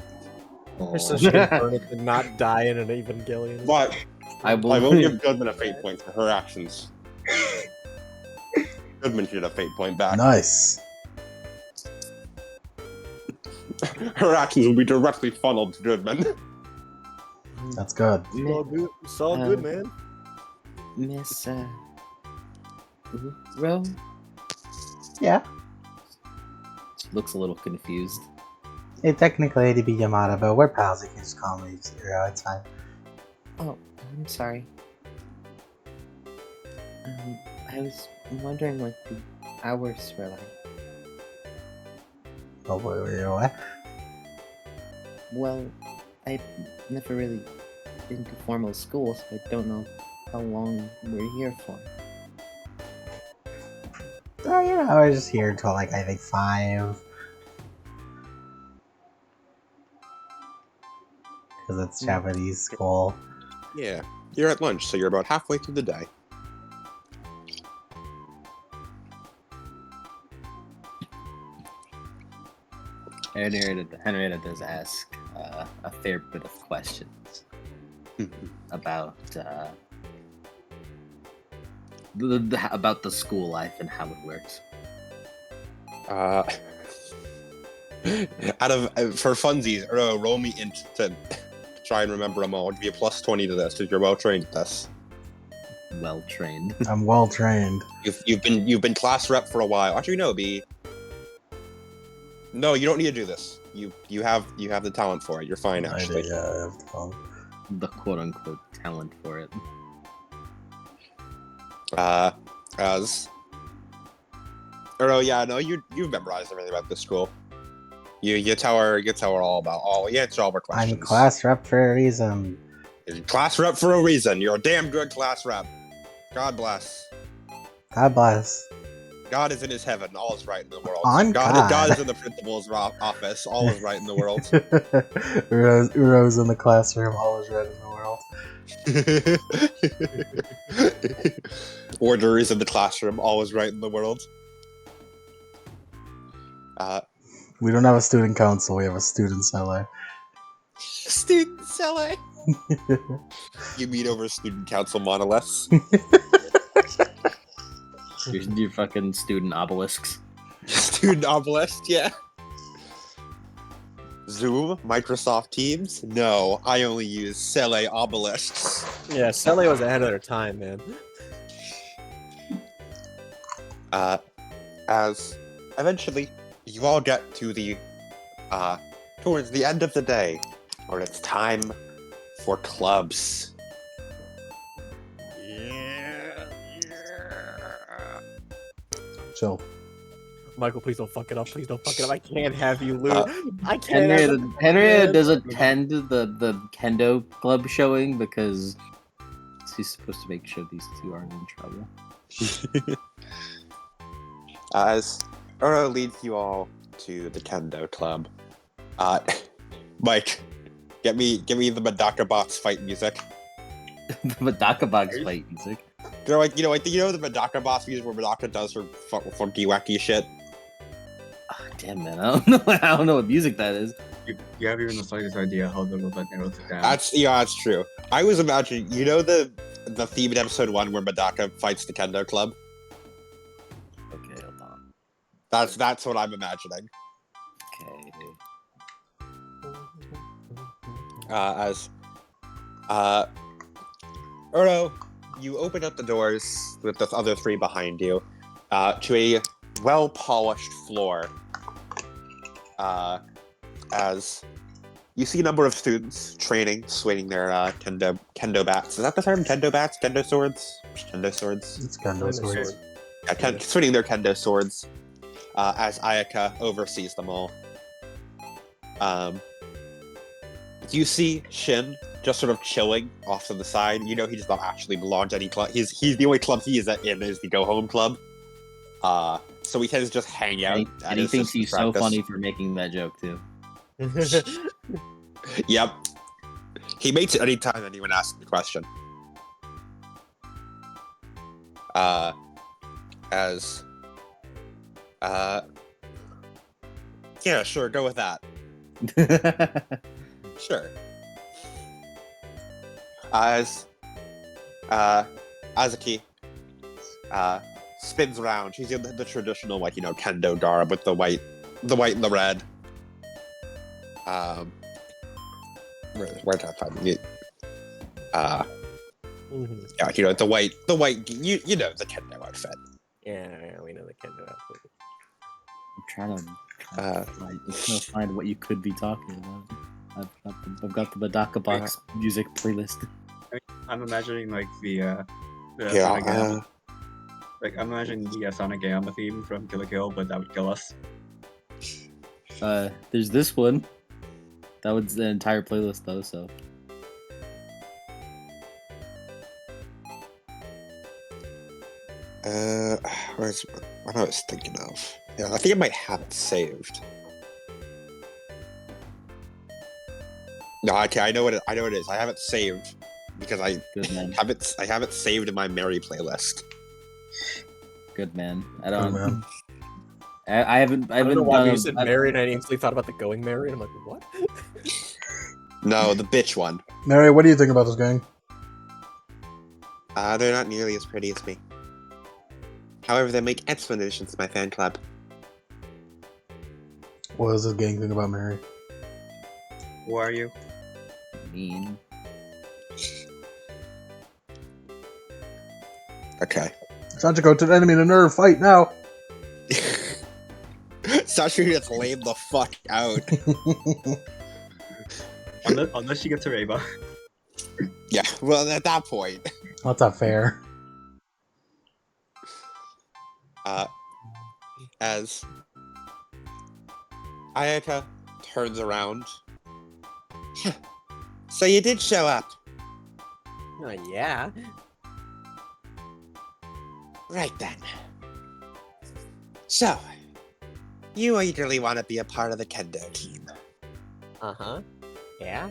so she can burn it and not die in an Evangelion. but I I will. will give Goodman a fate point for her actions. Goodman should have a fate point back. Nice. Her actions will be directly funneled to Goodman. That's good. It's all good. It's all good, man. Miss Ro Yeah. looks a little confused. It technically to be Yamada, but we're pals. You can just call me Zero. It's fine. Oh, I'm sorry. I was wondering what the hours were like. Oh, what? Well, I've never really been to formal school, so I don't know how long we're here for. I was just here until like I think 5. Because it's Japanese school. Yeah, you're at lunch, so you're about halfway through the day. Henrietta does ask a fair bit of questions about about the school life and how it works. For funsies, roll me int to try and remember them all. I'll give you a plus 20 to this because you're well trained at this. Well trained. I'm well trained. You've been class rep for a while. Actually, no, no, you don't need to do this. You have the talent for it. You're fine, actually. I have to call. The quote unquote talent for it. You've memorized everything about this school. You tell her all about all. You answer all her questions. I'm class rep for a reason. You're class rep for a reason. You're a damn good class rep. God bless. God bless. God is in his heaven. All is right in the world. On God. God is in the principal's office. All is right in the world. Uro's in the classroom. All is right in the world. Order is in the classroom. All is right in the world. We don't have a student council. We have a student cellar. Student cellar. You meet over student council monoliths. Your fucking student obelisks. Student obelisk, yeah. Zoom? Microsoft Teams? No, I only use Cele obelisks. Yeah, Sally was ahead of their time, man. As eventually you all get to the towards the end of the day, where it's time for clubs. Chill. Michael, please don't fuck it up. Please don't fuck it up. I can't have you lose. I can't. Henrietta does attend the kendo club showing because she's supposed to make sure these two aren't in trouble. As Uro leads you all to the kendo club, Mike, get me the Medaka box fight music. The Medaka box fight music. The Medaka boss music where Medaka does her funky wacky shit. Oh, damn man, I don't know what music that is. You have even the slightest idea how the robot narrows it down. That's true. I was imagining, the theme in episode 1 where Medaka fights the kendo club. Okay, hold on. That's what I'm imagining. Okay. Uro, you open up the doors with the other three behind you to a well-polished floor. As you see a number of students training, swinging their kendo bats. Is that the term? Kendo bats? Kendo swords? Kendo swords? It's kendo swords. Yeah, swinging their kendo swords. As Ayaka oversees them all. You see Shin just sort of chilling off to the side. He does not actually belong to any club. He's the only club he is in is the Go Home Club. So he tends to just hang out. And he thinks he's so funny for making that joke too. Yep. He makes it anytime anyone asks the question. Yeah, sure, go with that. Sure. As Azuki spins around, she's in the traditional kendo garb with the white and the red. Where did I find it? Yeah, the white, the kendo outfit. Yeah, we know the kendo outfit. I'm trying to find what you could be talking about. I've got the Medaka box music playlist. I'm imagining the I'm imagining the Sonic Gayama theme from Kill la Kill, but that would kill us. There's this one. That was the entire playlist though, so. Where's What I was thinking of. Yeah, I think I might have it saved. No, okay, I know what it is. I have it saved because I Good man. have it saved in my Mary playlist. Good man. I Oh, don't. man. I haven't. I don't know why you said I've- Mary and I instantly thought about the Going Mary, and I'm like, what? No, the bitch one. Mary, what do you think about this gang? They're not nearly as pretty as me. However, they make excellent additions to my fan club. What does this gang think about Mary? Who are you? mean. Okay. Sachiko to the enemy to nerve, fight now! Sasha gets laid the fuck out. Unless she gets her Ava. Yeah, well, at that point. That's not fair. As Ayaka turns around. So you did show up. Yeah. Right then. So, you eagerly want to be a part of the kendo team. Uh-huh. Yeah.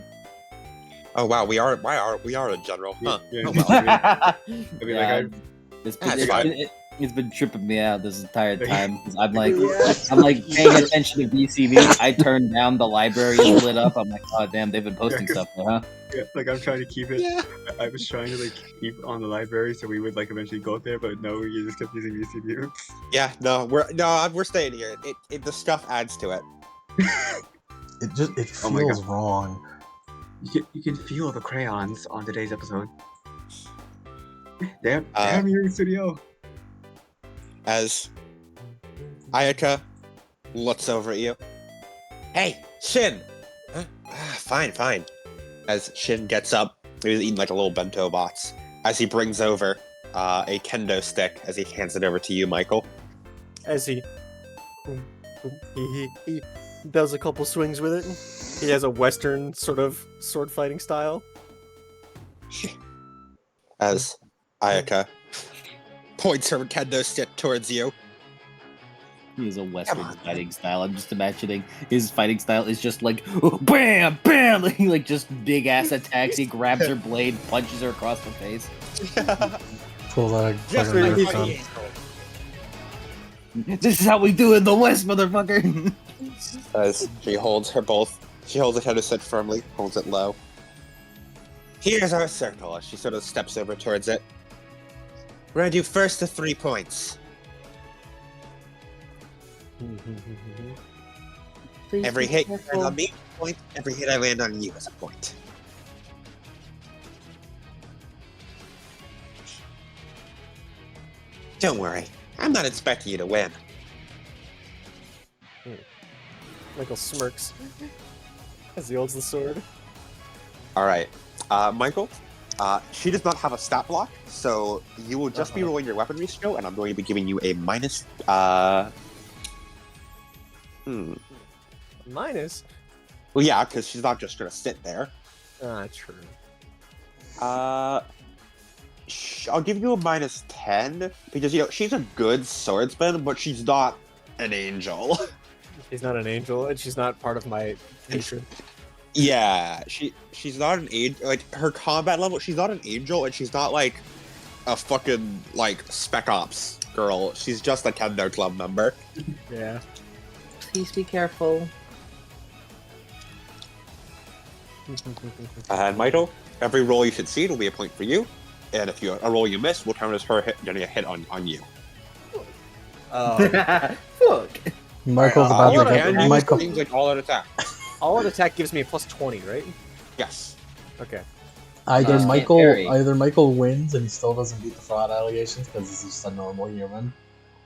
Oh wow, we are a general, huh? Yeah. Oh, well. I mean, like, That's fine. It's been tripping me out this entire time. 'Cause I'm like, Yeah. I'm like paying attention to VCV. I turned down the library is lit up. I'm like, oh damn, they've been posting stuff there, huh? yeah, like I'm trying to keep it. Yeah. I was trying to like keep on the library so we would like eventually go there, but no, you just kept using VCU. Yeah, no, we're staying here. The stuff adds to it. It Oh my feels wrong. You can feel the crayons on today's episode. They're Uh, here in studio. As Ayaka looks over at you. Hey, Shin! Huh? Fine. As Shin gets up, he's eating like a little bento box. As he brings over a kendo stick, as he hands it over to you, Michael. As he does a couple swings with it. He has a Western sort of sword fighting style. As Ayaka points her kendo stick towards you. He's a Western on. fighting style. I'm just imagining his fighting style is just like bam, bam, like just big ass attacks. He grabs her blade, punches her across the face. Pulls out a Just fucking really knife gun. This is how we do it in the West, motherfucker. As she holds her kendo stick firmly, holds it low. Here's our circle. As she sort of steps over towards it. We're gonna do first to 3 points. Every hit you land on me is a point. Every hit I land on you is a point. Don't worry, I'm not expecting you to win. Michael smirks as he holds the sword. All right, Michael. She does not have a stat block, so you will just be rolling your weaponry skill, and I'm going to be giving you a minus. Minus? Well, yeah, because she's not just gonna sit there. True. I'll give you a minus 10 because she's a good swordsman, but she's not an angel. She's not an angel, and she's not part of my patron. Yeah, she's not an angel. Like her combat level, she's not an angel, and she's not like a fucking like Spec Ops girl. She's just a Kendo Club member. Yeah. Please be careful. And Michael, every roll you succeed will be a point for you, and if a roll you miss will count as her getting a hit on you. Fuck. Michael's You about to can get use Michael. things like all out attack. All out attack gives me a plus 20, right? Yes. Okay. Either Can't Michael parry. wins and he still doesn't beat the fraud allegations because he's just a normal human,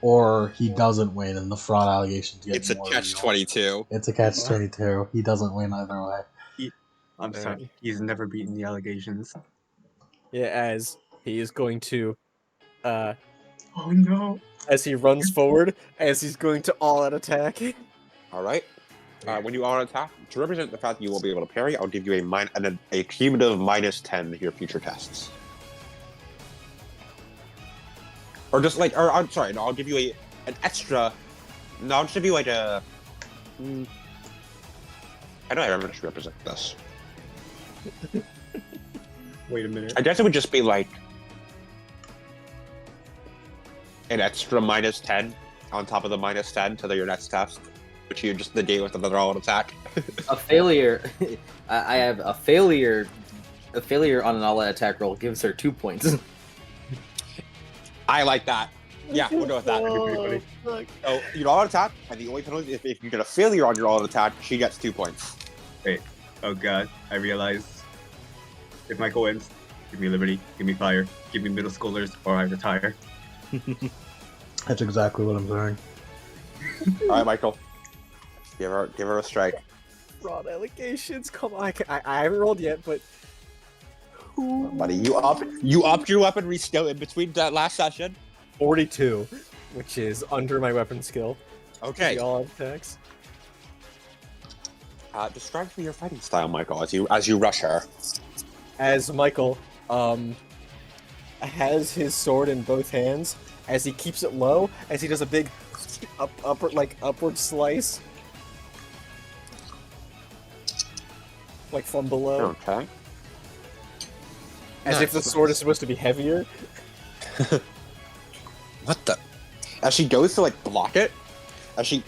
or he doesn't win and the fraud allegations get It's a more catch real. 22. It's a catch 22. He doesn't win either way. I'm sorry, he's never beaten the allegations. Yeah, as he is going to, Oh no! as he runs forward, as he's going to all out attack. All right. When you are on attack, to represent the fact that you will be able to parry, I'll give you a cumulative minus 10 to your future tests. Or just like, or I'm sorry, no, I'll give you an extra. No, it should be like a. How do I remember to represent this? Wait a minute. I guess it would just be like an extra -10 on top of the -10 to your next test, which you just negate with another all attack. A failure. I have a failure. A failure on an all-out attack roll gives her 2 points. I like that. Yeah, we'll go with that. Oh, fuck. So your all-out attack, and the only penalty if you get a failure on your all-out attack, she gets 2 points. Wait. Oh god, I realized. If Michael wins, give me Liberty, give me Fire, give me middle schoolers, or I retire. That's exactly what I'm saying. All right, Michael. Give her a strike. Fraud allegations. Come on, I haven't rolled yet, but Buddy, you upped your weapon reskill in between that last session. 42, which is under my weapon skill. Okay. The all attacks. Describe to me your fighting style, Michael, as you rush her. As Michael has his sword in both hands, as he keeps it low, as he does a big upward slice, like from below, Okay. as if the sword is supposed to be heavier. What the? As she goes to like block it, as she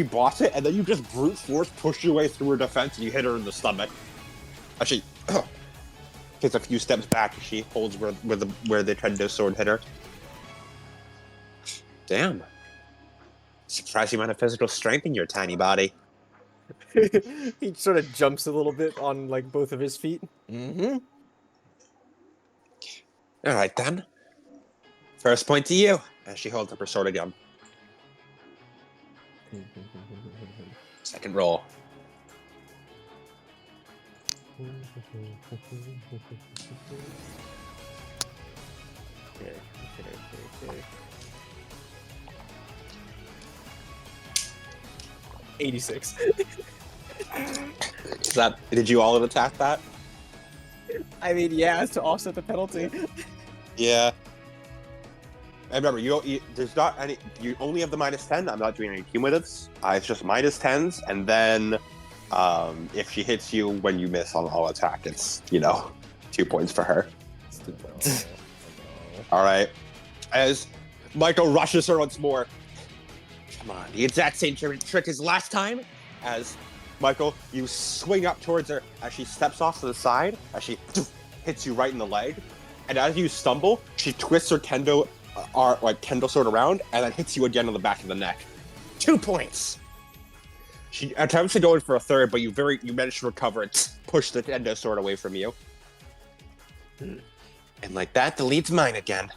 blocks it, and then you just brute force push your way through her defense, and you hit her in the stomach. As she takes a few steps back, as she holds where the Tendo sword hit her. Damn. Surprising amount of physical strength in your tiny body. He sort of jumps a little bit on like both of his feet. Mm-hmm. All right then. First point to you. As she holds up her sword again. Second roll. Okay. 86. Did you all attack that? I mean, yeah, to offset the penalty. Yeah. And remember, there's not any. You only have the -10. I'm not doing any cumulatives. It's just -10s, and then if she hits you when you miss on all attack, it's 2 points for her. All right. As Michael rushes her once more. Come on, the exact same trick as last time. As Michael, you swing up towards her as she steps off to the side, as she hits you right in the leg, and as you stumble, she twists her kendo sword around and then hits you again on the back of the neck. 2 points. She attempts to go in for a third, but you manage to recover and push the kendo sword away from you. And like that, the lead's mine again.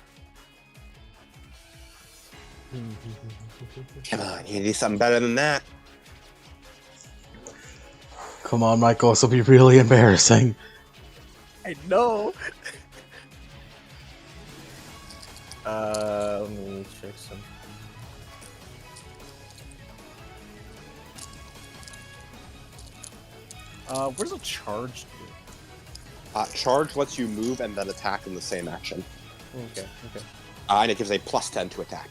Come on, you do something better than that. Come on, Michael, this will be really embarrassing. I know. Let me check some. What does a charge do? Charge lets you move and then attack in the same action. Okay. And it gives a +10 to attack.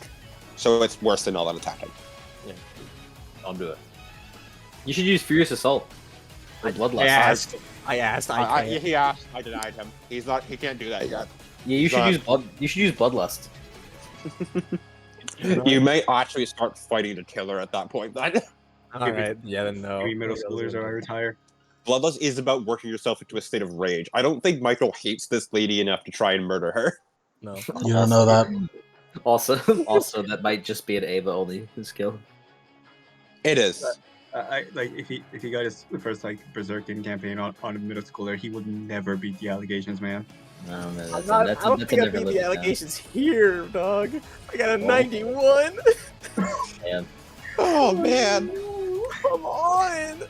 So it's worse than all that attacking. Yeah. I'll do it. You should use Furious Assault. Or Bloodlust. I asked. He asked. I denied him. He can't do that yet. Yeah, you should use Bloodlust. You may actually start fighting to kill her at that point. Then. Alright, yeah, then no. Give me middle schoolers, or I retire. Bloodlust is about working yourself into a state of rage. I don't think Michael hates this lady enough to try and murder her. No. You don't know that. Also, that might just be an Ava only skill. It is. I like if he got his first Berserking campaign on a middle schooler, he would never beat the allegations, man. No, man, I don't think I beat the allegations here, dog. I got a 91. Man. Oh man. Come on.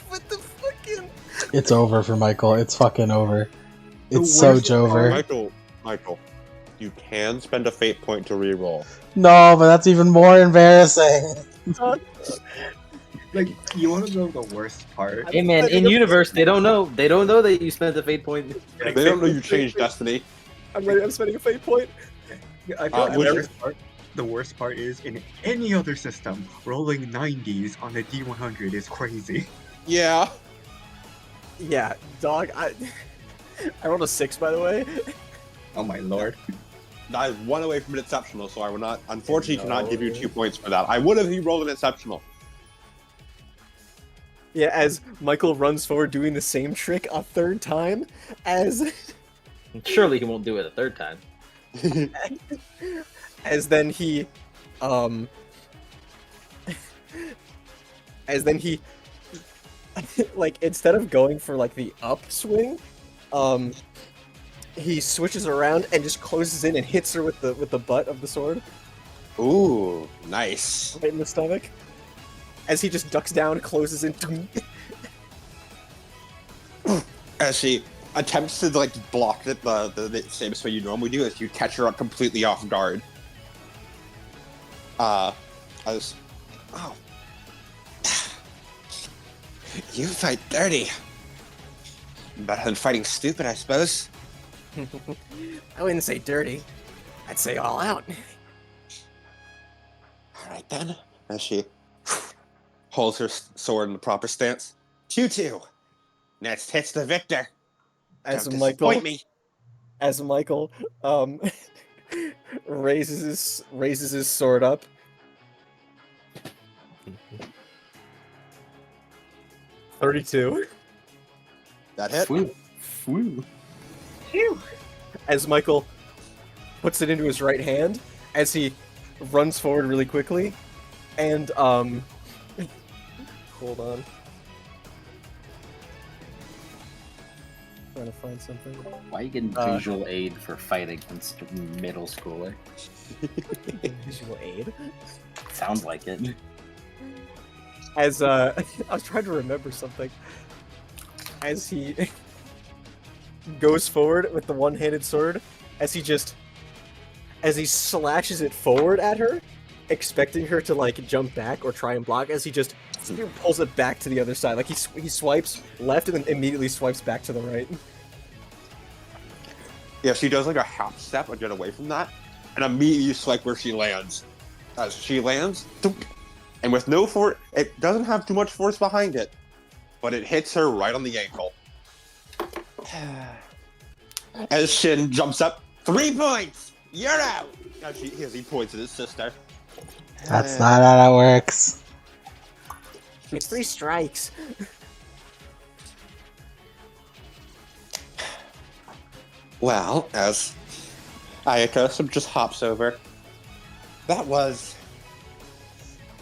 What the fucking? It's over for Michael. It's fucking over. It's so over. Michael, you can spend a fate point to reroll. No, but that's even more embarrassing. Like, you want to know the worst part? Hey man, in universe they don't know that you spent the fate point. They don't know you changed destiny. I'm ready. I'm spending a fate point. I feel like whatever. the worst part is, in any other system, rolling 90s on a D100 is crazy. Yeah. Yeah, dog. I rolled a 6, by the way. Oh my lord. I was 1 away from an exceptional, so I will not, unfortunately, cannot give you No. 2 points for that. I would have if you rolled an exceptional. Yeah, as Michael runs forward doing the same trick a third time, as Surely he won't do it a third time. as then he um as then he like instead of going for like the upswing, he switches around and just closes in and hits her with the butt of the sword Ooh, nice. right in the stomach. As he just ducks down, closes in. As she attempts to like block it the same way you normally do, as you catch her up completely off guard. As oh, you fight dirty. Better than fighting stupid, I suppose. I wouldn't say dirty. I'd say all out. All right then. As she holds her sword in the proper stance. 2-2. Next hits the victor. As Don't Michael, disappoint me. as Michael, raises his sword up. $32. That hit. Whew. As Michael puts it into his right hand, as he runs forward really quickly, and hold on, trying to find something. Why are you getting visual aid for fighting a middle schooler? Visual aid. Sounds like it. As I was trying to remember something. As he goes forward with the one-handed sword, as he slashes it forward at her, expecting her to like jump back or try and block, as he just pulls it back to the other side. Like he swipes left and then immediately swipes back to the right. Yeah, she does like a half step and get away from that, and immediately swipe where she lands. As she lands, thump, and with no force, it doesn't have too much force behind it, but it hits her right on the ankle. As Shin jumps up, 3 points! You're out! As he points at his sister. That's not how that works. It's 3 strikes. Well, as Ayaka just hops over, that was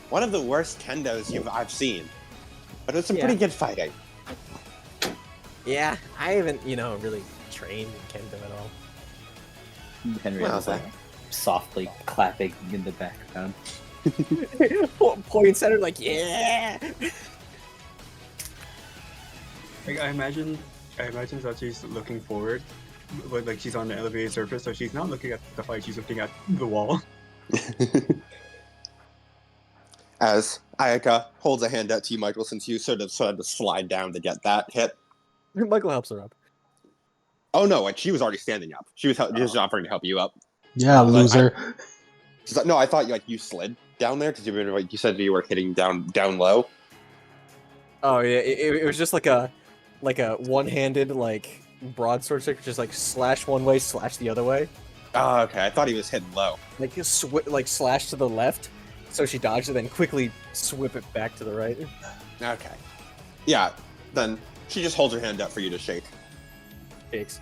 one of the worst kendos I've seen, but it's some Yeah. pretty good fighting. Yeah, I haven't, really trained in Kendo at all. Henrietta's Well, like softly clapping in the background. Points at her like, yeah! Like, I imagine that she's looking forward, but like she's on the elevated surface, so she's not looking at the fight, she's looking at the wall. As Ayaka holds a hand out to you, Michael, since you sort of had to slide down to get that hit. Michael helps her up. Oh no, like she was already standing up. She was just offering to help you up. Yeah, loser. She's like, no, I thought you slid down there because you said you were hitting down low. Oh yeah, it was just like a one-handed like broadsword trick, just like slash one way, slash the other way. Oh, okay. I thought he was hitting low. Like slash to the left, so she dodged it, then quickly whip it back to the right. Okay. Yeah. Then she just holds her hand up for you to shake. Shakes.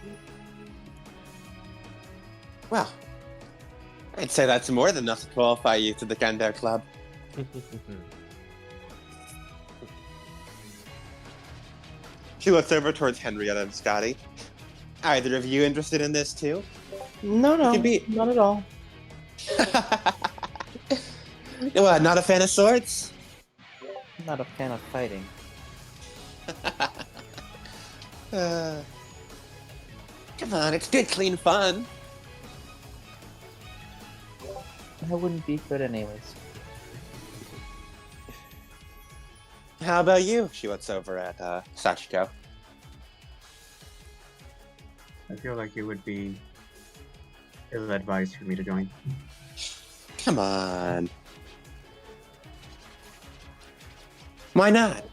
Well, I'd say that's more than enough to qualify you to the Kendo Club. She looks over towards Henrietta and Scotty. Either of you interested in this too? No, Could be- not at all. What, not a fan of swords? I'm not a fan of fighting. Come on, it's good, clean fun. I wouldn't be good anyways. How about you? She looks over at Sachiko. I feel like it would be ill-advised for me to join. Come on. Why not?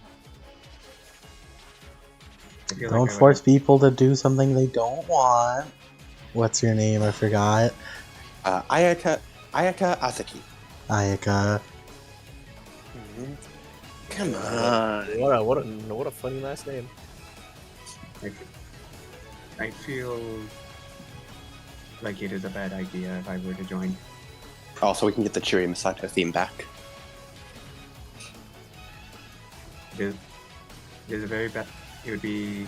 I feel Don't like I would force people to do something they don't want. What's your name? I forgot. Ayaka Asaki. Ayaka. Come on. What a funny last name. I feel like it is a bad idea if I were to join. Also, we can get the Cheery Masato theme back. It is a very bad. It would be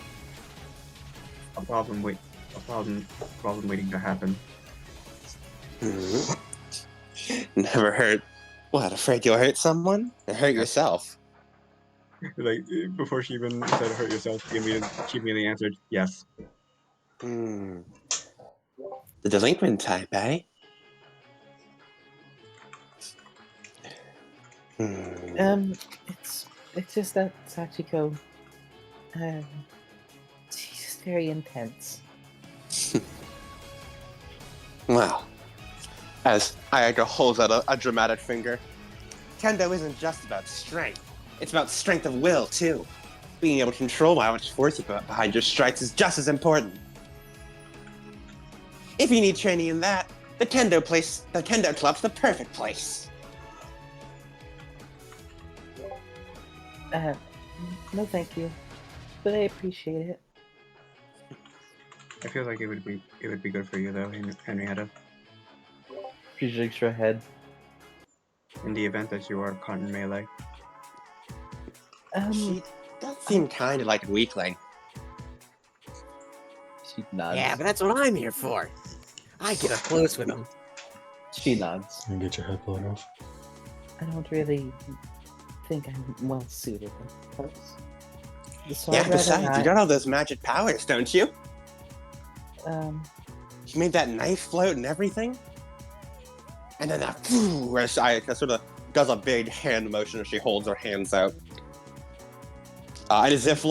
a problem waiting to happen. Never hurt. What, afraid you'll hurt someone? Or hurt yourself? Like before she even said "hurt yourself," she immediately answered yes. The delinquent type, eh? It's just that Sachiko, she's just very intense. Well, as Ayaka holds out a dramatic finger, Kendo isn't just about strength. It's about strength of will, too. Being able to control how much force you put behind your strikes is just as important. If you need training in that, the Kendo Club's the perfect place. No thank you, but I appreciate it. I feel like it would be good for you though, Henrietta. She shakes her head. In the event that you are caught in melee. She does seem kind of like a weakling. She nods. Yeah, but that's what I'm here for. I get up close with him. She nods. And get your head blown off. I don't really think I'm well suited for close. So Yeah, I'd rather besides, you not. got all those magic powers, don't you? You made that knife float and everything. And then that, where Ayaka sort of does a big hand motion as she holds her hands out. And as if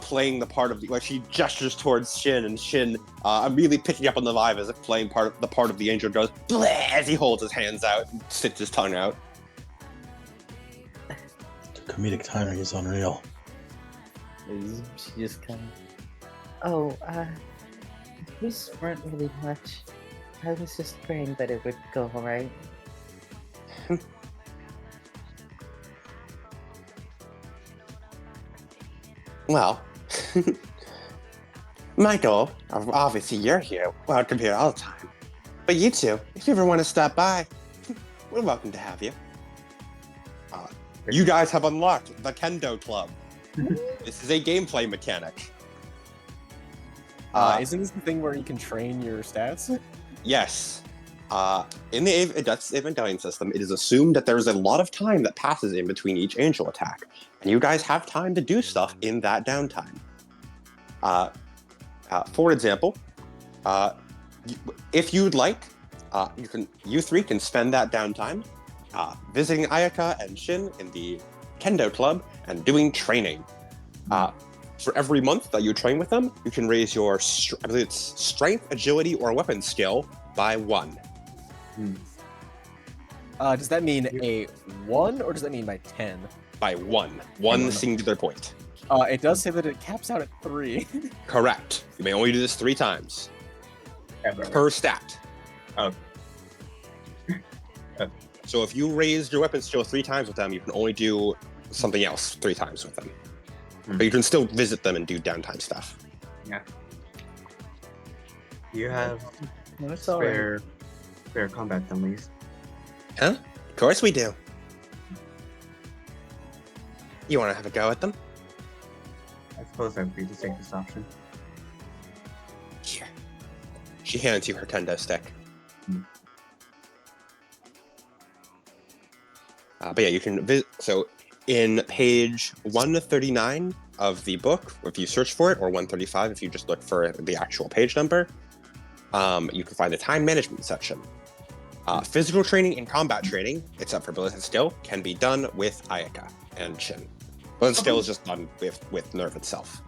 playing the part of she gestures towards Shin, and Shin immediately picking up on the vibe as if playing the part of the angel goes bleh as he holds his hands out and sticks his tongue out. The comedic timing is unreal. She just kind of. These weren't really much. I was just praying that it would go alright. Well, Michael, obviously you're here. Welcome here all the time. But you two, if you ever want to stop by, we're welcome to have you. You guys have unlocked the Kendo Club. This is a gameplay mechanic. Isn't this the thing where you can train your stats? Yes. In the Evangelion system, it is assumed that there's a lot of time that passes in between each angel attack, and you guys have time to do stuff in that downtime. For example, if you'd like, you three can spend that downtime visiting Ayaka and Shin in the Kendo Club and doing training. For every month that you train with them, you can raise your I believe it's strength, agility, or weapon skill by 1. Does that mean a 1 or does that mean by 10? By 1. One singular point. It does say that it caps out at 3. Correct. You may only do this 3 times per stat. Oh. So if you raise your weapon skill 3 times with them, you can only do something else 3 times with them. But you can still visit them and do downtime stuff. Yeah. You have No, it's alright. spare combat dummies. Huh? Of course we do. You want to have a go at them? I suppose that would be the safest option. Here. She hands you her kendo stick. But yeah, you can visit. So in page 139 of the book, if you search for it, or 135 if you just look for the actual page number, you can find the time management section. Physical training and combat training, except for Blizzard skill, can be done with Ayaka and Shin. Blizzard skill is just done with Nerve itself.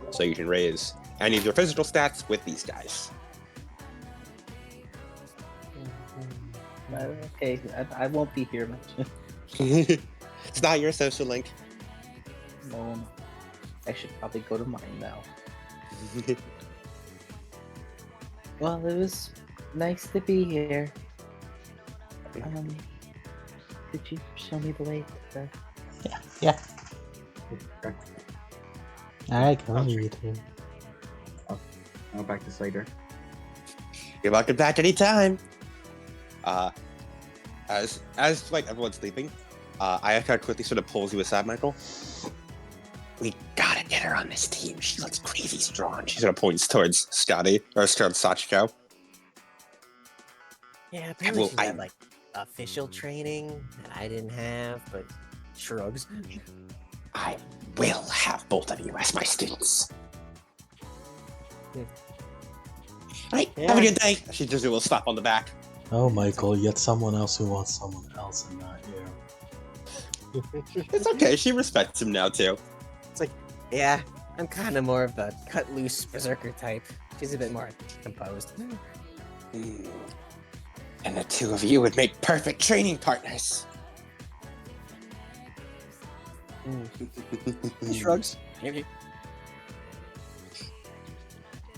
So you can raise any of your physical stats with these guys. Okay, I won't be here much. It's not your social link. No, I should probably go to mine now. Well, it was nice to be here. Could you show me the way to the... Yeah. Okay. Alright, come on, you two. I'll back this later. You're welcome back anytime. As like everyone's sleeping, Ayaka quickly sort of pulls you aside, Michael. We gotta get her on this team. She looks crazy strong. She sort of points towards Scotty or towards Sachiko. Yeah, apparently Well, she had like official training that I didn't have, but shrugs. I will have both of you as my students. Yeah. Right, have a good day. She does a little slap on the back. Oh, Michael, yet someone else who wants someone else and not you. It's okay. She respects him now too. It's like, yeah, I'm kind of more of the cut loose berserker type. She's a bit more composed. And the two of you would make perfect training partners. He shrugs.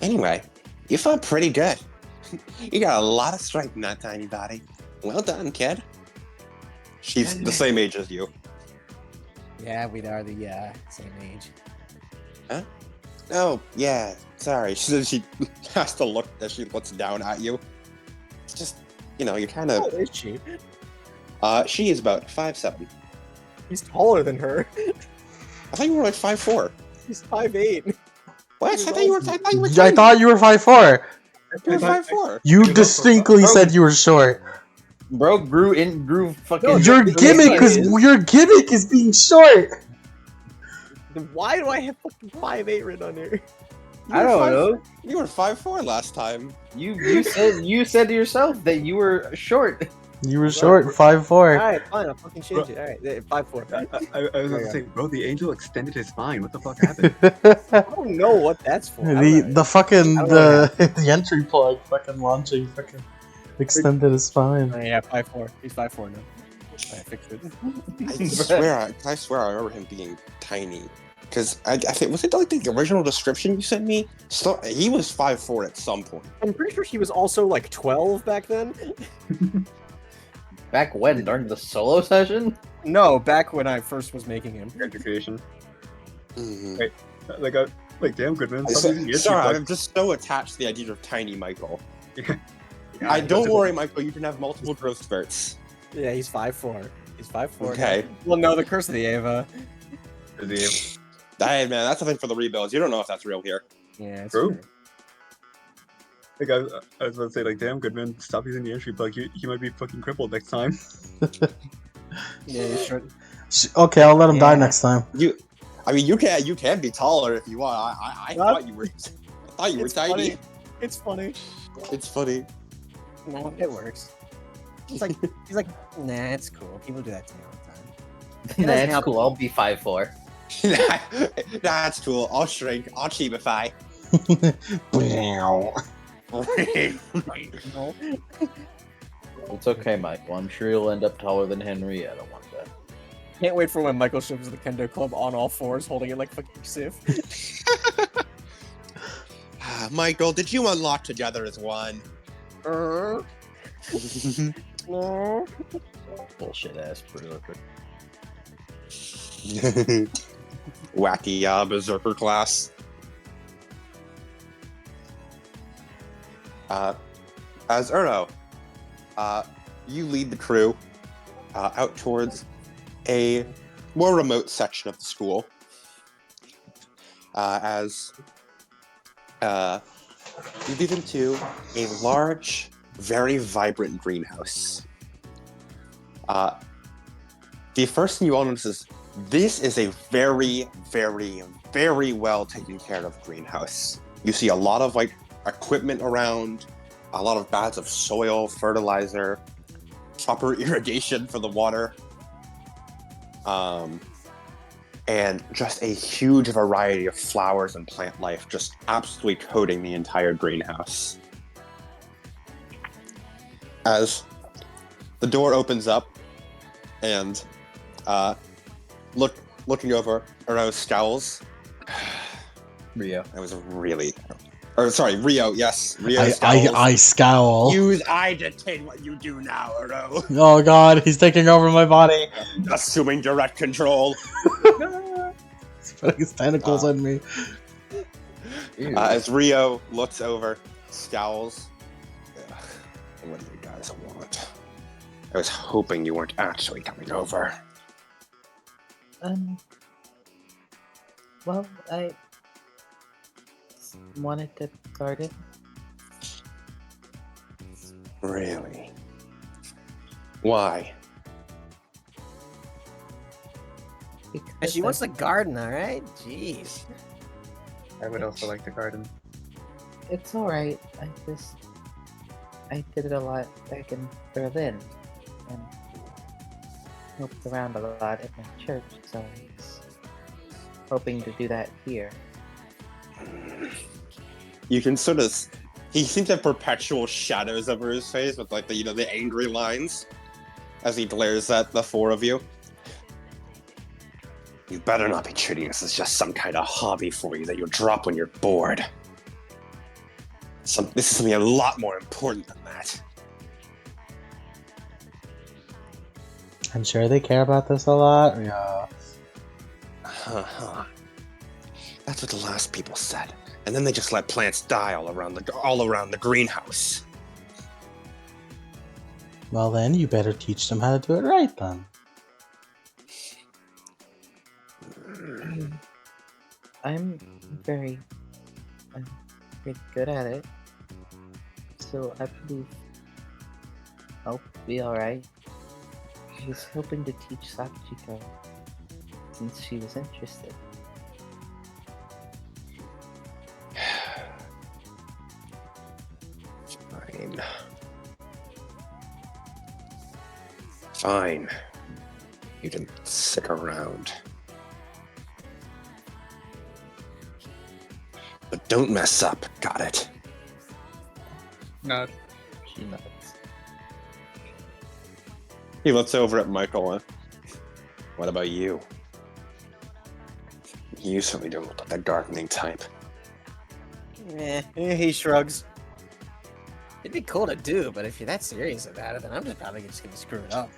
Anyway, you fought pretty good. You got a lot of strength in that tiny body. Well done, kid. She's the same age as you. Yeah, we are the same age. Huh? Oh, yeah. Sorry. She says she has to look as she looks down at you. It's just, you know, you're kind How of... old is she? She is about 5'7". He's taller than her. I thought you were like 5'4". He's 5'8". What? I thought you were I tiny. thought you were 5'4". You were 5'4". You distinctly said you were short. Bro grew fucking... Your gimmick is being short. Then why do I have fucking 5'8" written on here? I don't know. You were 5'4" last time. You said to yourself that you were short. You were short, 5'4". Alright, fine, I'll fucking change it. Alright, 5'4". I was gonna say, bro, the angel extended his spine. What the fuck happened? I don't know what that's for. I don't know. the fucking I don't know. the entry plug fucking launching fucking extended his spine. Oh, yeah, 5'4". He's 5'4" now. I fixed it. I swear I remember him being tiny. Because I think, was it like the original description you sent me? So, he was 5'4" at some point. I'm pretty sure he was also like 12 back then. Back when? During the solo session? No, back when I first was making him. Character creation. Mm-hmm. Wait, like damn good man. Sorry, I'm just so attached to the idea of tiny Michael. Yeah, Don't worry, Michael, you can have multiple growth spurts. Yeah, he's 5'4". He's 5'4". Okay. Well, no, the Curse of the Ava. Hey, man, that's something for the rebuilds. You don't know if that's real here. Yeah, it's True. true. Like I was about to say, like, damn good man, stop using the entry plug. He might be fucking crippled next time. Yeah, he's short. Okay, I'll let him die Yeah. next time. You can be taller if you want. I thought you were It's tiny. funny. It's funny. It's funny. No, it works. He's like, nah, it's cool. People do that to me all the time. Nah, it's cool. I'll be 5'4". That's cool. I'll shrink. I'll cheapify. No. It's okay, Michael. I'm sure you'll end up taller than Henrietta one day. Can't wait for when Michael shows the Kendo Club on all fours, holding it like fucking Sif. Michael, did you unlock together as one? No. Bullshit ass berserker. Wacky berserker class. As Erno, you lead the crew out towards a more remote section of the school. As you lead them to a large, very vibrant greenhouse. The first thing you all notice is this is a very, very, very well taken care of greenhouse. You see a lot of like equipment around, a lot of bags of soil, fertilizer, proper irrigation for the water. and just a huge variety of flowers and plant life just absolutely coating the entire greenhouse. As the door opens up, and looking over, Uro scowls. Rio. I was really... Or, sorry, Rio, yes. Rio I scowls. scowl. I dictate what you do now, Uro. Oh god, he's taking over my body. Assuming direct control. He's putting his tentacles in me. As Rio looks over, scowls. Ugh, what do you guys want? I was hoping you weren't actually coming over. Well, I wanted to garden. Really? Why? Because She wants to garden, alright? Jeez. I would also like to garden. It's alright. I did it a lot back in Berlin and moved around a lot at my church, so I was hoping to do that here. You can sort of... He seems to have perpetual shadows over his face with, like, the angry lines as he glares at the four of you. You better not be treating this as just some kind of hobby for you that you'll drop when you're bored. This is something a lot more important than that. I'm sure they care about this a lot. Yeah. That's what the last people said. And then they just let plants die all around the greenhouse. Well then, you better teach them how to do it right then. I'm very good at it, so I believe I'll be alright. I was hoping to teach Sakachiko since she was interested. Fine. You can stick around. But don't mess up, got it? Not. She nods. He looks over at Michael. What about you? You certainly don't look like that gardening type. He shrugs. It'd be cool to do, but if you're that serious about it, then I'm just probably just gonna screw it up.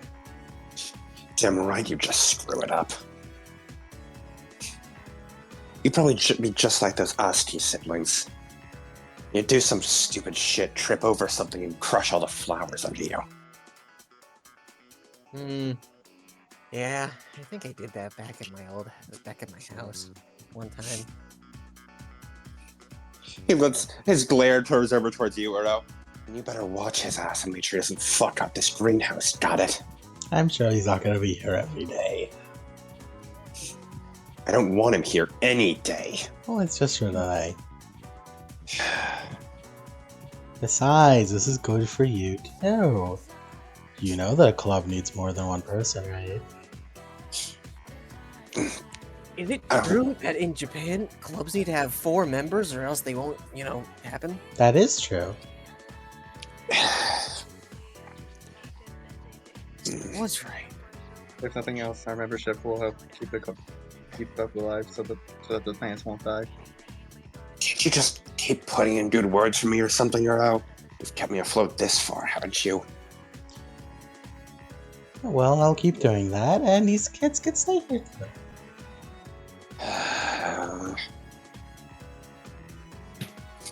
Damn right you just screw it up. You probably should be just like those Asti siblings. You do some stupid shit, trip over something, and crush all the flowers under you. Yeah, I think I did that back at my house one time. He lets his glare turns over towards you, Uro. And you better watch his ass and make sure he doesn't fuck up this greenhouse, got it? I'm sure he's not gonna be here every day. I don't want him here any day. Well, it's just for today. Besides, this is good for you too. You know that a club needs more than one person, right? Is it true that in Japan, clubs need to have 4 members or else they won't, happen? That is true. What's right? If nothing else, our membership will help keep the club alive so that the plants won't die. Can't you just keep putting in good words for me or something, Uro? You've kept me afloat this far, haven't you? Well, I'll keep doing that, and these kids can stay here too.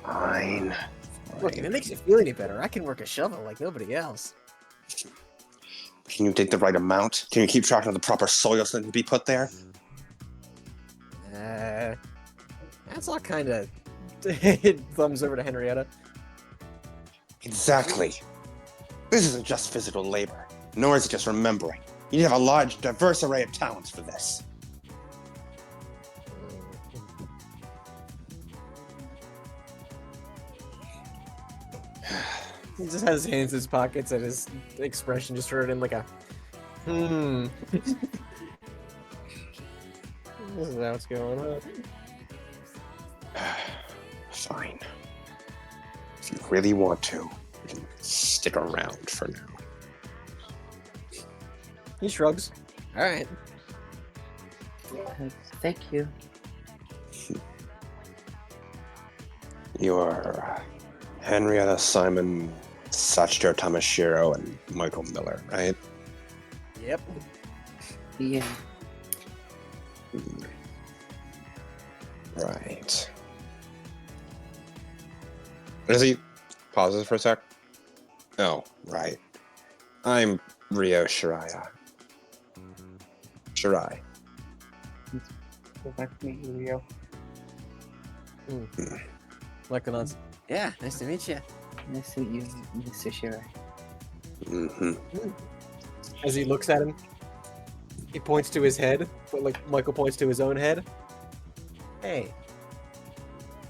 Fine. Look, if it makes you feel any better, I can work a shovel like nobody else. Can you dig the right amount? Can you keep track of the proper soil that to be put there? That's all kind of... thumbs over to Henrietta. Exactly. This isn't just physical labor, nor is it just remembering. You need to have a large, diverse array of talents for this. He just has his hands in his pockets and his expression just turned in like a... This is how it's going on. Fine. If you really want to, you can stick around for now. He shrugs. All right. Thank you. You're Henrietta, Simon, Sachiro Tamashiro, and Michael Miller, right? Yep. Yeah. Right. As he pauses for a sec. Oh, right. I'm Ryo Shiraya. Shirai. Go back to meet you, Rio. Michael nods. Yeah, nice to meet you. Nice to meet you, Mr. Shirai. Mm-hmm. As he looks at him, he points to his head, but like Michael points to his own head. Hey,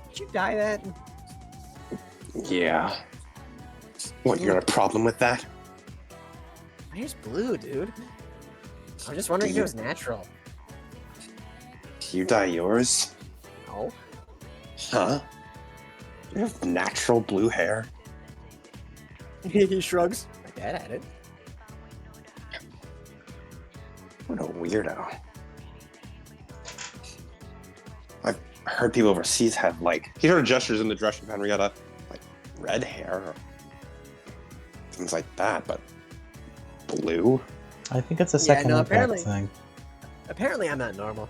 did you dye that? Yeah. What, you got a problem with that? My hair's blue, dude. I'm just wondering if it was natural. Do you dye yours? No. Huh? You have natural blue hair? He shrugs. My dad had it. What a weirdo. I've heard people overseas have, like, he sort of gestures in the direction of Henrietta, like, red hair or things like that, but blue? I think it's a Yeah, second no, impact apparently- thing. Apparently, I'm not normal.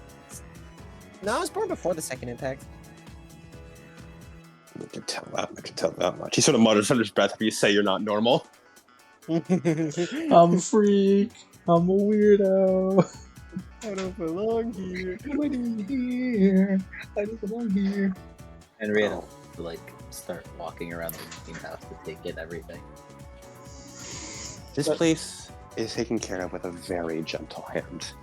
No, I was born before the second impact. I can tell that much. He sort of mutters under his breath if you say you're not normal. I'm a freak. I'm a weirdo. I don't belong here. I don't here. I don't belong here. Henrietta to like start walking around the meeting house to take in everything. This place is taken care of with a very gentle hand.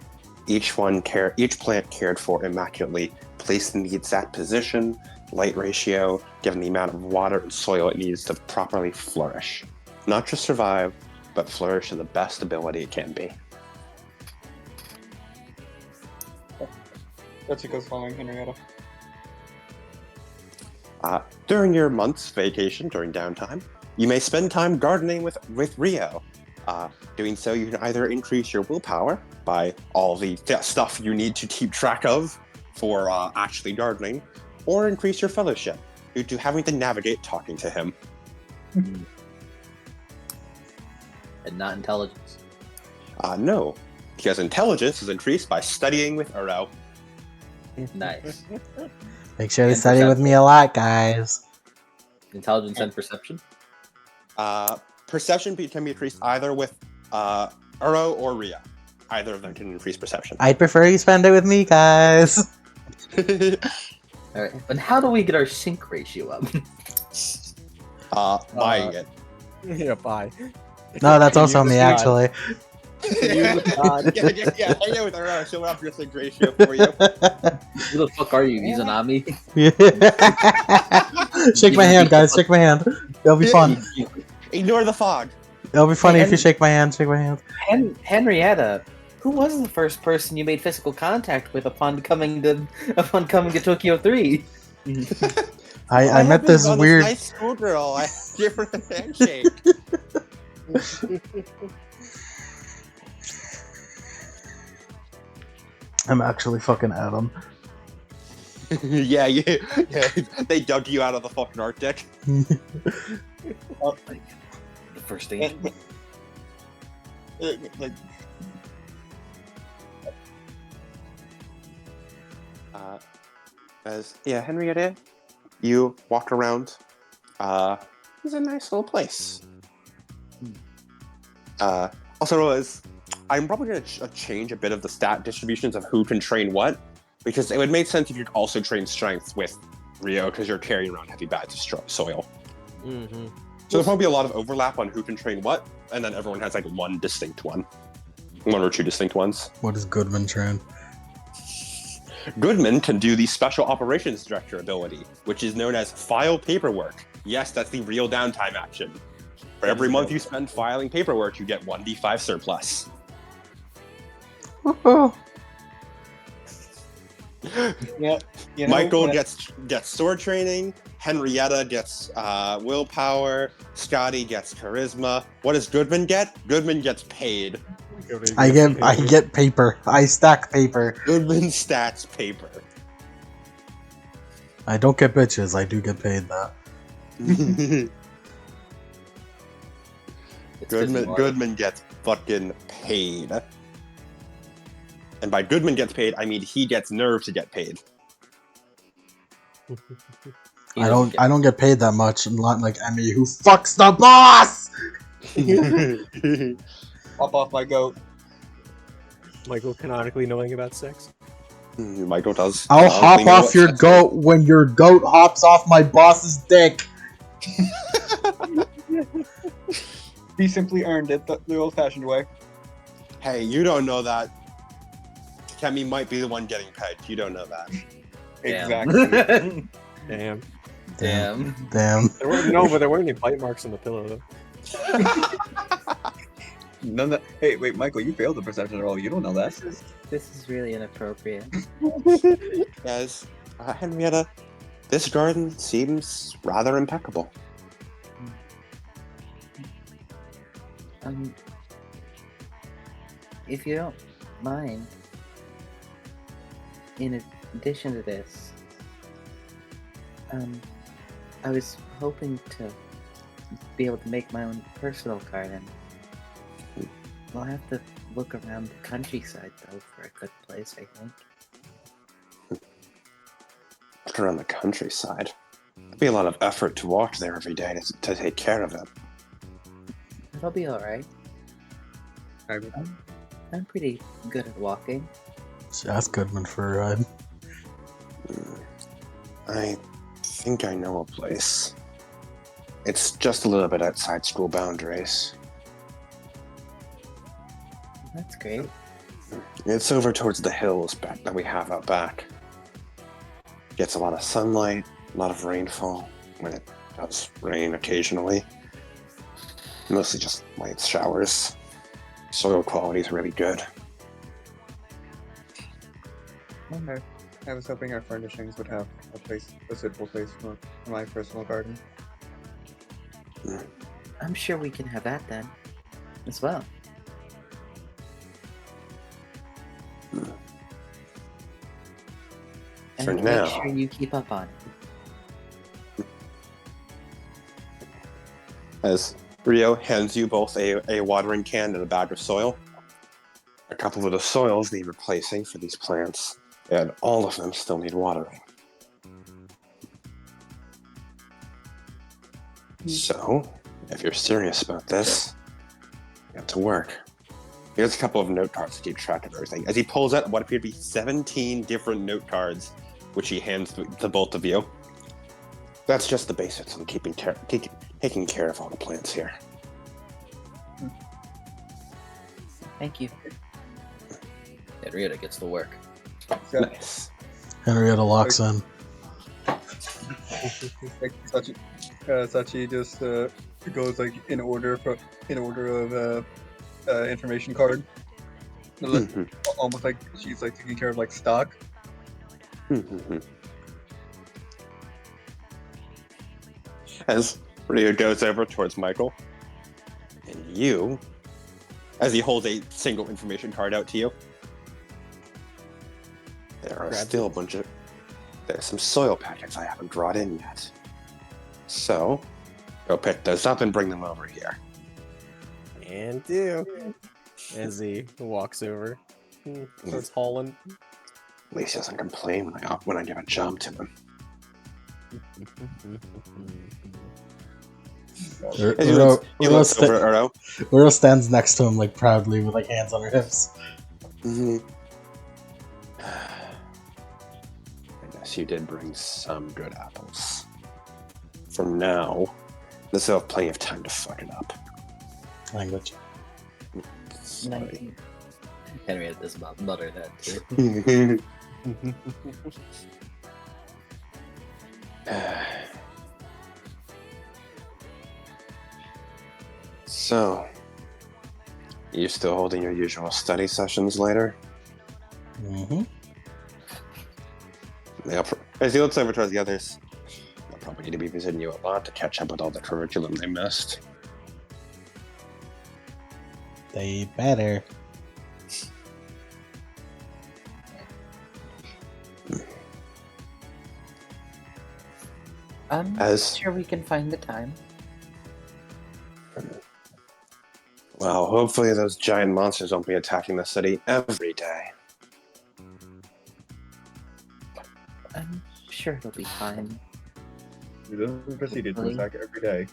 Each plant cared for immaculately, placed in the exact position, light ratio, given the amount of water and soil it needs to properly flourish. Not just survive, but flourish to the best ability it can be. Retsuko's following Henrietta. During your month's vacation, during downtime, you may spend time gardening with Rio. Doing so, you can either increase your willpower by all the stuff you need to keep track of for actually gardening, or increase your fellowship due to having to navigate talking to him. And not intelligence. No, because intelligence is increased by studying with Uro. Nice. Make sure to And study with me a lot, guys. Intelligence and perception. Perception can be increased either with Uro or Rio. Either of them can increase perception. I'd prefer you spend it with me, guys. All right. And how do we get our sync ratio up? Buying it. Yeah, bye. No, that's also me, God. actually. You God. yeah, hang out with Uro. She'll up your sync ratio for you. Who the fuck are you, Izanami? Shake my hand, guys. Shake my hand. It'll be fun. Ignore the fog. It'll be funny if you And- shake my hand. Shake my hand. Henrietta, who was the first person you made physical contact with upon coming to Tokyo 3? I met this on weird. This nice schoolgirl. I give her a handshake. I'm actually fucking Adam. yeah. They dug you out of the fucking Arctic. Oh, like, the first thing. Like, Henrietta, you walk around. It's a nice little place. Also, I'm probably going to change a bit of the stat distributions of who can train what, because it would make sense if you could also train strength with Rio, because you're carrying around heavy bags of soil. Mm-hmm. So there'll probably be a lot of overlap on who can train what, and then everyone has like one distinct one. One or two distinct ones. What is Goodman train? Goodman can do the Special Operations Director ability, which is known as File Paperwork. Yes, that's the real downtime action. For every month you spend filing paperwork, you get 1d5 surplus. Yeah, you know, Michael when- gets sword training. Henrietta gets willpower. Scotty gets charisma. What does Goodman get? Goodman gets paid. I get paper. I stack paper. Goodman stacks paper. I don't get bitches. I do get paid though. It's 'cause you are. Goodman gets fucking paid. And by Goodman gets paid, I mean he gets nerve to get paid. He I doesn't don't get paid that much. Not like Emmy, who fucks the boss. Hop off my goat. Michael canonically knowing about sex. Michael does. I'll canonically hop know off what your sex goat when your goat hops off my boss's dick. He simply earned it the old-fashioned way. is. Hey, you don't know that. Kemi might be the one getting pegged. You don't know that. Damn. Exactly. Damn. Damn. Damn. But there weren't any bite marks on the pillow though. None that. Hey, wait, Michael, you failed the perception roll. You don't know that. This is really inappropriate. Guys, Henrietta, this garden seems rather impeccable. If you don't mind, in addition to this, I was hoping to be able to make my own personal garden. We'll have to look around the countryside, though, for a good place, I think. Look around the countryside. It'd be a lot of effort to walk there every day to take care of it. It'll be alright. I'm pretty good at walking. Just ask Goodman for a ride. I think I know a place. It's just a little bit outside school boundaries. That's great. It's over towards the hills that we have out back. Gets a lot of sunlight, a lot of rainfall when it does rain occasionally. Mostly just light showers. Soil quality is really good. Okay. I was hoping our furnishings would have a suitable place for my personal garden. I'm sure we can have that then, as well. For And now. make sure you keep up on it. As Rio hands you both a watering can and a bag of soil. A couple of the soils need replacing for these plants, and all of them still need watering. So, if you're serious about this, get to work. Here's a couple of note cards to keep track of everything. As he pulls out what appear to be 17 different note cards, which he hands to both of you. That's just the basics on taking care of all the plants here. Thank you. Henrietta gets to work. So, Nice. Henrietta locks in. like, Sachi just goes like in order of information card. Mhm. Almost like she's like taking care of like stock. As Rio goes over towards Michael, and you, as he holds a single information card out to you, there are Grabs still a bunch of. There's some soil packets I haven't brought in yet. So, go pick those up and bring them over here. And do. As he walks over. Starts hauling. At least he doesn't complain when I give a job to him. As he looks over at Uro. Uro stands next to him like proudly with like hands on her hips. I guess you did bring some good apples. For now, let's have plenty of time to fuck it up. Language. Sorry. Henrietta does mutter that too. So, you still holding your usual study sessions later? Mm-hmm. As he looks over towards the others, they're probably going to be visiting you a lot to catch up with all the curriculum they missed. They better. I'm sure we can find the time. Well, hopefully those giant monsters won't be attacking the city every day. I'm sure it'll be fine. It doesn't proceed to Really? attack every day.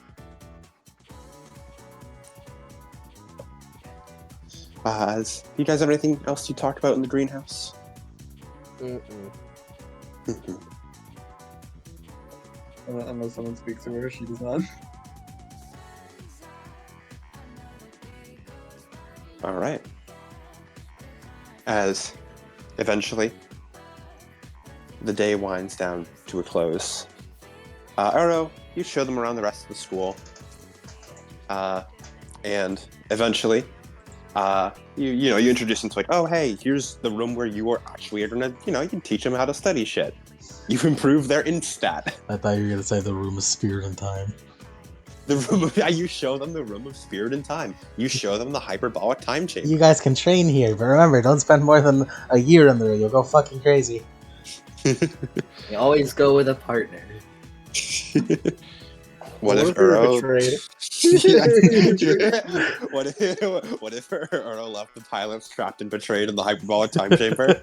You guys have anything else you talked about in the greenhouse? Unless someone speaks to her, she does not. All right. As eventually the day winds down to a close, Aro, you show them around the rest of the school, and eventually, you introduce them to like, oh hey, here's the room where you are actually gonna, you can teach them how to study shit. You improve their instat. I thought you were gonna say the room of spirit and time. The room of, you show them the room of spirit and time. You show them the hyperbolic time chamber. You guys can train here, but remember, don't spend more than a year in there. You'll go fucking crazy. You always go with a partner. What if Uro what if Uro left the pilots trapped and betrayed in the hyperbolic time chamber?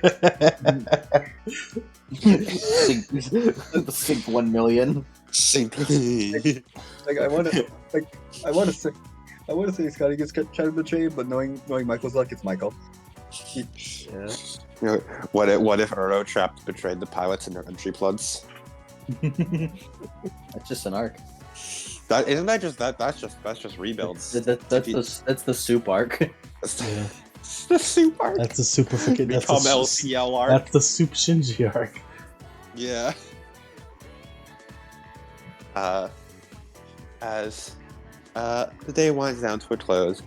Sync 1 million. Like I want to say Scotty gets kind of betrayed, but knowing Michael's luck, it's Michael. Yeah. What if Uro trapped and betrayed the pilots in their entry plugs? That's just an arc. That's just rebuilds. That's the soup arc. Yeah. The soup arc. That's the super freaking. Become LCL arc. That's the soup Shinji arc. Yeah. As the day winds down to a close,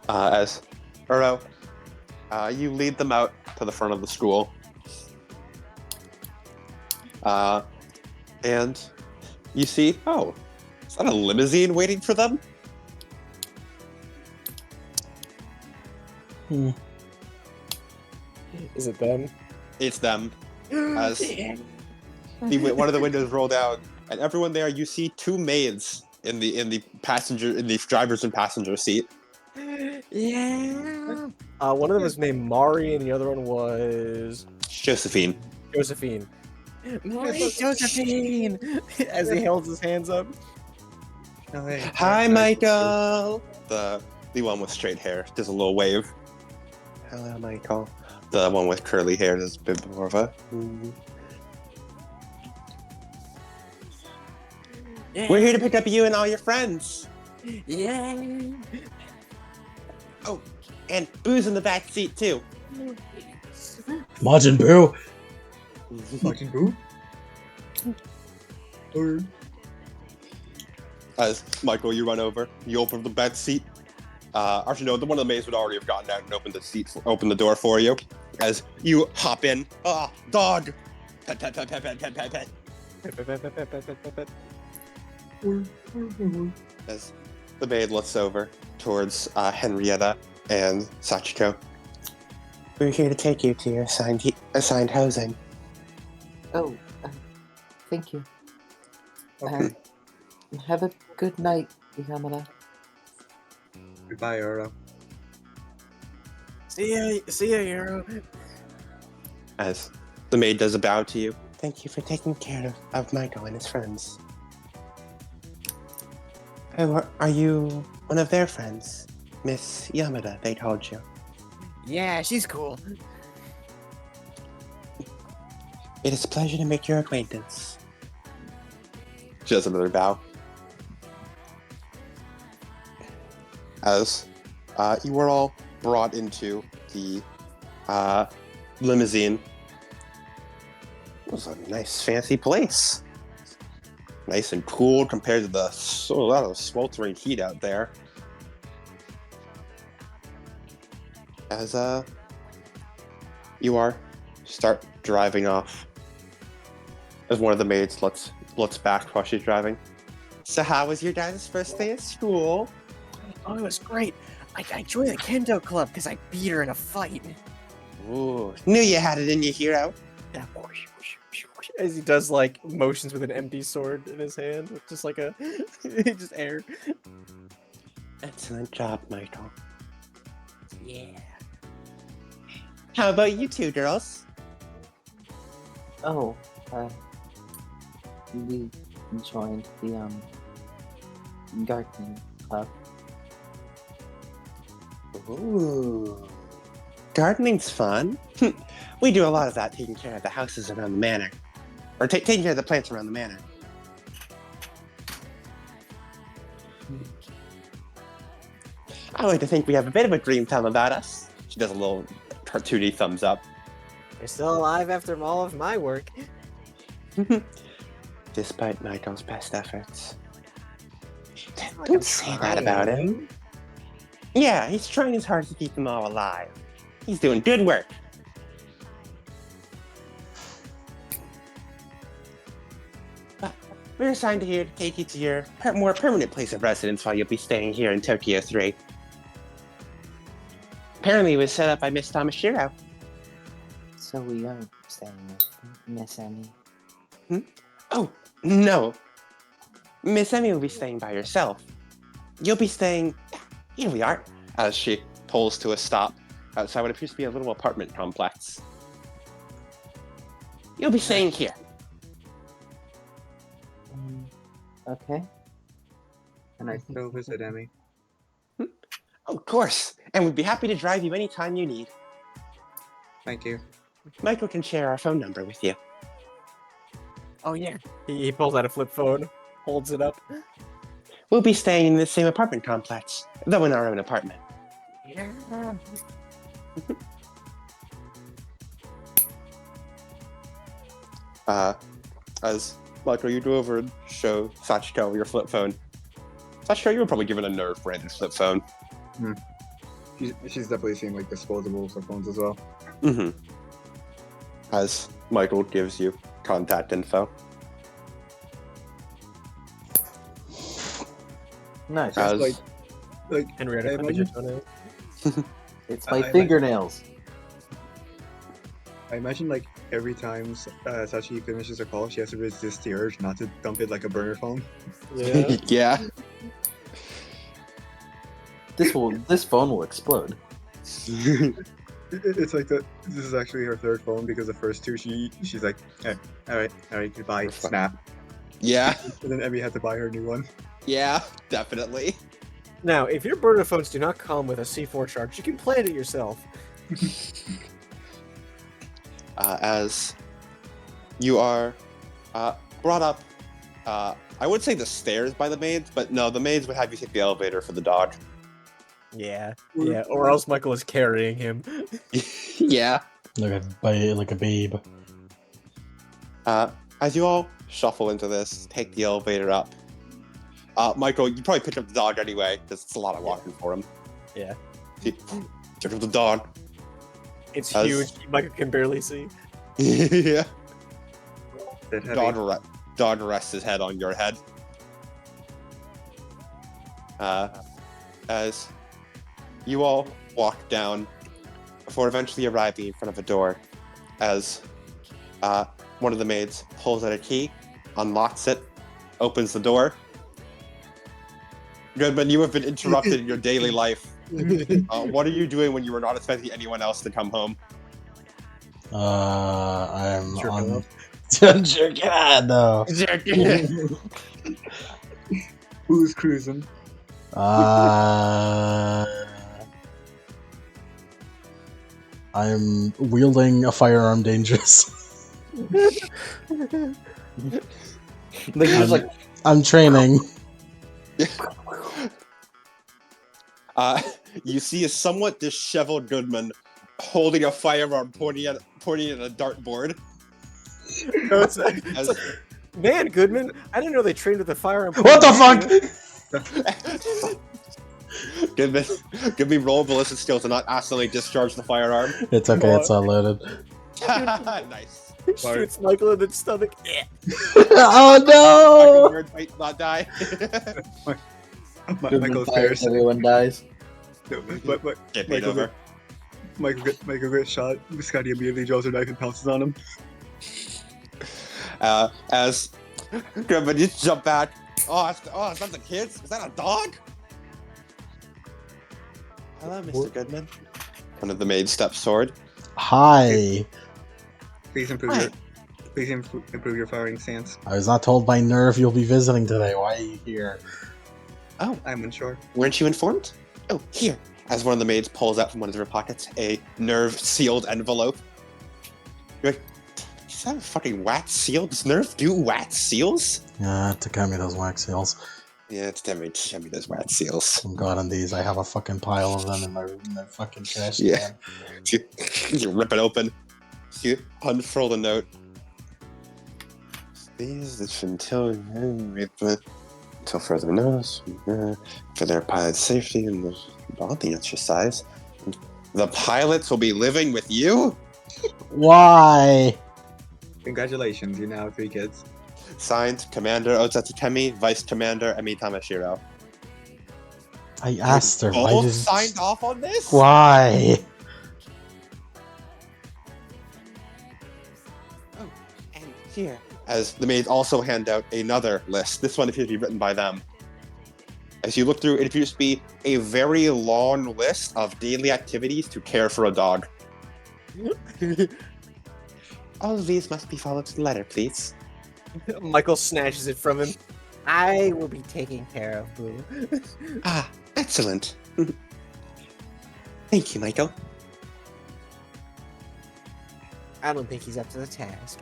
as Uro, you lead them out to the front of the school, and you see, oh, is that a limousine waiting for them? Is it them? It's them. As one of the windows rolled out, and everyone there, you see two maids in the driver's and passenger seat. Yeah. One of them was named Mari, and the other one was Josephine. Josephine. Mari, Josephine! As he holds his hands up. Hi, Michael. The one with straight hair does a little wave. Hello, Michael. The one with curly hair does a bit more of a. Yeah. We're here to pick up you and all your friends. Yeah. Oh, and Boo's in the back seat too. Majin Buu. Fucking who? Or As Michael, you run over, you open the back seat. Actually, no, one of the maids would already have gotten out and opened the door for you. As you hop in, dog. Pet, pet, pet, pet, pet, pet, pet, pet. As the maid looks over towards Henrietta and Sachiko. We're here to take you to your assigned housing. Oh, thank you. okay. Have a good night, Yamada. Goodbye, Uro. See ya, hero. As the maid does a bow to you. Thank you for taking care of Michael and his friends. Oh, are you one of their friends? Miss Yamada, they told you. Yeah, she's cool. It is a pleasure to make your acquaintance. She does another bow. As you were all brought into the limousine. It was a nice, fancy place. Nice and cool compared to a lot of sweltering heat out there. As you start driving off As one of the maids looks back while she's driving. So how was your guys' first day at school? Oh, it was great. I joined the kendo club because I beat her in a fight. Ooh, knew you had it in you, hero. As he does like motions with an empty sword in his hand, with just like a just air. Excellent job, Michael. Yeah. How about you two girls? Oh, we joined the gardening club. Ooh, gardening's fun. We do a lot of that, taking care of the houses around the manor. Or taking care of the plants around the manor. I like to think we have a bit of a dream time about us. She does a little cartoony thumbs up. You're still alive after all of my work. Despite Michael's best efforts. Don't say that about him. Yeah, he's trying his hardest to keep them all alive. He's doing good work. We're assigned here to take you to your more permanent place of residence while you'll be staying here in Tokyo 3. Apparently it was set up by Miss Tamashiro. So we are staying with Miss Emmy. Oh, no. Miss Emmy will be staying by herself. You'll be staying... Here we are. As she pulls to a stop outside what appears to be a little apartment complex. You'll be staying here. Okay. Can I still visit Emmy? Oh, of course. And we'd be happy to drive you anytime you need. Thank you. Michael can share our phone number with you. Oh yeah. He pulls out a flip phone, holds it up. We'll be staying in the same apartment complex, though in our own apartment. Yeah. As Michael, you go over and show Sachiko your flip phone. Sachiko, you were probably given a Nerve-branded flip phone. She's definitely seen like disposable flip phones as well. Mm-hmm. As Michael gives you contact info. Nice. As Like Henrietta, I how big your imagine, toenail? It's my I like- fingernails. I imagine like every time Sachi finishes a call, she has to resist the urge not to dump it like a burner phone. Yeah. yeah. This phone will explode. It's like this is actually her third phone because the first two she's like, all right, goodbye, snap. Yeah. And then Emmy had to buy her a new one. Yeah. Definitely. Now, if your burner phones do not come with a C4 charge, you can plant it yourself. As you are brought up, I would say the stairs by the maids, but no, the maids would have you take the elevator for the dog. Yeah. Yeah. Or else Michael is carrying him. Yeah. Like a babe. As you all shuffle into this, take the elevator up. Michael, you probably pick up the dog anyway, because it's a lot of walking for him. Yeah. Pick up the dog. It's As- huge. Michael can barely see. Yeah. That heavy. Dog rests his head on your head. As you all walk down before eventually arriving in front of a door, as one of the maids pulls out a key, unlocks it, opens the door. Goodman, you have been interrupted in your daily life. What are you doing when you are not expecting anyone else to come home? I'm Jerking on. off. Jerking off, no. Who's cruising? I'm wielding a firearm dangerous. Like he was like, I'm training. You see a somewhat disheveled Goodman holding a firearm pointing at a dartboard. No, it's As, man, Goodman. I didn't know they trained with a firearm. What the fuck? give me roll ballistic skills to not accidentally discharge the firearm. It's okay, it's not loaded. Nice. Shoots Michael in the stomach. Yeah. Oh Bird might not die. Goodman Michael's fires, parents. everyone dies. But Get paid Michael, over. Michael gets shot. Scotty immediately draws her knife and pounces on him. As Goodman, you jump back. Is that the kids? Is that a dog? Hello, Mr. Goodman. One of the maids steps forward. Hi. Please improve your firing stance. I was not told by Nerve you'll be visiting today. Why are you here? Oh, I'm unsure. weren't you informed? Oh, here. As one of the maids pulls out from one of her pockets a Nerve sealed envelope. You're like, is that a fucking wax seal? Does Nerve do wax seals? Yeah, Takemi does wax seals. Yeah, it's Demi does wax seals. I'm god on these. I have a fucking pile of them in my fucking trash Yeah. can. You rip it open. You unfurl the note. These until further notice for their pilot's safety and the bonding exercise. The pilots will be living with you? Why? Congratulations, you now have 3 kids. Signed, Commander Ozatsukemi, Vice Commander Emi Tamashiro. I asked her. Why Both did... signed off on this? Why? Oh, and here. As the maids also hand out another list. This one appears to be written by them. As you look through, it appears to be a very long list of daily activities to care for a dog. All of these must be followed to the letter, please. Michael snatches it from him. I will be taking care of Boo. Ah, excellent. Thank you, Michael. I don't think he's up to the task.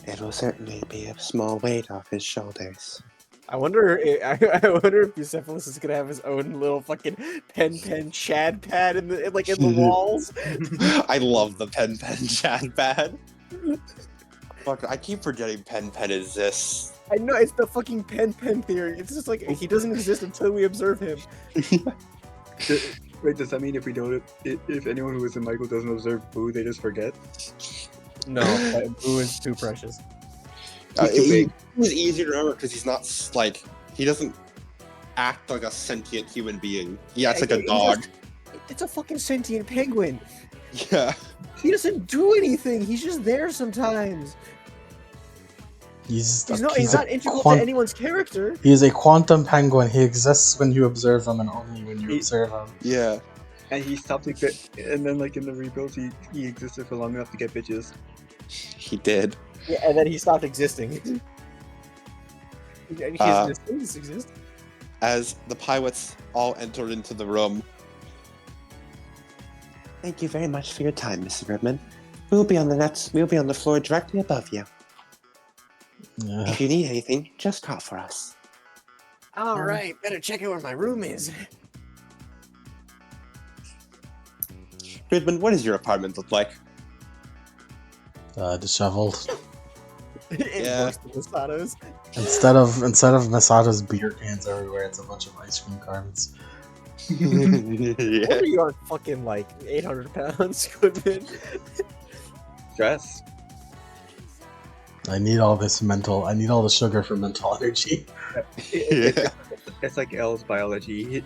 It will certainly be a small weight off his shoulders. I wonder. I wonder if Bucephalus is gonna have his own little fucking pen Chad pad in the walls. I love the pen Chad pad. Fuck, I keep forgetting pen exists. I know it's the fucking pen theory. It's just like he doesn't exist until we observe him. Wait, does that mean if we don't, if anyone who is in Michael doesn't observe Boo, they just forget? No, Boo is too precious. It was easy to remember because he's not like he doesn't act like a sentient human being. He acts like a dog. It's a fucking sentient penguin. Yeah. He doesn't do anything. He's just there sometimes. He's not integral to anyone's character. He is a quantum penguin. He exists when you observe him and only when you observe him. Yeah. And he stopped and then like in the rebuilds, he existed for long enough to get bitches. He did. Yeah, and then he stopped existing. He doesn't exist. As the pilots all entered into the room. Thank you very much for your time, Mr. Redman. We'll be on the floor directly above you. Yeah. If you need anything, just call for us. All right, better check out where my room is. Redman, what does your apartment look like? Disheveled. Yeah. Instead of Masato's beer cans everywhere, it's a bunch of ice cream cartons. Yeah. What are you on fucking like 800 pounds, Goodman? Stress. I need all the sugar for mental energy. Yeah. It's like L's biology.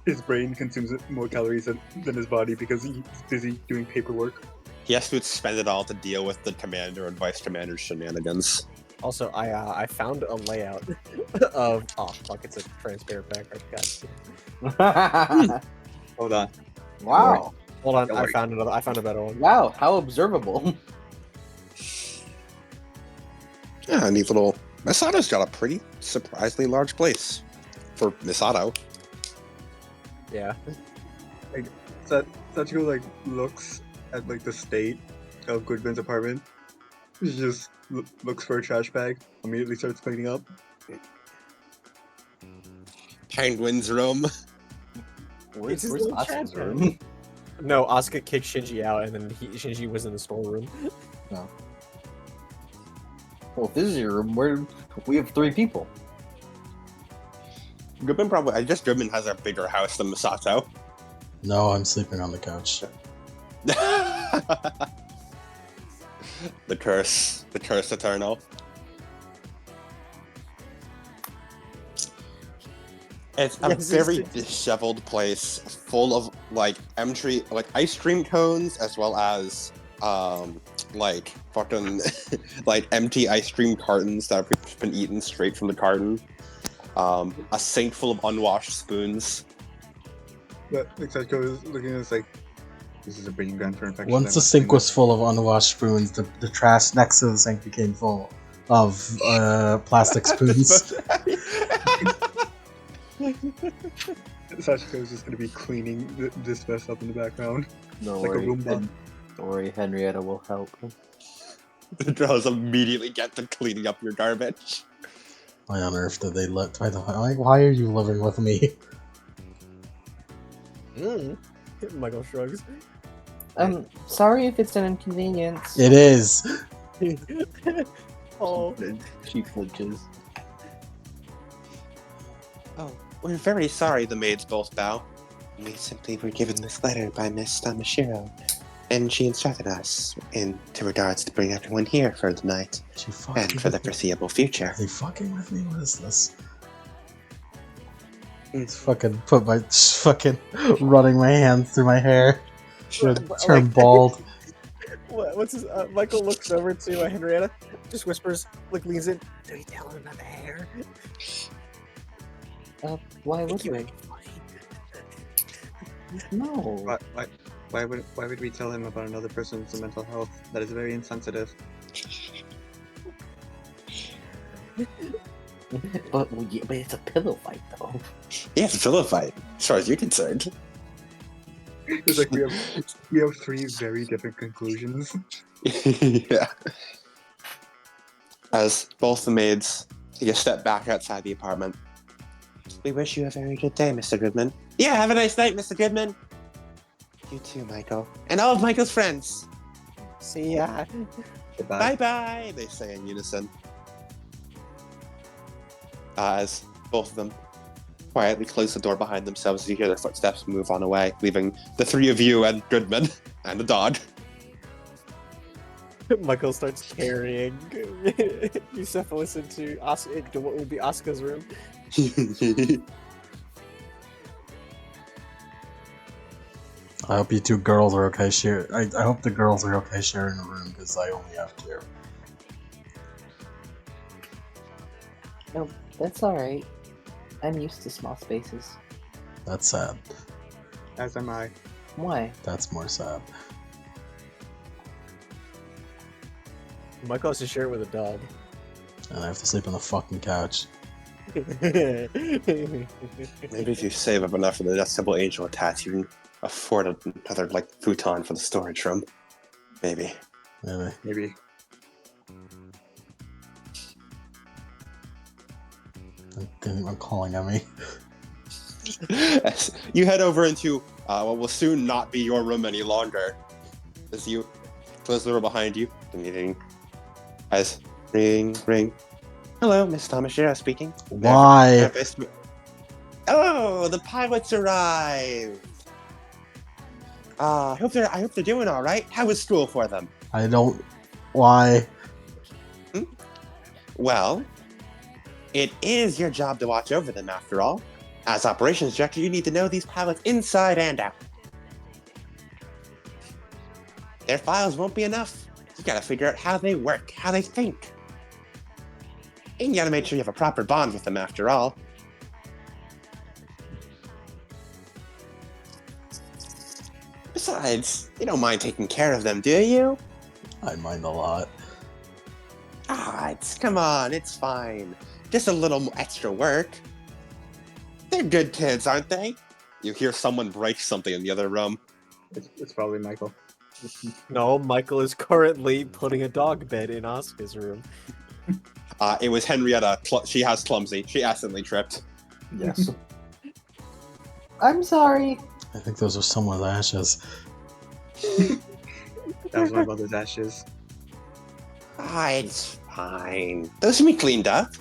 His brain consumes more calories than his body because he's busy doing paperwork. He has to spend it all to deal with the commander and vice commander's shenanigans. Also, I found a layout of it's a transparent background. God. Hold on. Wow. Hold on, Don't I worry. found a better one. Wow, how observable. Yeah, neat little. Misato's got a pretty surprisingly large place for Misato. Yeah. Sachiko like looks at like the state of Goodman's apartment. She just looks for a trash bag. Immediately starts cleaning up. Penguin's room. Where's his little Asuka's chat room? No, Asuka kicked Shinji out, and then Shinji was in the storeroom. Well, if this is your room, we have 3 people. Goodman Goodman has a bigger house than Misato. No, I'm sleeping on the couch. The curse eternal. It's a Yes, very it's- disheveled place, full of like empty, like ice cream cones, as well as like fucking like empty ice cream cartons that have been eaten straight from the carton. A sink full of unwashed spoons. But like Sachiko is looking at us like, this is a breeding ground for infection. Once the sink was full of unwashed spoons, the trash next to the sink became full of plastic spoons. Sachiko is just gonna be cleaning this mess up in the background. Don't Like a worry. Roomba. Don't worry, Henrietta will help. The girls immediately get to cleaning up your garbage. Why on earth did they let? Why are you living with me? Michael shrugs. Sorry if it's an inconvenience. It is. Oh, She flinches. Oh, we're very sorry, the maids both bow. We simply were given this letter by Miss Tamashiro, and she instructed us to regards to bring everyone here for the night She fucking and for the foreseeable future. Are they fucking with me? What is this? It's fucking fucking running my hands through my hair. Turn bald. what's his? Michael looks over to Henrietta, just whispers, like leans in. Do you tell him about the hair? Why Think would you we? ain't funny. No. Why would we tell him about another person's mental health? That is very insensitive. But it's a pillow fight, though. Yeah, it's a pillow fight, as far as you're concerned. It's like we have three very different conclusions. Yeah. As both the maids take a step back outside the apartment. We wish you a very good day, Mr. Goodman. Yeah, have a nice night, Mr. Goodman. You too, Michael. And all of Michael's friends. See ya. Goodbye. Bye-bye, they say in unison. As both of them quietly close the door behind themselves as you hear their footsteps move on away, leaving the three of you and Goodman and the dog. Michael starts carrying Bucephalus into what would be Asuka's room. I hope you two girls are okay I hope the girls are okay sharing a room because I only have two. No, that's alright. I'm used to small spaces. That's sad. As am I. Why? That's more sad. Michael has to share it with a dog. And I have to sleep on the fucking couch. Maybe if you save up enough for the Double Angel attacks, you can afford another like futon for the storage room. Maybe. Maybe. I'm calling on me. As you head over into what will soon not be your room any longer. As you close the door behind you, the meeting as ring. Hello, Miss Tamashiro speaking. Why? Oh, the pilots arrived. I hope they're doing all right. How was school for them? I don't. Why? Well, it is your job to watch over them, after all. As operations director, you need to know these pilots inside and out. Their files won't be enough. You gotta figure out how they work, how they think. And you gotta make sure you have a proper bond with them, after all. Besides, you don't mind taking care of them, do you? I mind a lot. Come on, it's fine. Just a little extra work. They're good kids, aren't they? You hear someone break something in the other room. It's probably Michael. No, Michael is currently putting a dog bed in Asuka's room. It was Henrietta. She has clumsy. She accidentally tripped. Yes. I'm sorry. I think those are someone's ashes. That was my mother's ashes. It's fine. Those can be cleaned up.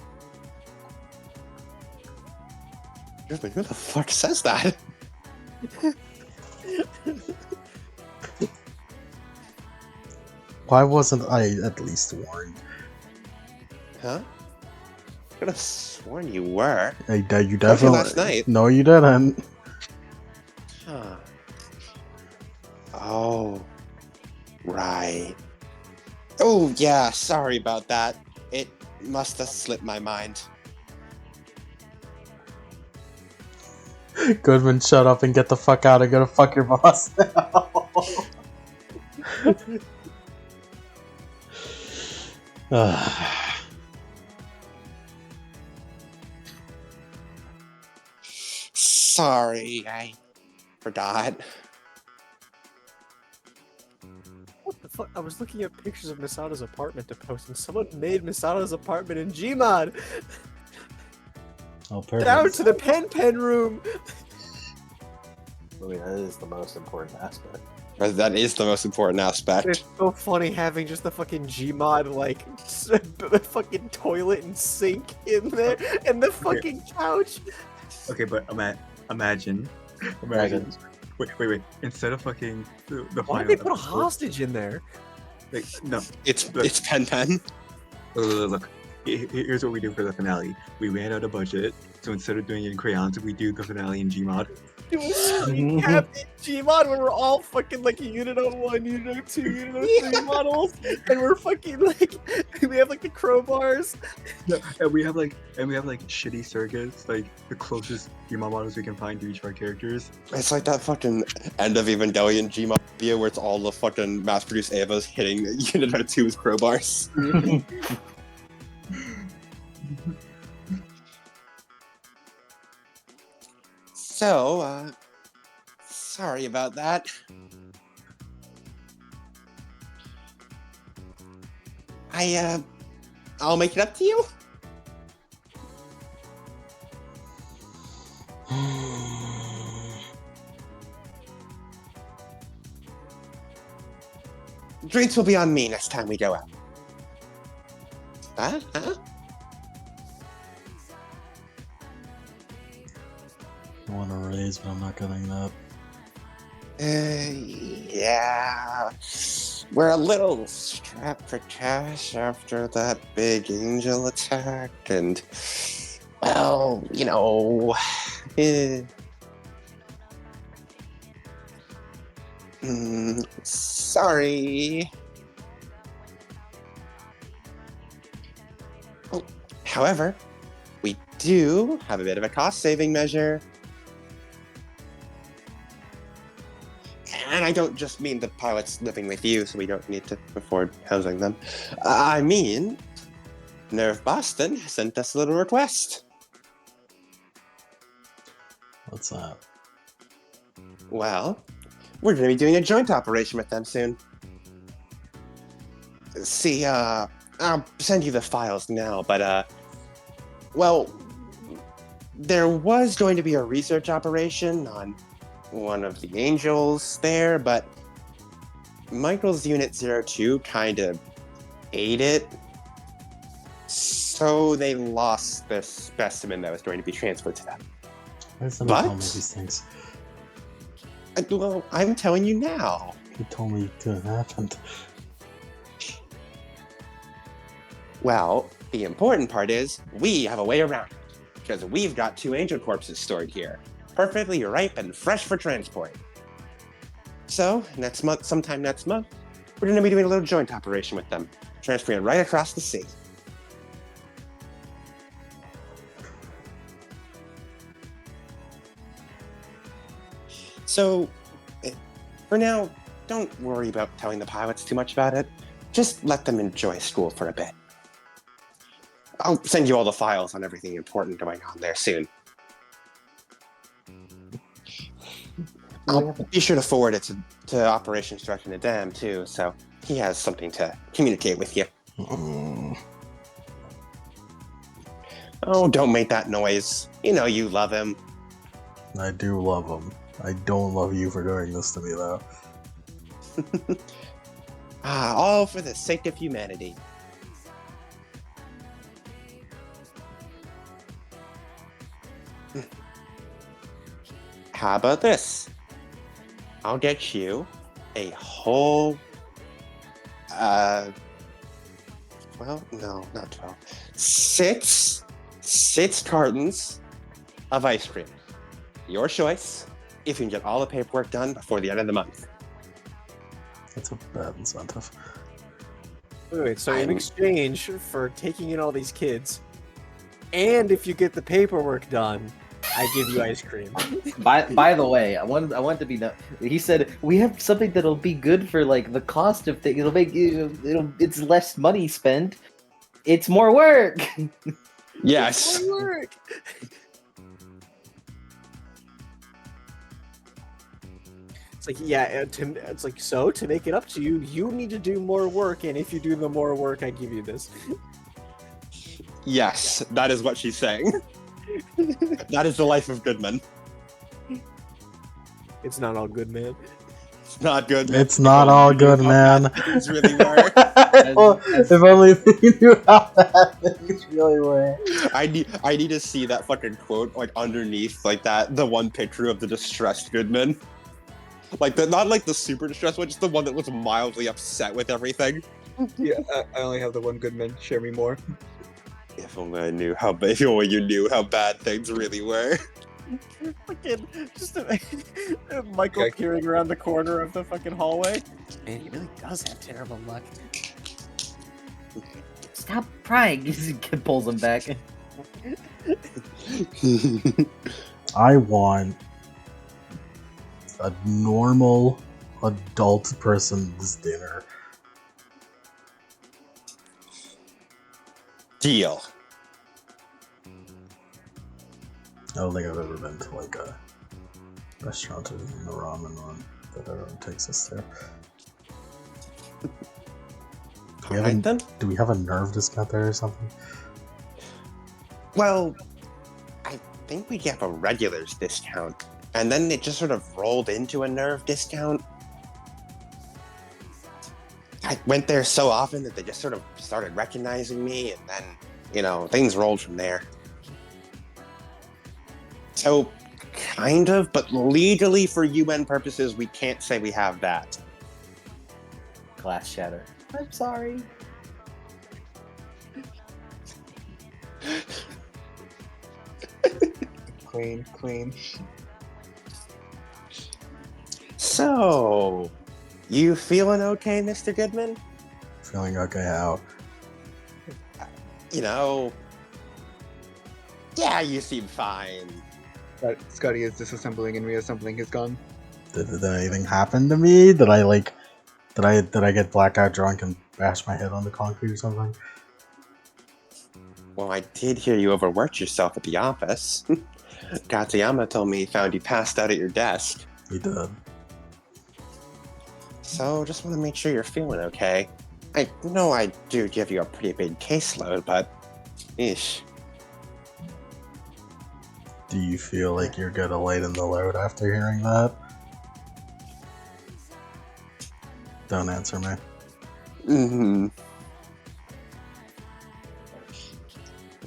Who the fuck says that? Why wasn't I at least warned? Huh? Could have sworn you were. You Told you definitely. last night. No, you didn't. Huh. Oh. Right. Oh, yeah, sorry about that. It must have slipped my mind. Goodman, shut up and get the fuck out. I'm gonna fuck your boss now. Sorry, I forgot. What the fuck? I was looking at pictures of Misato's apartment to post, and someone made Misato's apartment in Gmod! Oh, perfect. Down to the pen room! I mean, that is the most important aspect. But that is the most important aspect. It's so funny having just the fucking Gmod, like, fucking toilet and sink in there, and the fucking couch! Okay, but imagine. Wait. Instead of fucking the Why final did they put a episode, hostage in there? like, no, It's Look. Pen. look. Here's what we do for the finale. We ran out of budget, so instead of doing it in crayons, we do the finale in Gmod. It was screen capped in Gmod when we're all fucking like Unit 01, Unit 02, Unit 03 models, and we're fucking like, we have like the crowbars. No, and we have like shitty circuits, like the closest Gmod models we can find to each of our characters. It's like that fucking end of Evangelion Gmod video where it's all the fucking mass-produced Evas hitting Unit 2's crowbars. So, sorry about that. I'll make it up to you. Drinks will be on me next time we go out. Huh? I want to raise, but I'm not getting that. Yeah. We're a little strapped for cash after that big angel attack, and, well, you know. Sorry. Oh, however, we do have a bit of a cost-saving measure. And I don't just mean the pilots living with you, so we don't need to afford housing them. I mean, Nerve Boston sent us a little request. What's that? Well, we're going to be doing a joint operation with them soon. See, I'll send you the files now, but, well, there was going to be a research operation on one of the angels there, but Michael's Unit 02 kind of ate it, so they lost the specimen that was going to be transferred to them. Why does somebody But- tell me these things? Well, I'm telling you now. You told me it couldn't happen. Well, the important part is we have a way around it, because we've got 2 angel corpses stored here, perfectly ripe and fresh for transport. So, sometime next month, we're going to be doing a little joint operation with them, transferring it right across the sea. So, for now, don't worry about telling the pilots too much about it. Just let them enjoy school for a bit. I'll send you all the files on everything important going on there soon. I'll be sure to forward it to Operations Director Nadam, too, so he has something to communicate with you. Oh, don't make that noise. You know you love him. I do love him. I don't love you for doing this to me, though. All for the sake of humanity. How about this? I'll get you a whole Well, no, not 12. Six cartons of ice cream. Your choice, if you can get all the paperwork done before the end of the month. That's a bad incentive. Wait, so in exchange for taking in all these kids, and if you get the paperwork done, I give you ice cream. By the way, I want to be he said we have something that'll be good for like the cost of things. It's less money spent. It's more work. Yes. More work. It's like, yeah, it's like, so to make it up to you, you need to do more work, and if you do the more work, I give you this. Yes, that is what she's saying. That is the life of Goodman. It's not all good, man. It's not good. It's not all good, man. Things really were. Well, if only they knew how bad things really were. I need to see that fucking quote like underneath like the one picture of the distressed Goodman. Like not like the super distressed one, just the one that was mildly upset with everything. Yeah, I only have the one good man. Share me more. If only I knew if only you knew how bad things really were. Fucking just Michael peering around the corner of the fucking hallway. Man, he really does have terrible luck. Stop crying. He pulls him back. I want a normal adult person's dinner. Deal. I don't think I've ever been to like a restaurant in the ramen one that everyone takes us there. Alright then. Do we have a nerve discount there or something? Well, I think we have a regulars discount, and then it just sort of rolled into a nerve discount. I went there so often that they just sort of started recognizing me, and then, things rolled from there. So, kind of, but legally for UN purposes, we can't say we have that. Glass shatter. I'm sorry. Clean. So, you feeling okay, Mr. Goodman? Feeling okay how? Yeah, you seem fine. Scotty is disassembling and reassembling his gun. Did anything happen to me? Did I get blackout drunk and bash my head on the concrete or something? Well, I did hear you overworked yourself at the office. Katayama told me he found you passed out at your desk. He did. So, just want to make sure you're feeling okay. I know I do give you a pretty big caseload, but... Eesh. Do you feel like you're gonna lighten the load after hearing that? Don't answer me. Mm-hmm.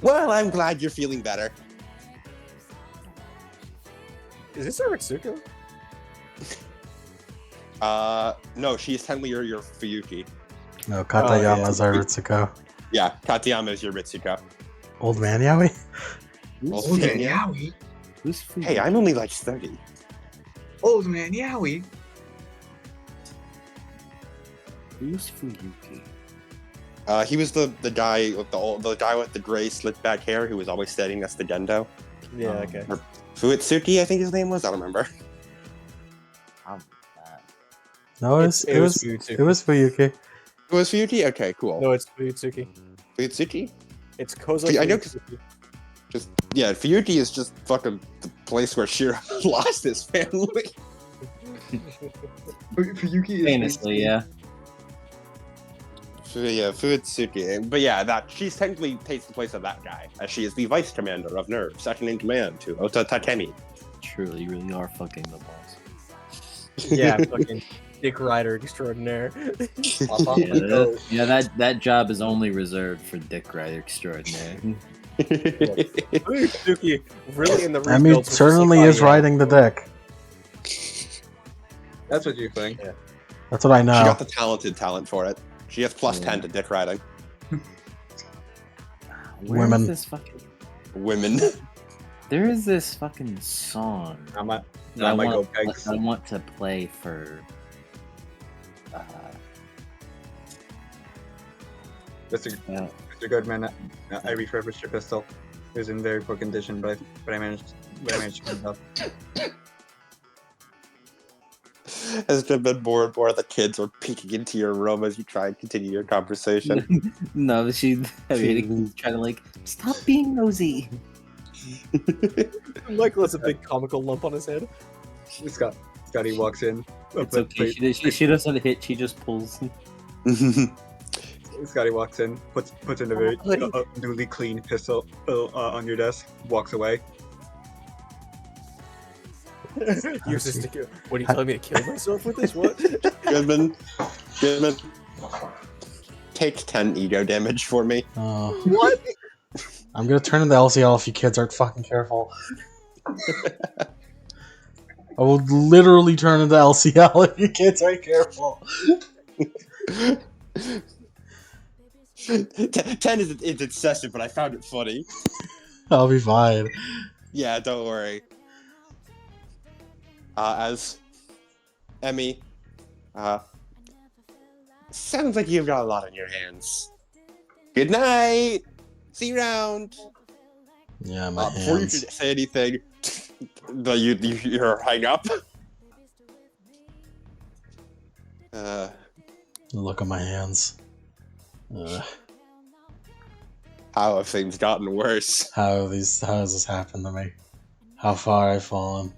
Well, I'm glad you're feeling better. Is this Aritsuko? No, she's technically your Fuyuki. No, Katayama's Aritsuko. Yeah, Katayama is your Ritsuko. Old man Yaoi? Old man Yaoi? Who's Fuji? Hey, I'm only like 30. Old man Yaoi? Who's Fuyuki? He was the guy with the guy with the gray slicked back hair who was always studying us the Gendo. Yeah, okay. Or Fuitsuki, I think his name was. I don't remember. No, it was Fuyutsuki. it was Fuyuki. It was Fuyuki? Okay, cool. No, it's Fuyutsuki. Fuitsuki? It's Kozo I know- Fuyutsuki. Fuyuki is just fucking the place where Shiro lost his family. Fuyuki is Famously, yeah. Fuitsuki. But yeah, she technically takes the place of that guy, as she is the vice commander of Nerve, second in command to Ota Takemi. Truly, you really are fucking the boss. Yeah, fucking Dick Rider extraordinaire. Yeah, that job is only reserved for Dick Rider Extraordinaire. Fuyutsuki really in the I mean, rebuilds was certainly just like, is riding the dick. That's what you think. That's what I She know. got the talent for it. She has +10 to dick riding. Where Women. is this fucking? Women. There is this fucking song I might, that I go want. pegs. I want to play for. Mr. Yeah. Mr. Goodman, I refurbished your pistol. It was in very poor condition, but I managed to clean it up. Has there been more and more the kids are peeking into your room as you try and continue your conversation? No, she. I mean, trying to like stop being nosy. Michael has a big comical lump on his head. Scotty walks in. It's okay. She doesn't hit. She just pulls. Scotty walks in, puts in a very newly clean pistol on your desk, walks away. Use this to kill. What are you telling me to kill myself with this? What? Goodman, take 10 ego damage for me. What? I'm gonna turn into LCL if you kids aren't fucking careful. I will literally turn into LCL if you kids aren't careful. 10 is excessive, but I found it funny. I'll be fine. Yeah, don't worry. As Emmy, sounds like you've got a lot on your hands. Good night. See you around. Yeah, my Before you hands. can say anything, you're hang up. Look at my hands. How have things gotten worse? How has this happened to me? How far I've fallen.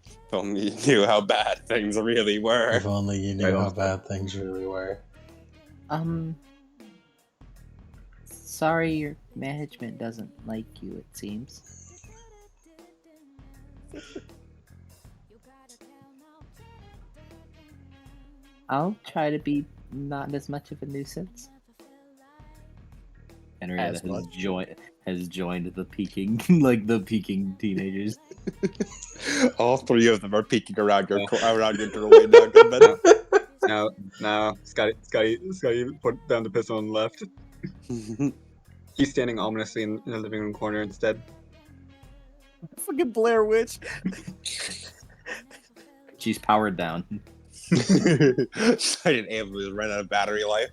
If only you knew how bad things really were. If only you knew how bad things really were. Sorry, your management doesn't like you. It seems. I'll try to be not as much of a nuisance. Henrietta has joined the peaking, like the peaking teenagers. All three of them are peeking around your doorway now, Goodman. No, Scotty put down the pistol and left. He's standing ominously in the living room corner instead. Fucking Blair Witch. She's powered down. I didn't able to run out of battery life.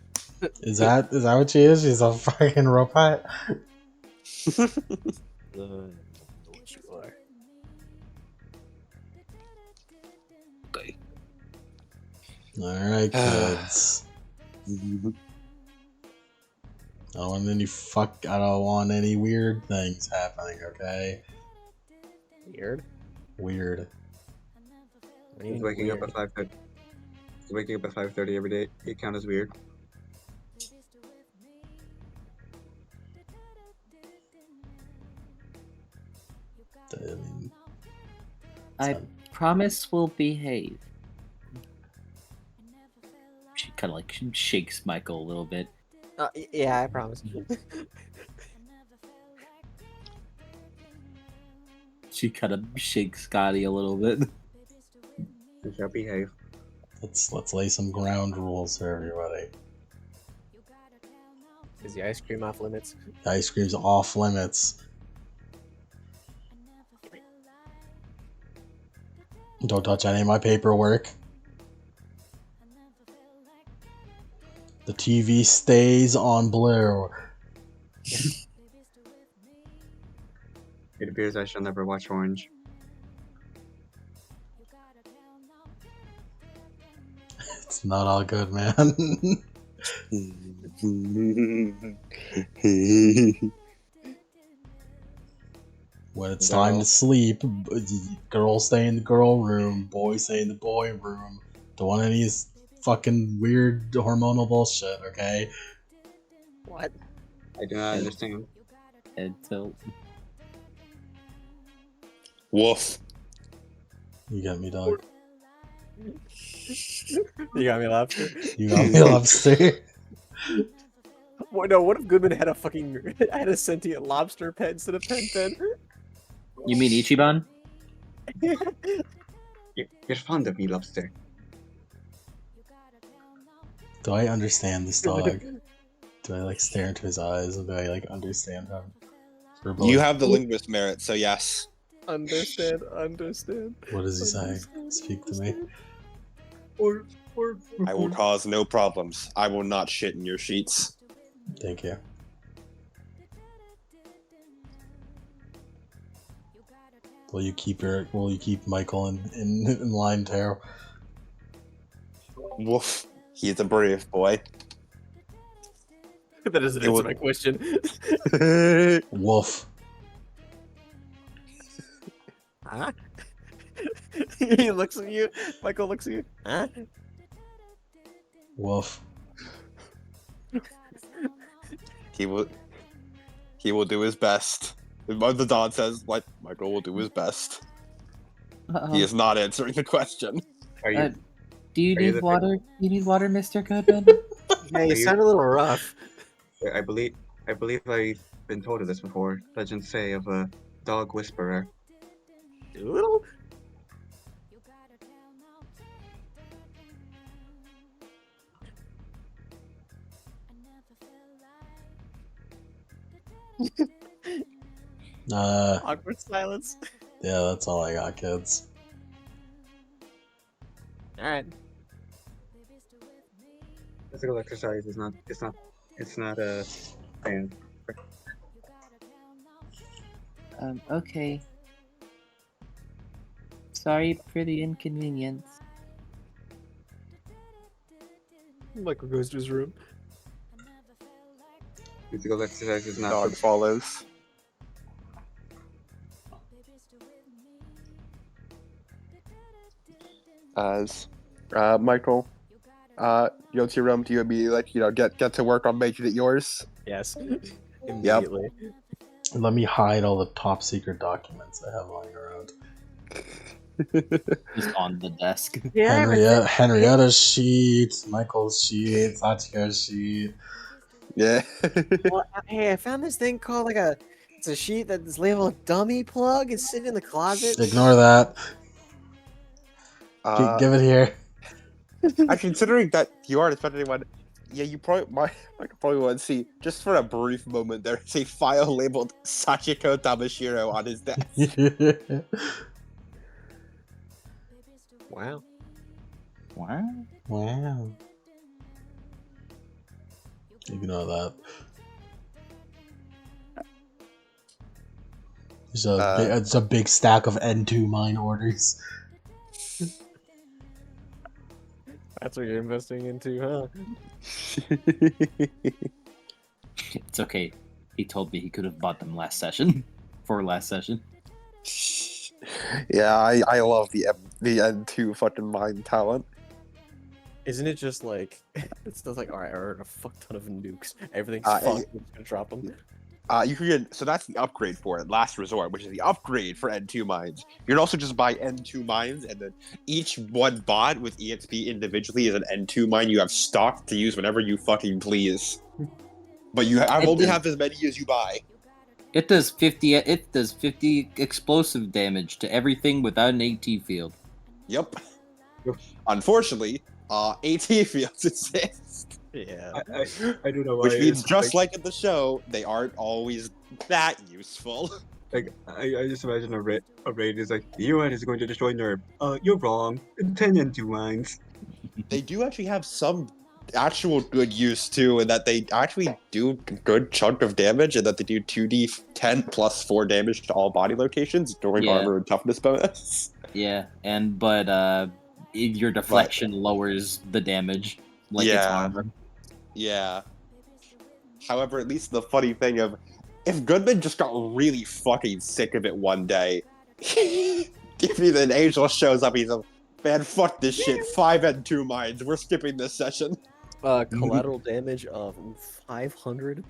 Is that what she is? She's a fucking robot? What you are. Okay. Alright, kids. I don't want any weird things happening, okay? Weird. Weird. He's waking up at 5:30. He's waking up at 5:30 every day. It count as weird. I promise we'll behave. She kind of like shakes Michael a little bit. Yeah, I promise. She kind of shakes Scotty a little bit. You shall behave. Let's lay some ground rules for everybody. Is the ice cream off limits? The ice cream's off limits. Don't touch any of my paperwork. The TV stays on blue. It appears I shall never watch Orange. It's not all good, man. When it's time to sleep, girls stay in the girl room, boys stay in the boy room. Don't want any of this fucking weird hormonal bullshit, okay? What? I do not understand. Head tilt. Woof. You got me, dog. You got me, lobster. You got me, lobster. What, no, what if Goodman had a sentient lobster pet instead of Pen? You mean Ichiban? You're fond of me, lobster. Do I understand this dog? Do I like stare into his eyes? Do I like understand him? Verbally? You have the linguist merit, so yes. Understand. What is he saying? Speak to me. Or I will cause no problems. I will not shit in your sheets. Thank you. Will you keep Michael in line, Taro? Woof. He's a brave boy. That doesn't It answer would- my question. Woof. Huh? He looks at you. Michael looks at you. Huh? Woof. He will do his best. The dog says, "What? Michael will do his best." He is not answering the question. are you? Do you Are you need the- water? Do you need water, Mr. Goodman? Yeah, you Are you- sound a little rough. I believe I've been told of this before. Legends say of a dog whisperer. Doodle? Awkward silence. Yeah, that's all I got, kids. Alright. Physical exercise is not. It's not a fan. Okay. Sorry for the inconvenience. Michael goes to his room. Physical exercise is not. Dog follows. As Michael, you go to your room. Do you immediately get to work on making it yours? Yes. Immediately. Let me hide all the top secret documents I have lying around. Just on the desk. Henrietta's sheet, Michael's sheet, Satya's sheet. Yeah. Well, hey, I found this thing called it's a sheet that's labeled dummy plug. It's sitting in the closet. Ignore that. Give it here. Considering that you aren't expecting anyone, yeah, you probably want to see just for a brief moment. There's a file labeled Sachiko Tamashiro on his desk. Wow. Wow. Wow. Ignore that. It's a big stack of N2 mine orders. That's what you're investing into, huh? It's okay. He told me he could have bought them last session. For last session. Yeah, I love the N2 fucking mind talent. Isn't it just like it's just like, alright, I heard a fuck ton of nukes. Everything's Uh, fucked. I'm just gonna drop them. You can get, so that's the upgrade for it, last resort, which is the upgrade for N2 mines. You can also just buy N2 mines, and then each one bought with EXP individually is an N2 mine you have stocked to use whenever you fucking please. But I only have as many as you buy. It does 50 explosive damage to everything without an AT field. Yep. Unfortunately, AT fields exist. Yeah. I don't know why. Which means it's just like in the show, they aren't always that useful. like I just imagine a raid is like the UN is going to destroy NERV. You're wrong. 10 N2 mines. They do actually have some actual good use too, and that they actually do a good chunk of damage, and that they do 2d10 plus 4 damage to all body locations during Yeah. armor and toughness bonus. Yeah, but your deflection lowers the damage. Like it's Yeah. armor. Yeah. However, at least the funny thing of if Goodman just got really fucking sick of it one day, if an angel shows up, he's like, man, fuck this shit. 5 and 2 mines. We're skipping this session. Collateral damage of 500.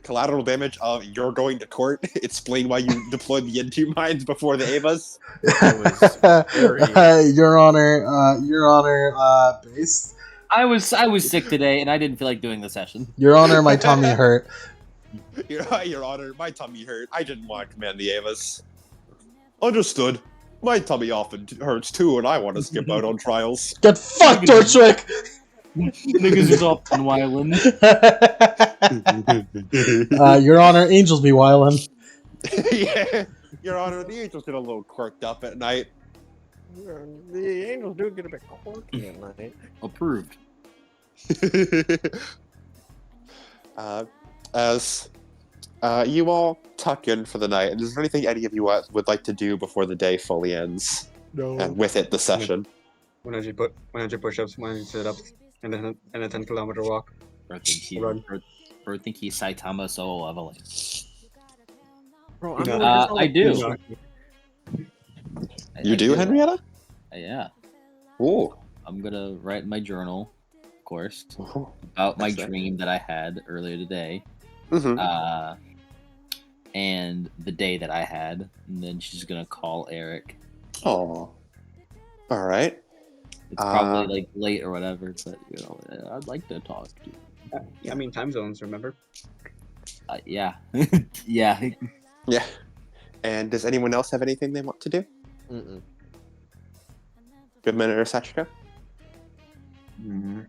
Collateral damage of you're going to court. Explain why you deployed the N2 mines before the Avas. Your Honor, base. I was sick today and I didn't feel like doing the session. Your Honor, my tummy hurt. Your Honor, my tummy hurt. I didn't want to command the Avas. Understood. My tummy often hurts too, and I want to skip out on trials. Get fucked, Torchwick! Niggas is often wildin'. Your Honor, angels be wildin'. Yeah, Your Honor, the angels get a little quirked up at night. The angels do get a bit quirky at night. Approved. As you all tuck in for the night, is there anything any of you would like to do before the day fully ends? No. And with it, the session. 100 push-ups, 100 sit-ups, and a 10-kilometer walk. Bro think Run. he's Saitama solo leveling. Bro, I'm No. gonna just I do. No. You do, Henrietta? Yeah. Ooh. I'm gonna write in my journal, of course, about my Excellent. dream that I had earlier today. Mm-hmm. And the day that I had, and then she's gonna call Eric. Oh. All right. It's probably like late or whatever, but you know, I'd like to talk to you. I mean, time zones, remember? Yeah, yeah. Yeah. And does anyone else have anything they want to do? Mm-mm. Goodman or Sachiko? Mm-mm.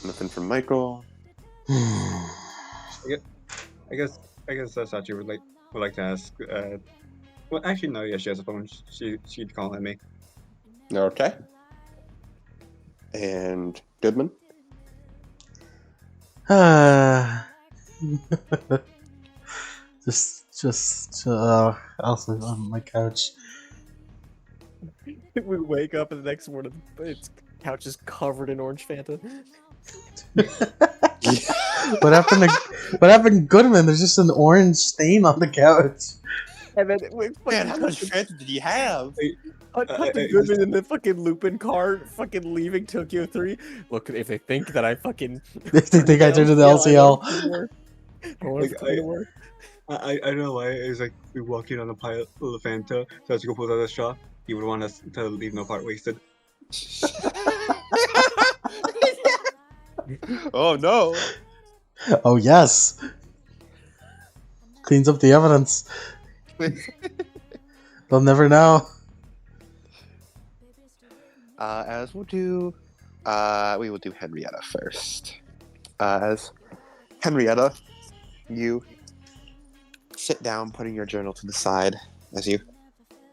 Nothing from Michael. I guess Sachi would like to ask. Well, actually, no. Yeah, she has a phone. She'd call at me. Okay. And Goodman? I'll sleep on my couch. We wake up and the next morning, its couch is covered in orange Fanta. What happened to Goodman? There's just an orange stain on the couch. And then we Man, how much Fanta did you have? cut to Goodman in the fucking Lupin car, fucking leaving Tokyo 3. Look, if they think that I fucking... If they think I turned to the LCL. I want to come to work. I don't know why. It's like we walk in on a pile of Fanta. Sachiko pulls out a straw. He would want us to leave no part wasted. Oh no! Oh yes. Cleans up the evidence. They'll never know. As we'll do, we will do Henrietta first. As Henrietta, you sit down, putting your journal to the side as you.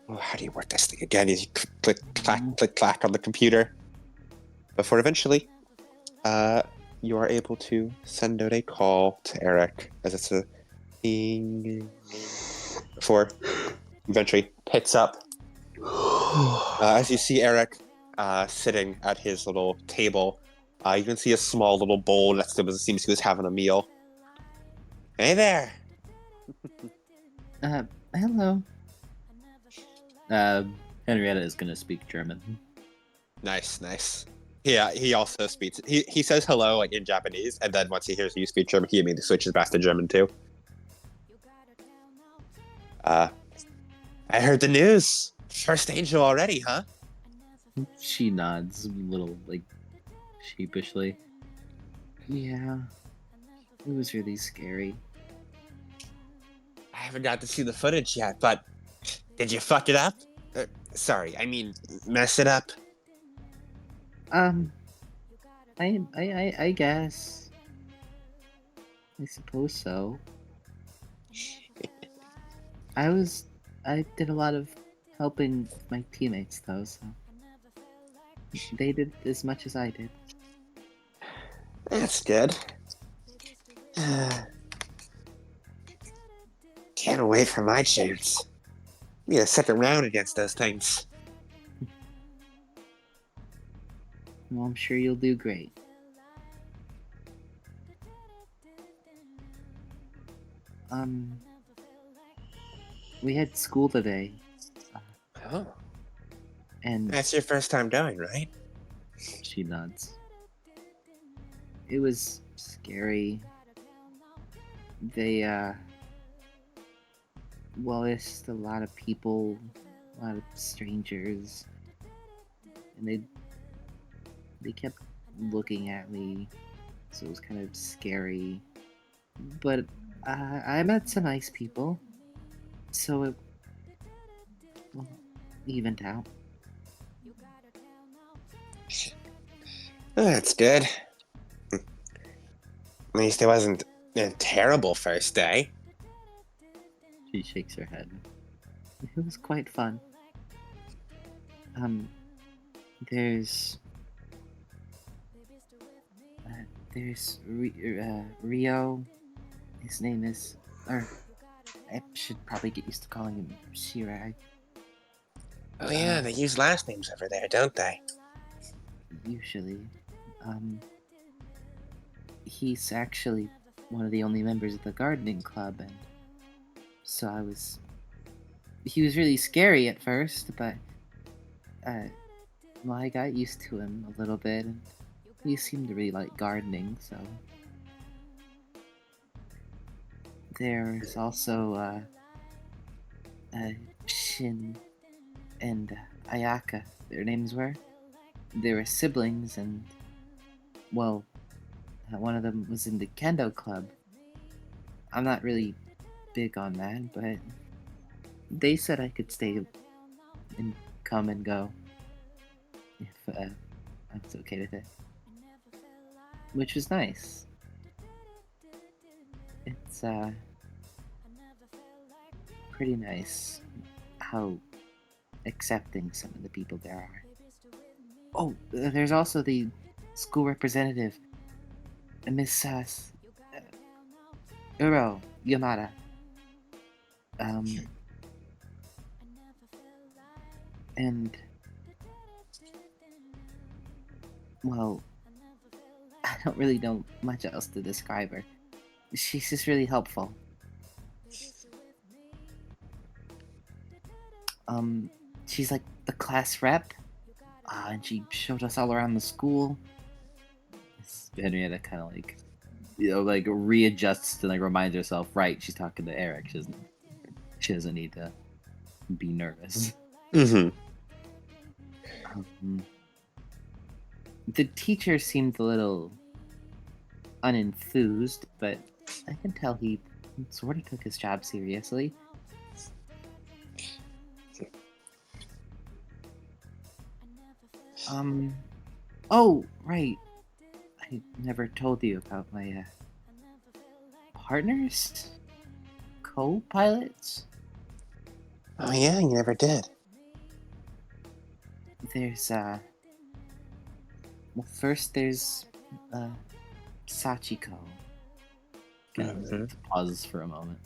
Oh, how do you work this thing again? As you click, clack on the computer. Before eventually, you are able to send out a call to Eric as it's a ding before eventually picks up. As you see Eric sitting at his little table, you can see a small little bowl next to him as it seems he was having a meal. Hey there! Hello. Henrietta is gonna speak German. Nice. Yeah, he also speaks. He says hello like in Japanese, and then once he hears you speak German, he immediately switches back to German too. I heard the news. First angel already, huh? She nods a little, like, sheepishly. Yeah, it was really scary. I haven't got to see the footage yet, but did you fuck it up? Sorry, I mean mess it up. I guess. I suppose so. I did a lot of helping my teammates though, so they did as much as I did. That's good. Can't wait for my chance. Need a second round against those things. Well, I'm sure you'll do great. We had school today, Oh, and that's your first time going, right? she nods. It was scary. They, well, there's just a lot of people, a lot of strangers, and they kept looking at me, so it was kind of scary. But I met some nice people, so it evened out. That's good. At least it wasn't a terrible first day. She shakes her head. It was quite fun. There's Rio. His name is, or I should probably get used to calling him Shirag. Oh yeah, they use last names over there, don't they? Usually. He's actually one of the only members of the gardening club, and so he was really scary at first, but well, I got used to him a little bit, and he seemed to really like gardening, so. There's also Shin and Ayaka, their names were. They were siblings, and well, one of them was in the kendo club. I'm not really big on that, but they said I could stay and come and go if I was okay with it, which was nice. It's pretty nice how accepting some of the people there are. Oh, there's also the school representative, Miss Uro Yamada. And well, I don't really know much else to describe her. She's just really helpful. She's like the class rep, and she showed us all around the school. Henrietta kind of like, like readjusts and like reminds herself, right? She's talking to Eric. She doesn't need to be nervous. Mm-hmm. The teacher seemed a little unenthused, but I can tell he sort of took his job seriously. Oh, right. I never told you about my partners? Co-pilots? Oh yeah, you never did. There's well, first there's Sachiko. Kind of pauses for a moment.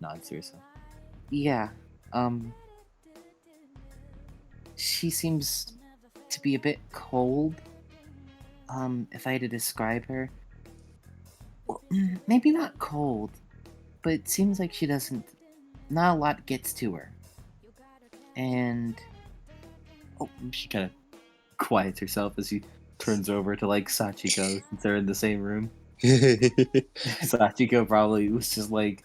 Nods to herself. Yeah. She seems to be a bit cold. If I had to describe her, well, maybe not cold, but it seems like she doesn't. Not a lot gets to her, and she kind of quiets herself as she turns over to like Sachiko since they're in the same room. Sachiko probably was just like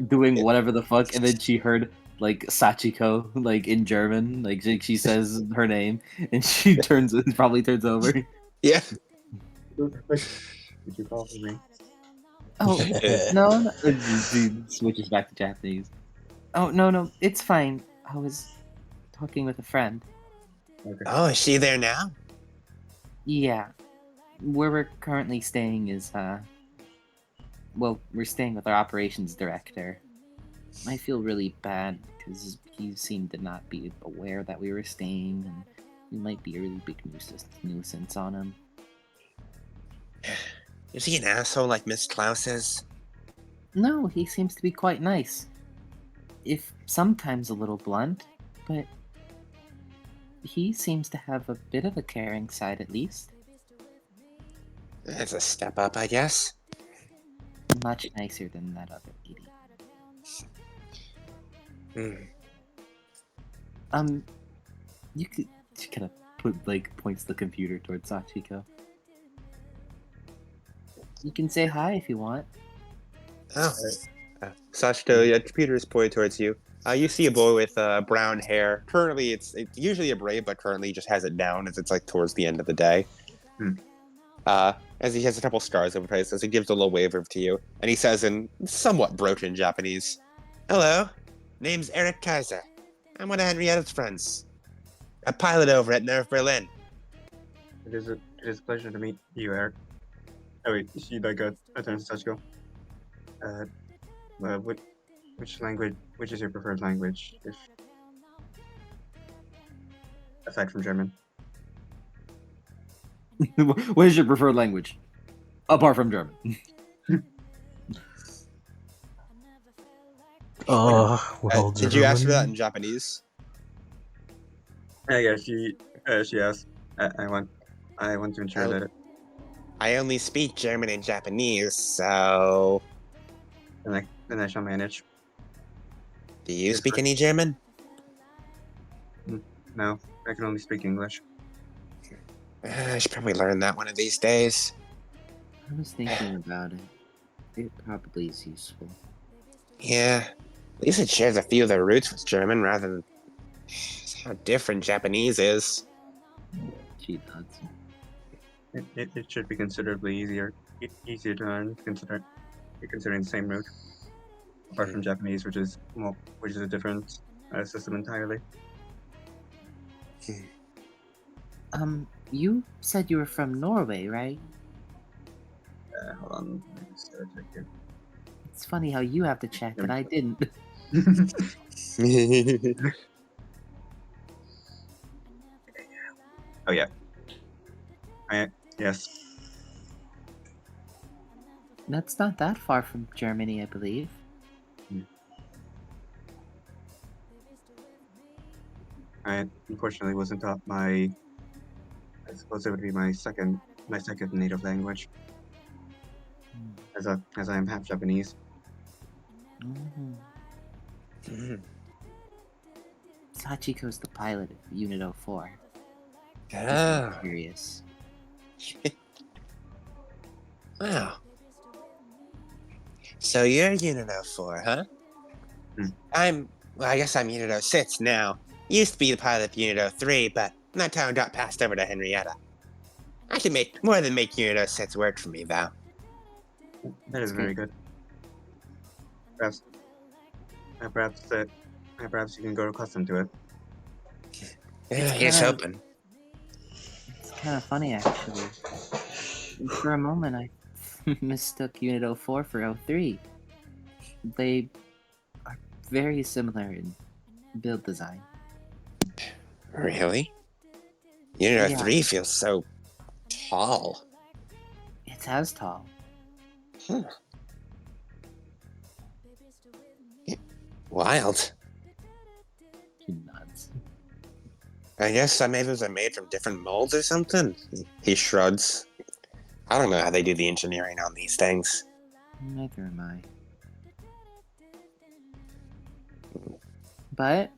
doing whatever the fuck, and then she heard like Sachiko like in German, like she says her name, and she probably turns over. Yeah. Did you call for me? Oh no, she switches back to Japanese. Oh no, it's fine. I was talking with a friend. Okay. Oh, is she there now? Yeah, where we're currently staying is well, we're staying with our operations director. I feel really bad because he seemed to not be aware that we were staying, and we might be a really big nuisance on him. Is he an asshole like Miss Klaus is? No, he seems to be quite nice. If sometimes a little blunt, but he seems to have a bit of a caring side at least. That's a step up, I guess. Much nicer than that other idiot. You could. She kind of points the computer towards Sachiko. You can say hi if you want. Oh. Sachiko, your computer is pointed towards you. You see a boy with brown hair. Currently, it's usually a braid, but currently just has it down as it's like towards the end of the day. As he has a couple scars over his face, as he gives a little wave to you, and he says in somewhat broken Japanese, "Hello, name's Eric Kaiser. I'm one of Henrietta's friends. A pilot over at Nerve Berlin." it is a pleasure to meet you, Eric. Oh wait, she like turns to Sachiko. Uh, which language? Which is your preferred language, if aside from German? What is your preferred language? Apart from German. Well, Did you ask for that in German. Japanese? Yeah, she asked. I want to ensure that I only speak German and Japanese, so then I shall manage. do you Yes, speak but- any German? No, I can only speak English. I should probably learn that one of these days. I was thinking about it. It probably is useful. Yeah, at least it shares a few of the roots with German rather than how different Japanese is. She nods. It should be considerably easier to learn considering the same root. Apart from Japanese, which is a different system entirely. You said you were from Norway, right? Hold on, let me just check here. It's funny how you have to check and I didn't. Oh yeah. Yes. That's not that far from Germany, I believe. I unfortunately wasn't taught I suppose it would be my second native language, as I am half Japanese. Mm-hmm. Sachiko's the pilot of Unit 04. Just Ah, curious. wow. So you're Unit 04, huh? Well, I guess I'm Unit 06 now. Used to be the pilot of Unit 03, but that time got passed over to Henrietta. I can make more than make Unit 06 work for me, though. That is very good. Perhaps, perhaps you can grow accustomed to it. Yeah, here's hoping. It's kind of funny, actually. For a moment, I mistook Unit 04 for 03. They are very similar in build design. Really? Unit Yeah. 03 feels so tall. It's as tall. Wild. She nods. I guess some maybe are made from different molds or something. He shrugs. I don't know how they do the engineering on these things. Neither am I. But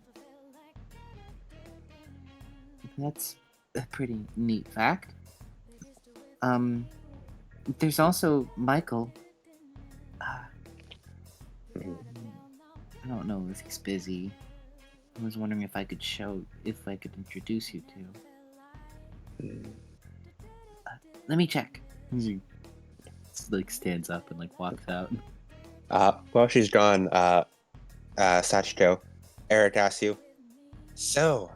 that's a pretty neat fact. There's also Michael. I don't know if he's busy. I was wondering if I could introduce you to. Let me check. He stands up and walks out. While she's gone, Sachiko, Eric asks you, so,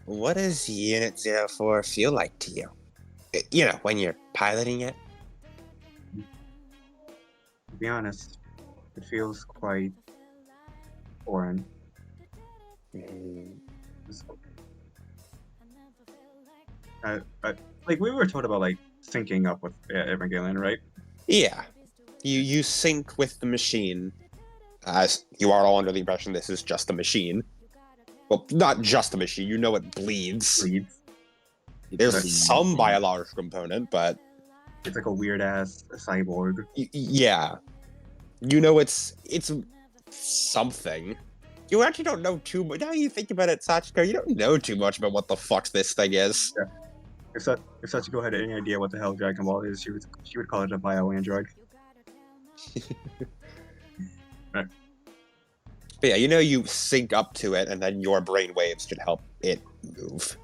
what does Unit 04 feel like to you? You know, when you're piloting it? To be honest, it feels quite foreign. We were told about syncing up with Evangelion, right? Yeah. You sync with the machine, as you are all under the impression this is just a machine. Well, not just a machine, you know it bleeds. There's some biological component, but... It's like a weird-ass cyborg. Yeah. You know it's something. You actually don't know too much. Now you think about it, Sachiko, you don't know too much about what the fuck this thing is. Yeah. If Sachiko had any idea what the hell Dragon Ball is, she would call it a bio-android. Right. But yeah, you know you sync up to it, and then your brain waves should help it move.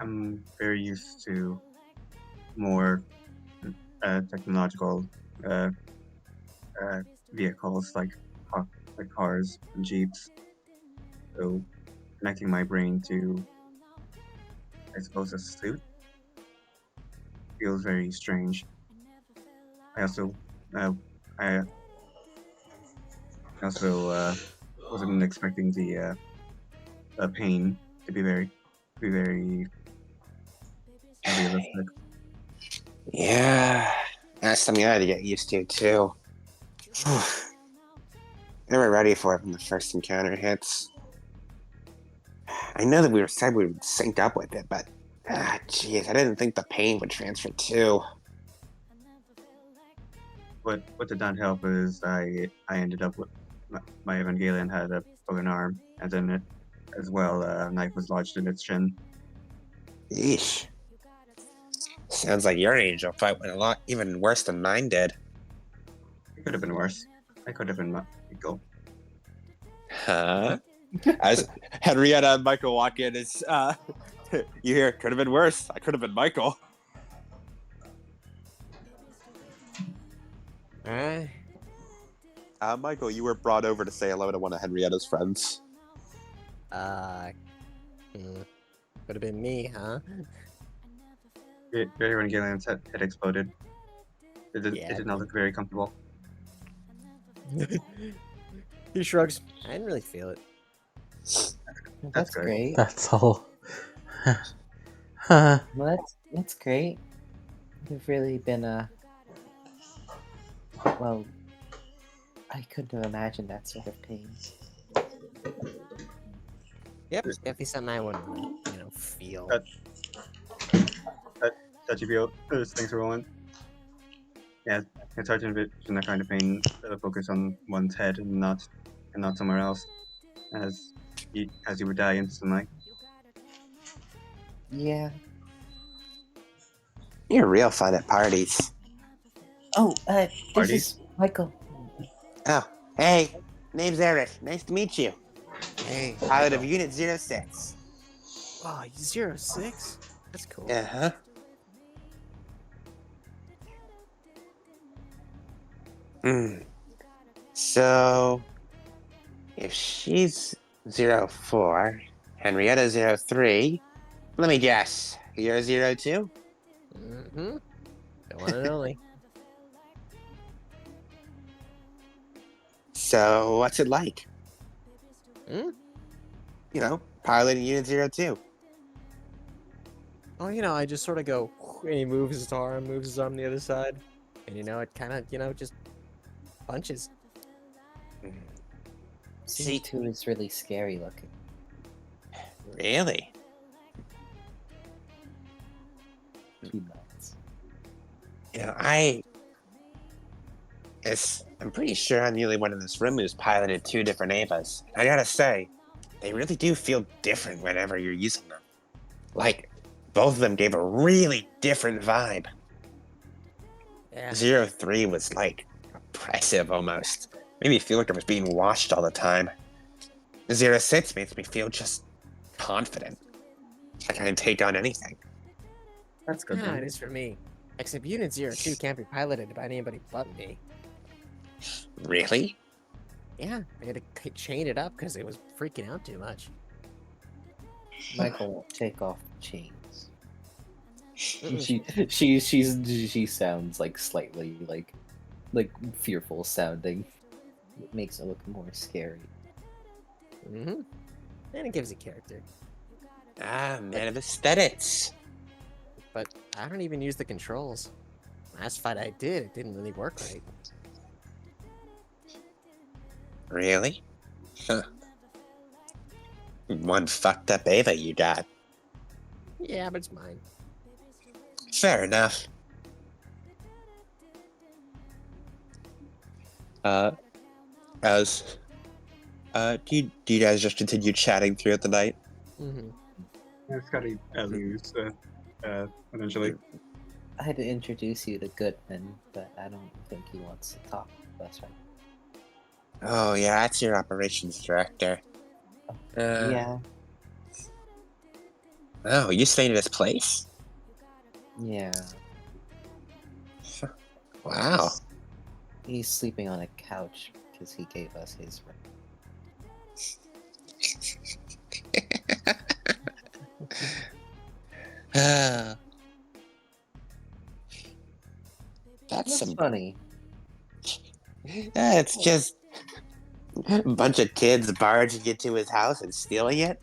I'm very used to more technological vehicles like cars and jeeps. So connecting my brain to I suppose, a suit. Feels very strange. I also, I wasn't expecting the pain to be very realistic. Yeah, that's something I had to get used to too. Never ready for it when the first encounter hits. I know that we said we would sync up with it, but jeez, I didn't think the pain would transfer too. What did not help is I ended up with my Evangelion had a broken arm, and then it as well a knife was lodged in its chin. Yeesh. Sounds like your angel fight went a lot even worse than mine did. It could have been worse. I could have been Michael. Huh? As Henrietta and Michael walk in, it's you hear, could have been worse. I could have been Michael. Alright. Michael, you were brought over to say hello to one of Henrietta's friends. Could have been me, huh? Your Evangelion's had exploded. It Yeah, did not look very comfortable. He shrugs. I didn't really feel it. That's good. great. That's all. Huh. Well, that's great. You've really been well, I couldn't have imagined that sort of pain. Yep, definitely something I wouldn't, feel. That you feel those things rolling. Yeah, it's hard to envision that kind of pain focus on one's head and not somewhere else, as you would die instantly. Yeah. You're real fun at parties. Oh, this Parties? is Michael. Oh, hey, name's Eric. Nice to meet you. Hey, Pilot of Unit 06. oh, 06? That's cool. Uh-huh. So, if she's 04, Henrietta 03, let me guess, you're 02? Mm-hmm. The one and only. So, what's it like? Hmm? You know, piloting Unit 02. Oh, I just sort of go, and he moves his arm to the other side. And, it kind of, just punches. Scene 2 is really scary looking. Really? 2 months. I'm pretty sure I'm the only one in this room who's piloted 2 different Avas. I gotta say, they really do feel different whenever you're using them. Like, both of them gave a really different vibe. Yeah. 03 was, like, oppressive almost. Made me feel like I was being watched all the time. 06 makes me feel just confident. Like I can take on anything. That's good. Yeah, Then. it is for me. Except Unit 02 can't be piloted by anybody but me. Really? Yeah, I had to chain it up because it was freaking out too much. Michael won't take off the chains. Mm-mm. She sounds like slightly like fearful sounding. It makes it look more scary. Mm-hmm. And it gives it character. Man of aesthetics. But I don't even use the controls. Last fight I did, it didn't really work right. Really? Huh. One fucked up Ava you got. Yeah, but it's mine. Fair enough. Do you guys just continue chatting throughout the night? Mm-hmm. It's got to lose eventually. I had to introduce you to Goodman, but I don't think he wants to talk with us right Oh yeah, that's your operations director. Yeah, Oh, you staying at his place? yeah. Wow. He's sleeping on a couch because he gave us his room. That's That's some. funny. It's just a bunch of kids barging into his house and stealing it.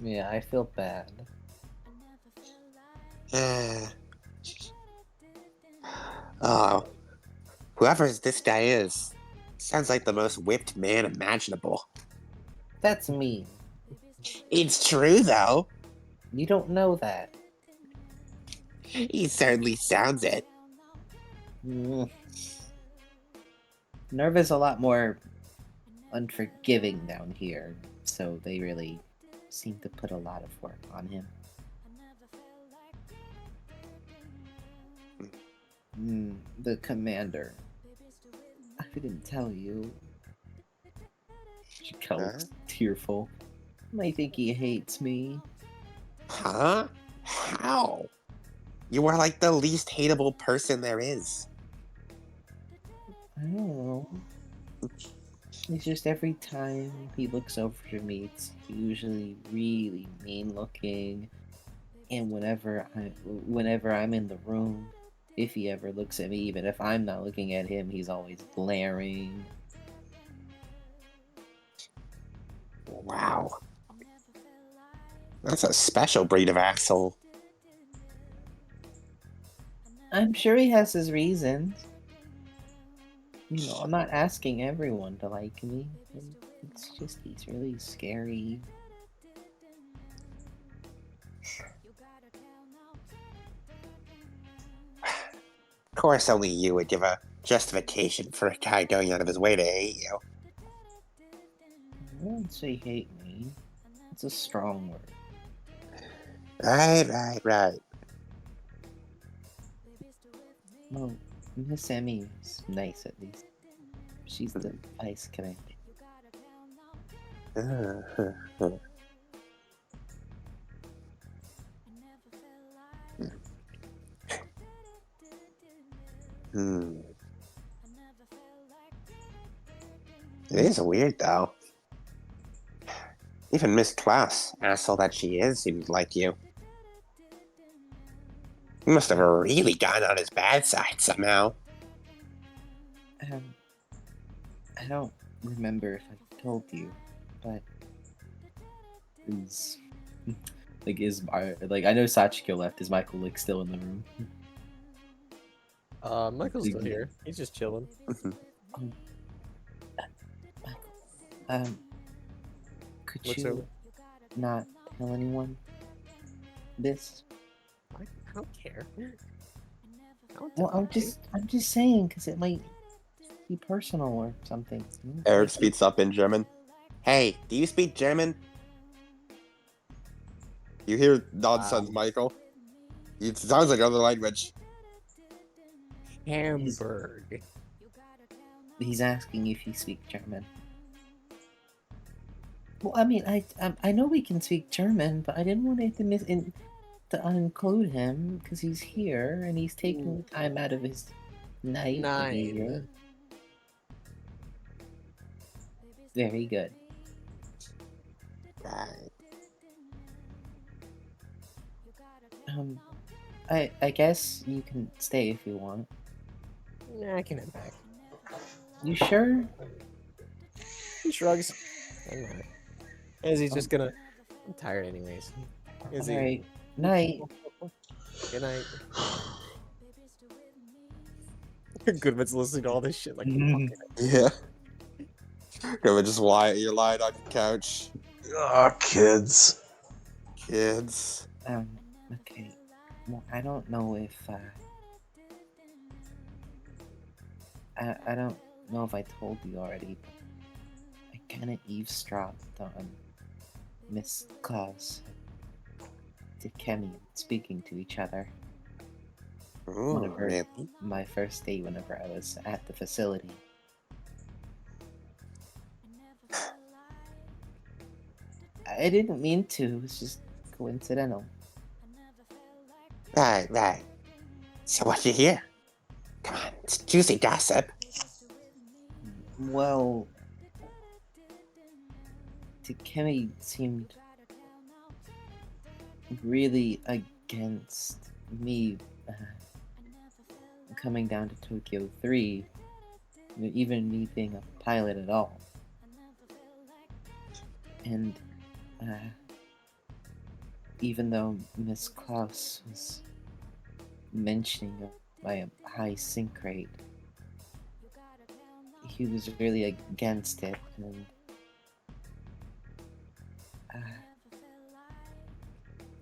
Yeah, I feel bad. Oh, whoever this guy is, sounds like the most whipped man imaginable. That's mean. It's true, though. You don't know that. He certainly sounds it. Mm. Nerva's a lot more unforgiving down here, so they really seem to put a lot of work on him. The commander. I didn't tell you. She looks tearful. I think he hates me. Huh? How? You are like the least hateable person there is. I don't know. It's just every time he looks over to me, it's usually really mean looking. And whenever I'm in the room, if he ever looks at me, even if I'm not looking at him, he's always glaring. Wow. That's a special breed of asshole. I'm sure he has his reasons. You know, I'm not asking everyone to like me. It's just he's really scary. Of course, only you would give a justification for a guy going out of his way to hate you. I wouldn't say hate me. It's a strong word. Right. Well, Miss Emmy is nice at least. She's the vice commander. It is weird, though. Even Miss Class, asshole that she is, seems like you. You must have really gotten on his bad side somehow. I don't remember if I told you, but is like I know Sachiko left. Is Michael like still in the room? Michael's still here. He's just chilling. Michael, could What's you over? not tell anyone this? I don't care. Well, I'm just saying because it might be personal or something. Eric speaks up in German. Hey, do you speak German? You hear nonsense, Michael. It sounds like another language. Hamburg. He's asking if you speak German. Well, I mean, I know we can speak German, but I didn't want to to include him because he's here and he's taking time out of his night to be here. Very good. Right. I guess you can stay if you want. Nah, I can head back. You sure? He shrugs. I'm not. Is he just gonna? I'm tired anyways. Is he? Alright. Night. Good night. Goodman's listening to all this shit like. Yeah. Go just lie. You're lying on your couch. Ah, kids. Kids. Okay. Well, I don't know if I don't know if I told you already, but I kind of eavesdropped on Miss Claus and Kemi speaking to each other. Ooh, really? My first day whenever I was at the facility. I didn't mean to, it was just coincidental. Right. So what you hear? Come on, it's juicy gossip. Well, Takemi seemed really against me coming down to Tokyo 3, even me being a pilot at all. And even though Miss Klaus was mentioning my high sync rate, he was really against it, and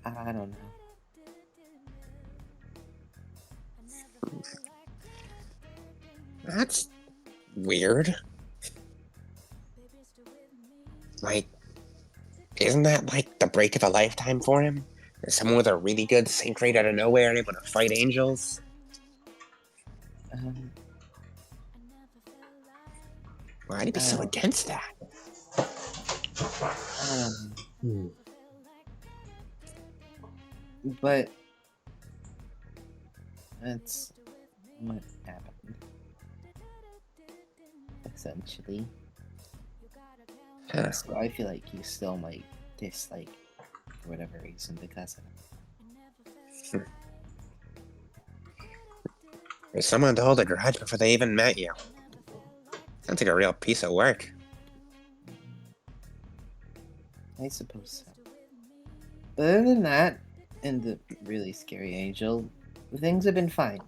I don't know. That's weird. Like, isn't that like the break of a lifetime for him? Someone with a really good sync rate out of nowhere and able to fight angels? Why'd he be so against that? But that's what happened, essentially. Huh. So I feel like you still might dislike for whatever reason because of it. For someone to hold a grudge before they even met you. Sounds like a real piece of work. I suppose so. But other than that, and the really scary angel, things have been fine.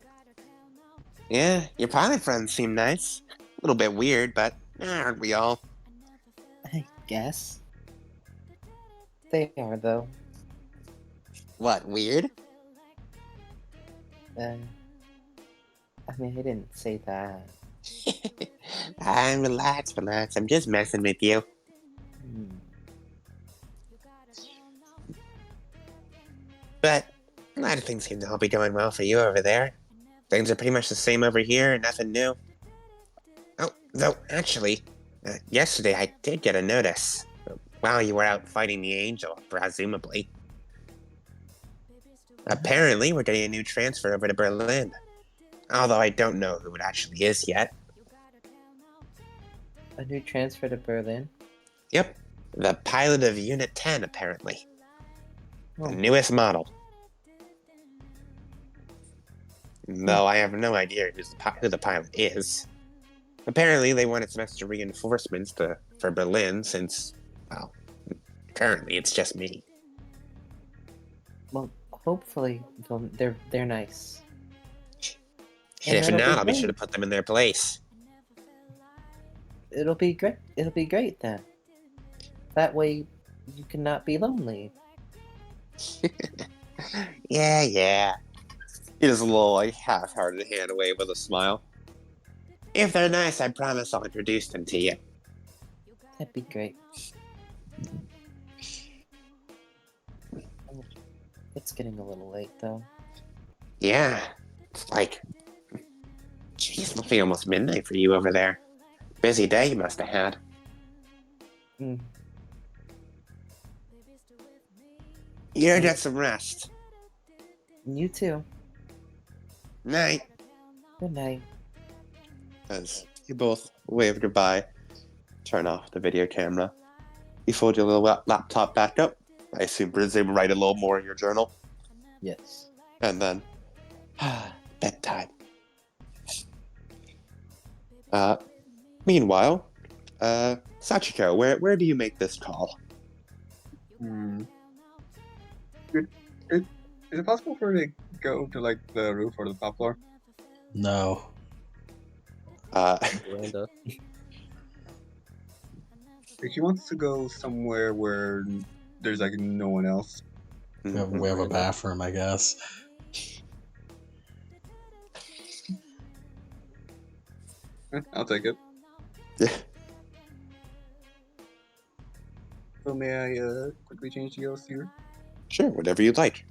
Yeah, your pilot friends seem nice. A little bit weird, but aren't we all? I guess. They are, though. What, weird? I mean, I didn't say that. Relax. I'm just messing with you. But a lot of things seem to all be going well for you over there. Things are pretty much the same over here, nothing new. Oh, though, actually, yesterday I did get a notice. While you were out fighting the angel, presumably. Apparently, we're getting a new transfer over to Berlin. Although I don't know who it actually is yet. A new transfer to Berlin? Yep, the pilot of Unit 10, apparently. Oh. The newest model. Though I have no idea who the pilot is. Apparently, they wanted some extra reinforcements for Berlin since, well, currently it's just me. Well, hopefully they're nice. And if that'll not, be I'll be sure great. to put them in their place. It'll be great. It'll be great then. That way, you cannot be lonely. Yeah. He does a little, like, half-hearted hand away with a smile. If they're nice, I promise I'll introduce them to you. That'd be great. It's getting a little late, though. Yeah. It's like... Jeez, must be almost midnight for you over there. Busy day you must have had. You get some rest. You too. Night. Good night. As you both wave goodbye, turn off the video camera. You fold your little laptop back up. I presume write a little more in your journal. Yes. And then, bedtime. Meanwhile, Sachiko, where do you make this call? Is it possible for her to go to like the roof or the top floor? No. Miranda. If she wants to go somewhere where there's like no one else. We have a bathroom, I guess. I'll take it. Yeah. So may I quickly change the OC? Sure, whatever you'd like.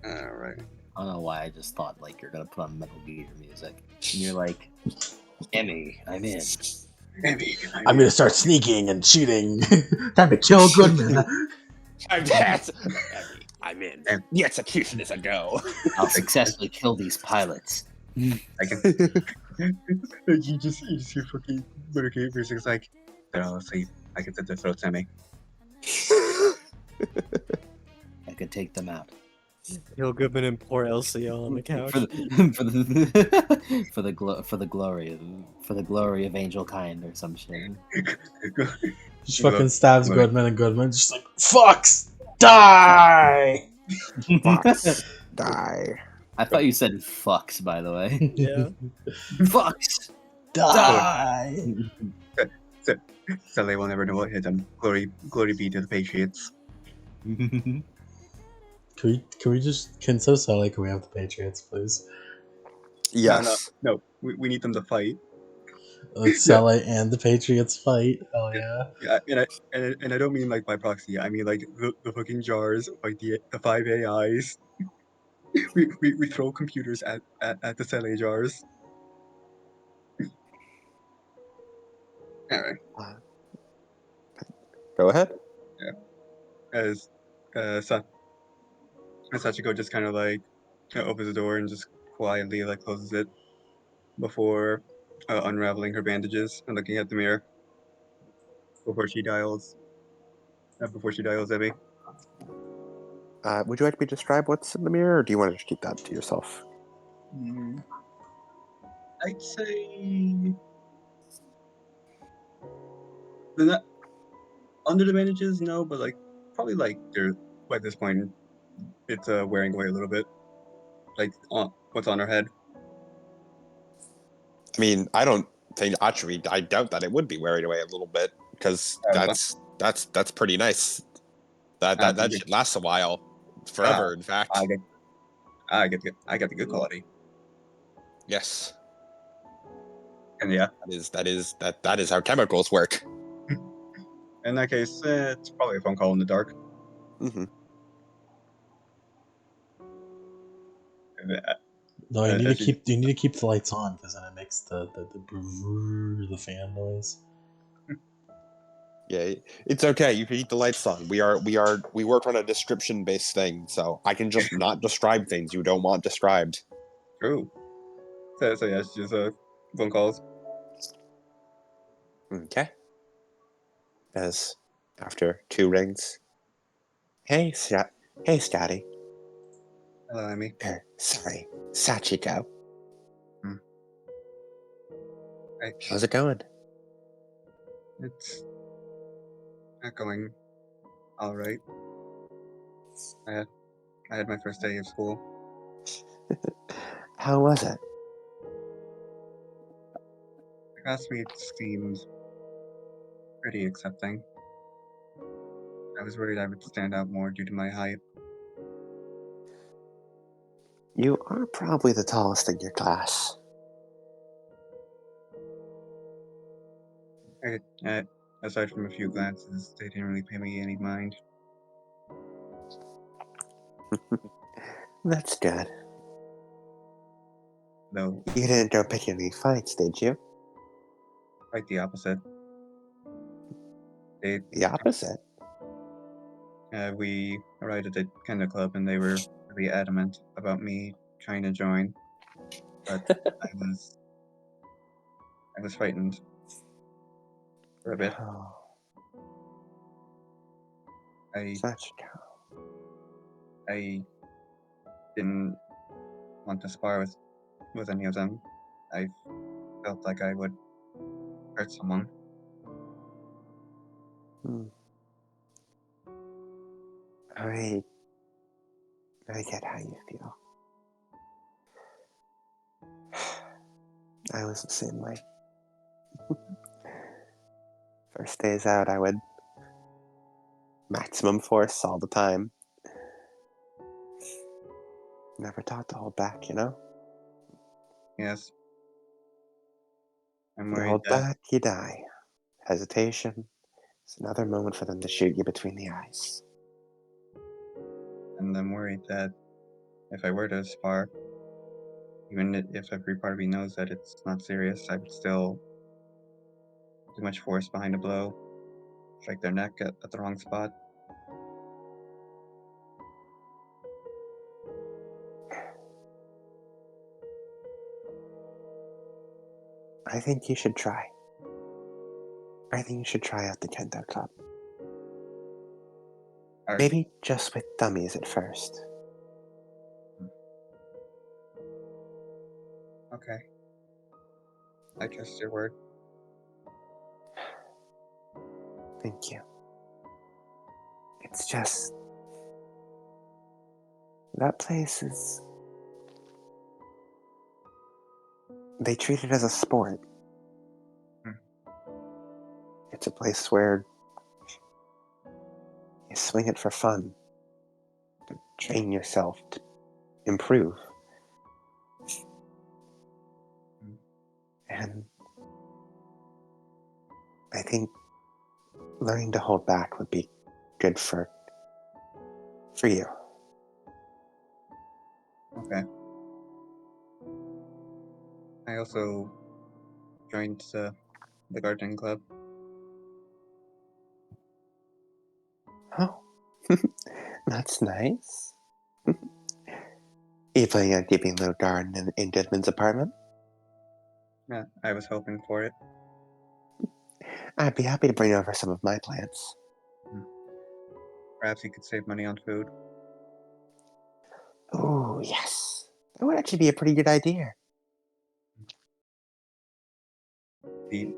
Alright. I don't know why I just thought like you're gonna put on Metal Gear music. And you're like, Emmy, I'm in. Emmy, I'm gonna start sneaking and shooting. Time to kill Goodman. I'm in. The execution is a go. I'll successfully kill these pilots. I can. you just hear fucking Metal Gear music's like, they're all asleep. I can set their throats, Emmy. could take them out. He'll go and pour LCL on the couch. For the for the glory of angel kind or some shit. Just fucking stabs Goodman, and Goodman just like, fucks! Die! Fox, die. I thought you said fucks, by the way. Yeah. Fucks! Die! So they will never know what hit them. Glory be to the Patriots. Can so Sally, can we have the Patriots, please? Yes. No. We need them to fight. Let's Sally and the Patriots fight. Hell yeah. Yeah, and I don't mean like by proxy. I mean like the fucking jars, like the 5 AIs. we throw computers at the Sele jars. Anyway, Go ahead. as Sachiko just kind of like opens the door and just quietly like closes it before unraveling her bandages and looking at the mirror before she dials Evie. Would you like me to describe what's in the mirror, or do you want to just keep that to yourself? I'd say they're not under the bandages, no, but like probably like they're by this point it's wearing away a little bit. Like what's on her head. I mean, I don't think actually. I doubt that it would be wearing away a little bit because that's pretty nice. That shit lasts a while, forever. In fact, I get the good quality. yes, And yeah, that is how chemicals work. in that case, it's probably a phone call in the dark. Mm-hmm. No, you need as to keep the lights on because then it makes the fan noise. Yeah, it's okay. You can keep the lights on. We work on a description based thing, so I can just not describe things you don't want described. True. So yeah, it's just phone calls. Okay. As after 2 rings, hey Scotty. Hello, Amy. Sorry, Sachiko. Hey, How's it going? it's not going all right. I had my first day of school. How was it? The classmates seemed pretty accepting. I was worried I would stand out more due to my height. You are probably the tallest in your class. Aside from a few glances, they didn't really pay me any mind. That's good. Though, You didn't go pick any fights, did you? quite the opposite. The opposite. We arrived at the Kenda Club and they were really adamant about me trying to join. But I was frightened for a bit. Oh, I Sachiko. didn't want to spar with any of them. I felt like I would hurt someone. I get how you feel. I was the same way. First days out, I would maximum force all the time. Never taught to hold back, you know? Yes. I'm You worried hold that back, you die. Hesitation is another moment for them to shoot you between the eyes. if I were to spar, even if every part of me knows that it's not serious, I would still too much force behind a blow, strike their neck at the wrong spot. I think you should try. I think you should try out the Kendo Club. Alright. Maybe just with dummies at first. Okay. I trust your word. Thank you. It's just... that place is... they treat it as a sport. Hmm. It's a place where you swing it for fun, to train yourself to improve. Hmm. And I think learning to hold back would be good for you. Okay. I also joined the gardening club. Oh, that's nice. You planning on keeping a little garden in Deadman's apartment? Yeah, I was hoping for it. I'd be happy to bring over some of my plants. Perhaps you could save money on food. Oh, yes. That would actually be a pretty good idea. Feed.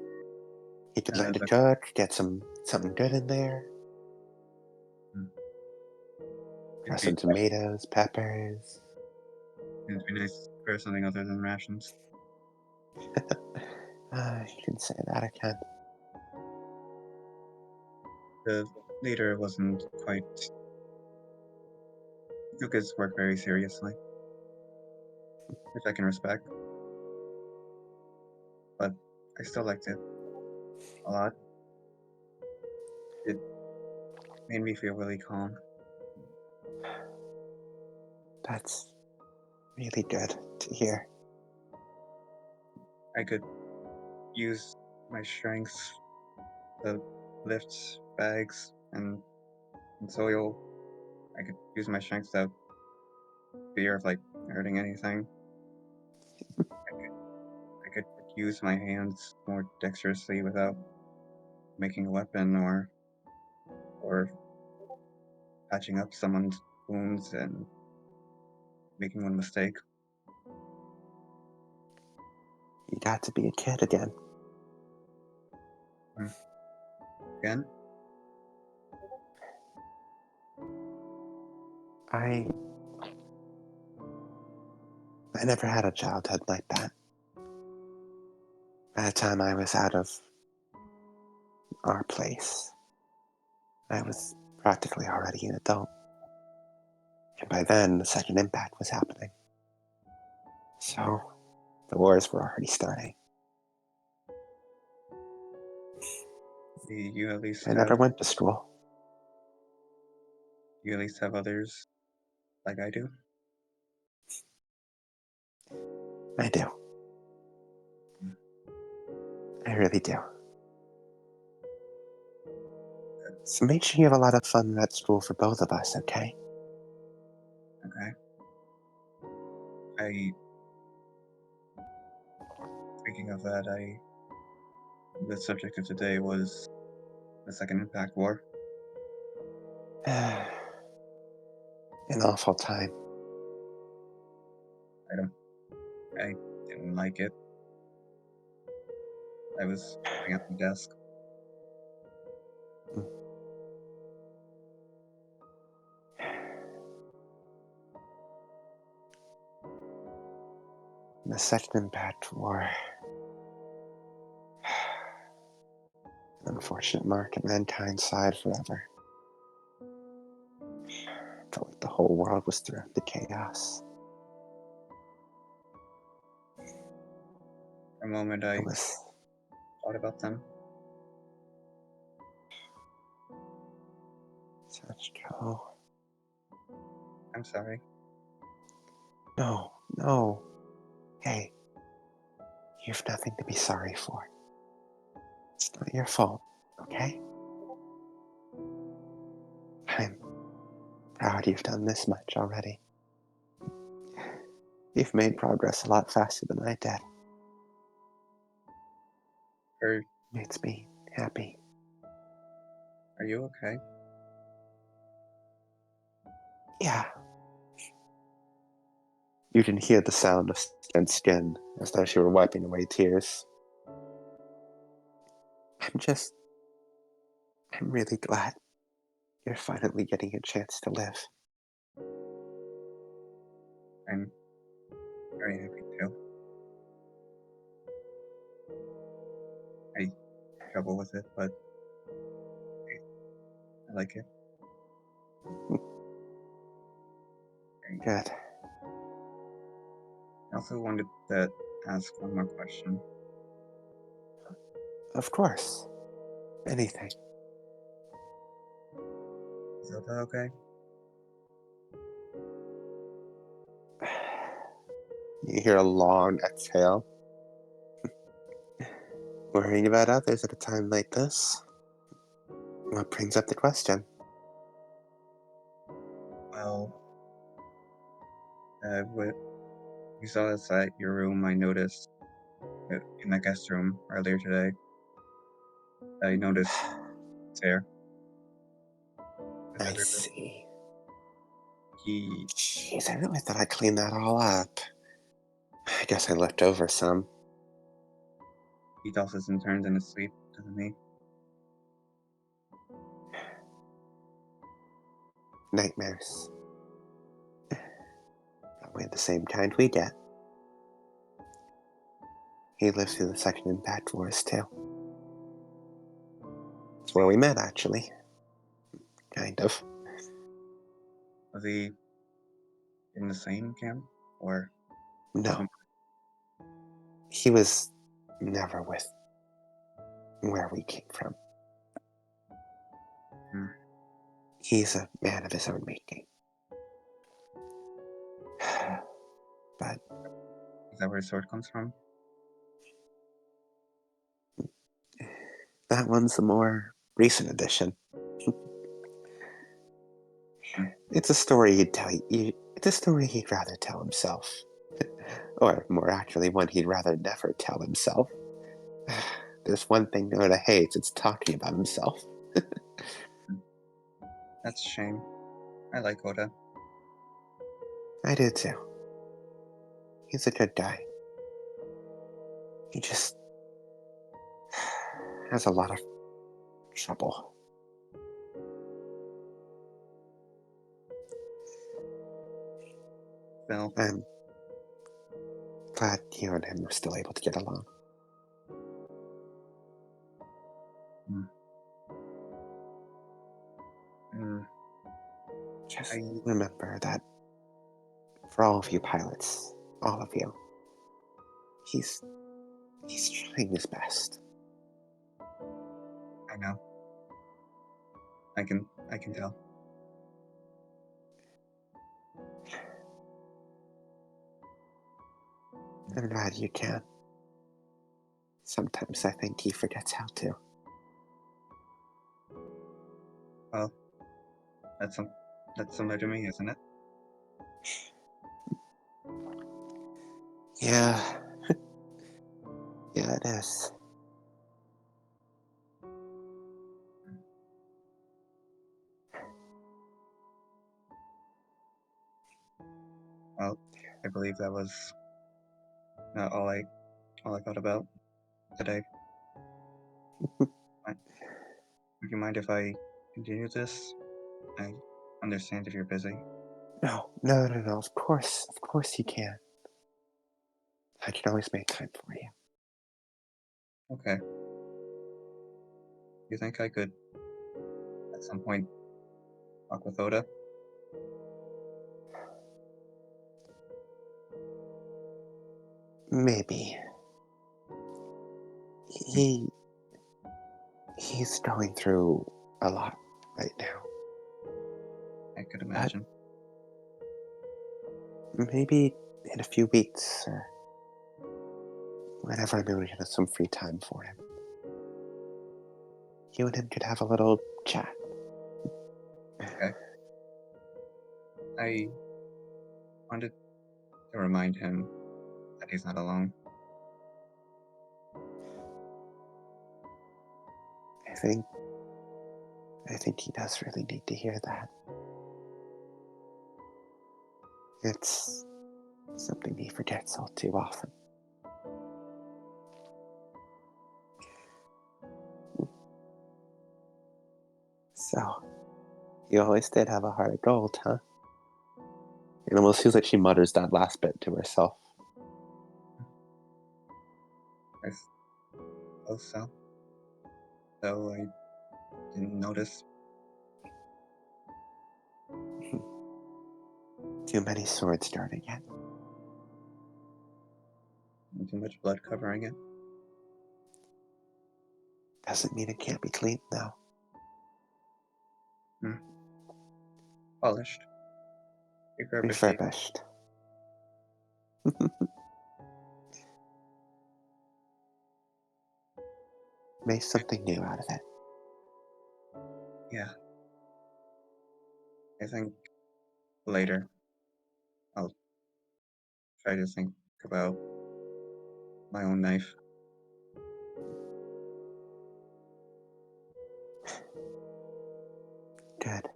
You could learn to But cook, get something good in there. Grow some tomatoes, peppers. it'd be nice for something other than rations. You can say that again. The leader wasn't quite took his work very seriously, which I can respect. But I still liked it a lot. It made me feel really calm. That's really good to hear. I could use my strength to lift bags and soil. I could use my strength without fear of like hurting anything. I could use my hands more dexterously without making a weapon or patching up someone's wounds and making one mistake. You got to be a kid again. Again, I never had a childhood like that. By the time I was out of our place, I was practically already an adult. And by then, the second impact was happening. So, the wars were already starting. you at least I have never went to school. others like I do. I do. I really do. So make sure you have a lot of fun at school for both of us, okay? Okay. Speaking of that, the subject of today was the Second Impact War. An awful time. I didn't like it. I was sitting at the desk. The Second Impact War. An unfortunate mark of mankind's side forever. Felt like the whole world was thrown into chaos. For a moment, I It was thought about them. Sachiko. I'm sorry. No. Hey, you've nothing to be sorry for. It's not your fault, okay? I'm proud you've done this much already. You've made progress a lot faster than I did. Makes me happy. Are you okay? Yeah. You can hear the sound of skin as though she were wiping away tears. I'm really glad you're finally getting a chance to live. I'm very happy too. I trouble with it, but I like it. Good. I also wanted to ask one more question. Of course. Anything. Is that okay? You hear a long exhale. Worrying about others at a time like this? What brings up the question? Well, what you saw us at your room, I noticed in the guest room earlier today. I noticed it's there. I see. He Jeez, I really thought I cleaned that all up. I guess I left over some. tosses and turns in his sleep, doesn't he? Nightmares. Probably the same kind we get. He lives through the second impact wars too. It's where we met, actually. Kind of. Was he in the same camp, or No. He was never with where we came from. Hmm. He's a man of his own making. But is that where his sword comes from? that one's a more recent addition. It's a story he'd tell you. It's a story he'd rather tell himself. Or, more accurately, one he'd rather never tell himself. There's one thing Oda hates, it's talking about himself. That's a shame. I like Oda. I do too. He's a good guy. He just has a lot of trouble. Phil, I'm glad you and him are still able to get along. mm, Just I remember that for all of you pilots, all of you, he's trying his best. know. I can tell. I'm glad you can. Sometimes I think he forgets how to. Well, that's similar to me, isn't it? Yeah. Yeah, it is. Well, I believe that was not all I thought about today. Would you mind if I continue this? I understand if you're busy. No. Of course you can. I can always make time for you. Okay. You think I could, at some point, talk with Oda? Maybe. He's going through a lot right now. I could imagine. Maybe in a few weeks or whenever I'm able to get some free time for him. You and him could have a little chat. Okay. I wanted to remind him that he's not alone. I think he does really need to hear that. It's something he forgets all too often. So, you always did have a heart of gold, huh? It almost feels like she mutters that last bit to herself. I suppose so. Though I didn't notice. Too many swords starting yet. Too much blood covering it. Doesn't mean it can't be cleaned, though. Polished. Refurbished. Refurbished. Make something new out of it. Yeah. I think later I'll try to think about my own knife. Good.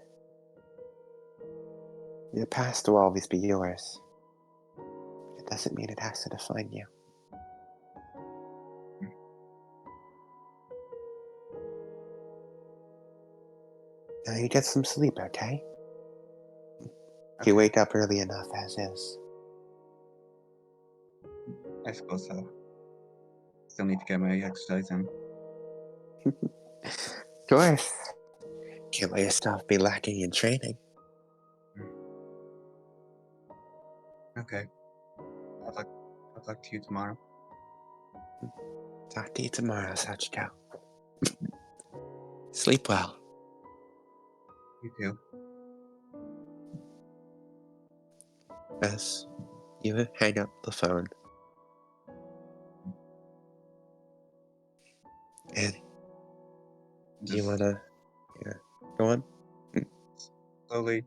Your past will always be yours. It doesn't mean it has to define you. Now you get some sleep, okay? You wake up early enough as is. I suppose so. Still need to get my exercise in. Of course. Can't let yourself be lacking in training. Okay. I'll talk to you tomorrow. Talk to you tomorrow, Sachiko. Sleep well. You too. As you hang up the phone. And do you wanna go on? Slowly,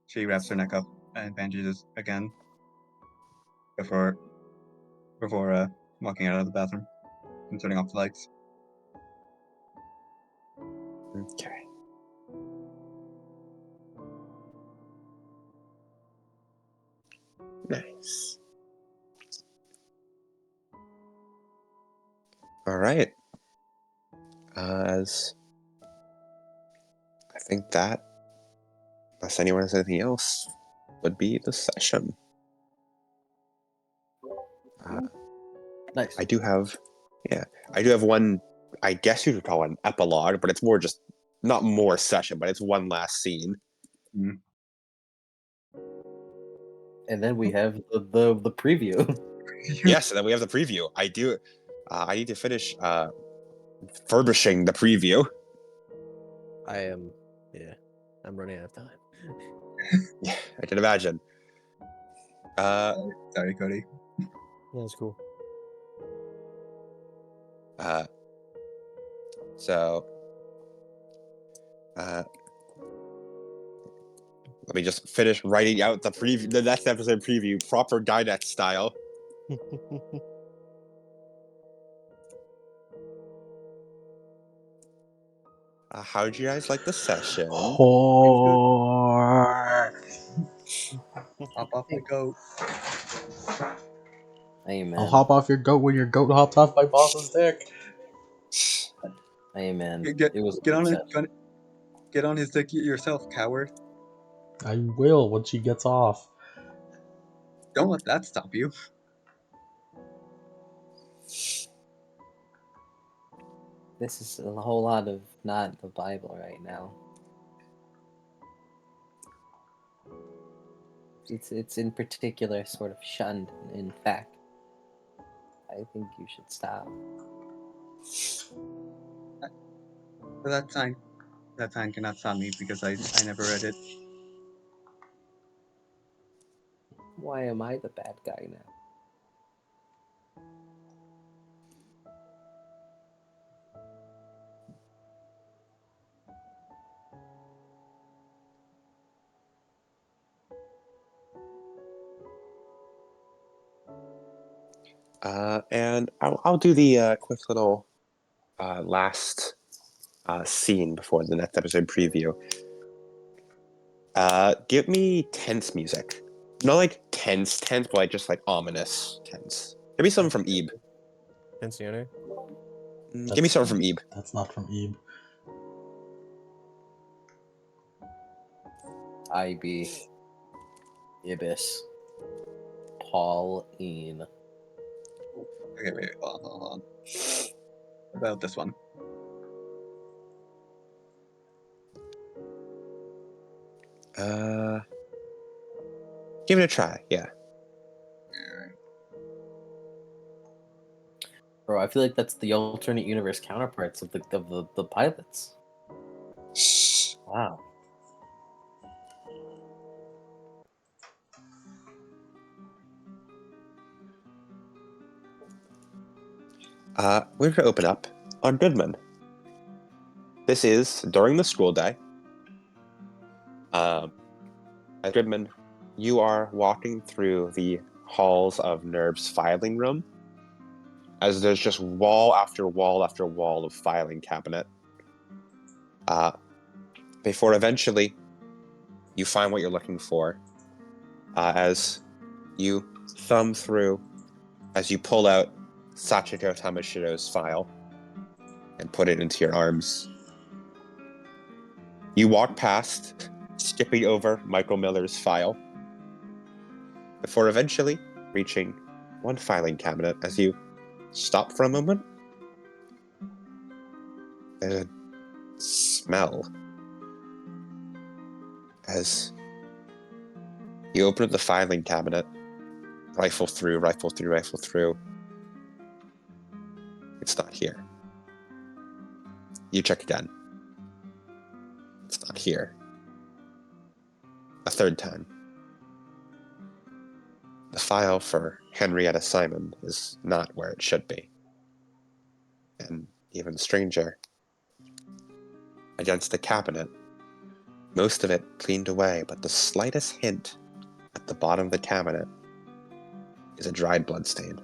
she wraps her neck up and bandages again before walking out of the bathroom and turning off the lights. Okay. Nice. All right. As I think that, unless anyone has anything else, would be the session. Nice. I do have one, I guess you could call it an epilogue, but it's more just, not more session, but it's one last scene. And then we have the preview. Yes, and then we have the preview. I need to finish furbishing the preview. I'm running out of time. Yeah, I can imagine. Sorry, Cody. That's cool. So let me just finish writing out the next episode preview, proper Dynex style. How'd you guys like the session? Whore. Hop off my goat. Amen. I'll hop off your goat when your goat hopped off my boss's dick. Amen. Get It was a get good on it. session. Get on his dick yourself, coward. I will when she gets off. Don't let that stop you. This is a whole lot of not the Bible right now. It's in particular sort of shunned. In fact, I think you should stop. But that sign cannot stop me because I never read it. Why am I the bad guy now? And I'll do the quick little last scene before the next episode preview. Give me tense music. Not like tense, but like just like ominous tense. Give me something from Ebe. Pensioner. Give me something from Ebe. That's not from Ebe. IB. Ibis. Pauline. Okay, wait, hold on. What about this one? Give it a try. Yeah. Bro, I feel like that's the alternate universe counterparts of the pilots. Wow. We're gonna open up on Goodman. This is during the school day. At Goodman, you are walking through the halls of Nerb's filing room, as there's just wall after wall after wall of filing cabinet. Before eventually you find what you're looking for, as you thumb through, as you pull out Sachiko Tamashiro's file and put it into your arms. You walk past, skipping over Michael Miller's file, before eventually reaching one filing cabinet. As you stop for a moment, there's a smell. As you open up the filing cabinet, rifle through. It's not here. You check again. It's not here. A third time. The file for Henrietta Simon is not where it should be. And even stranger, against the cabinet, most of it cleaned away, but the slightest hint at the bottom of the cabinet is a dried blood stain.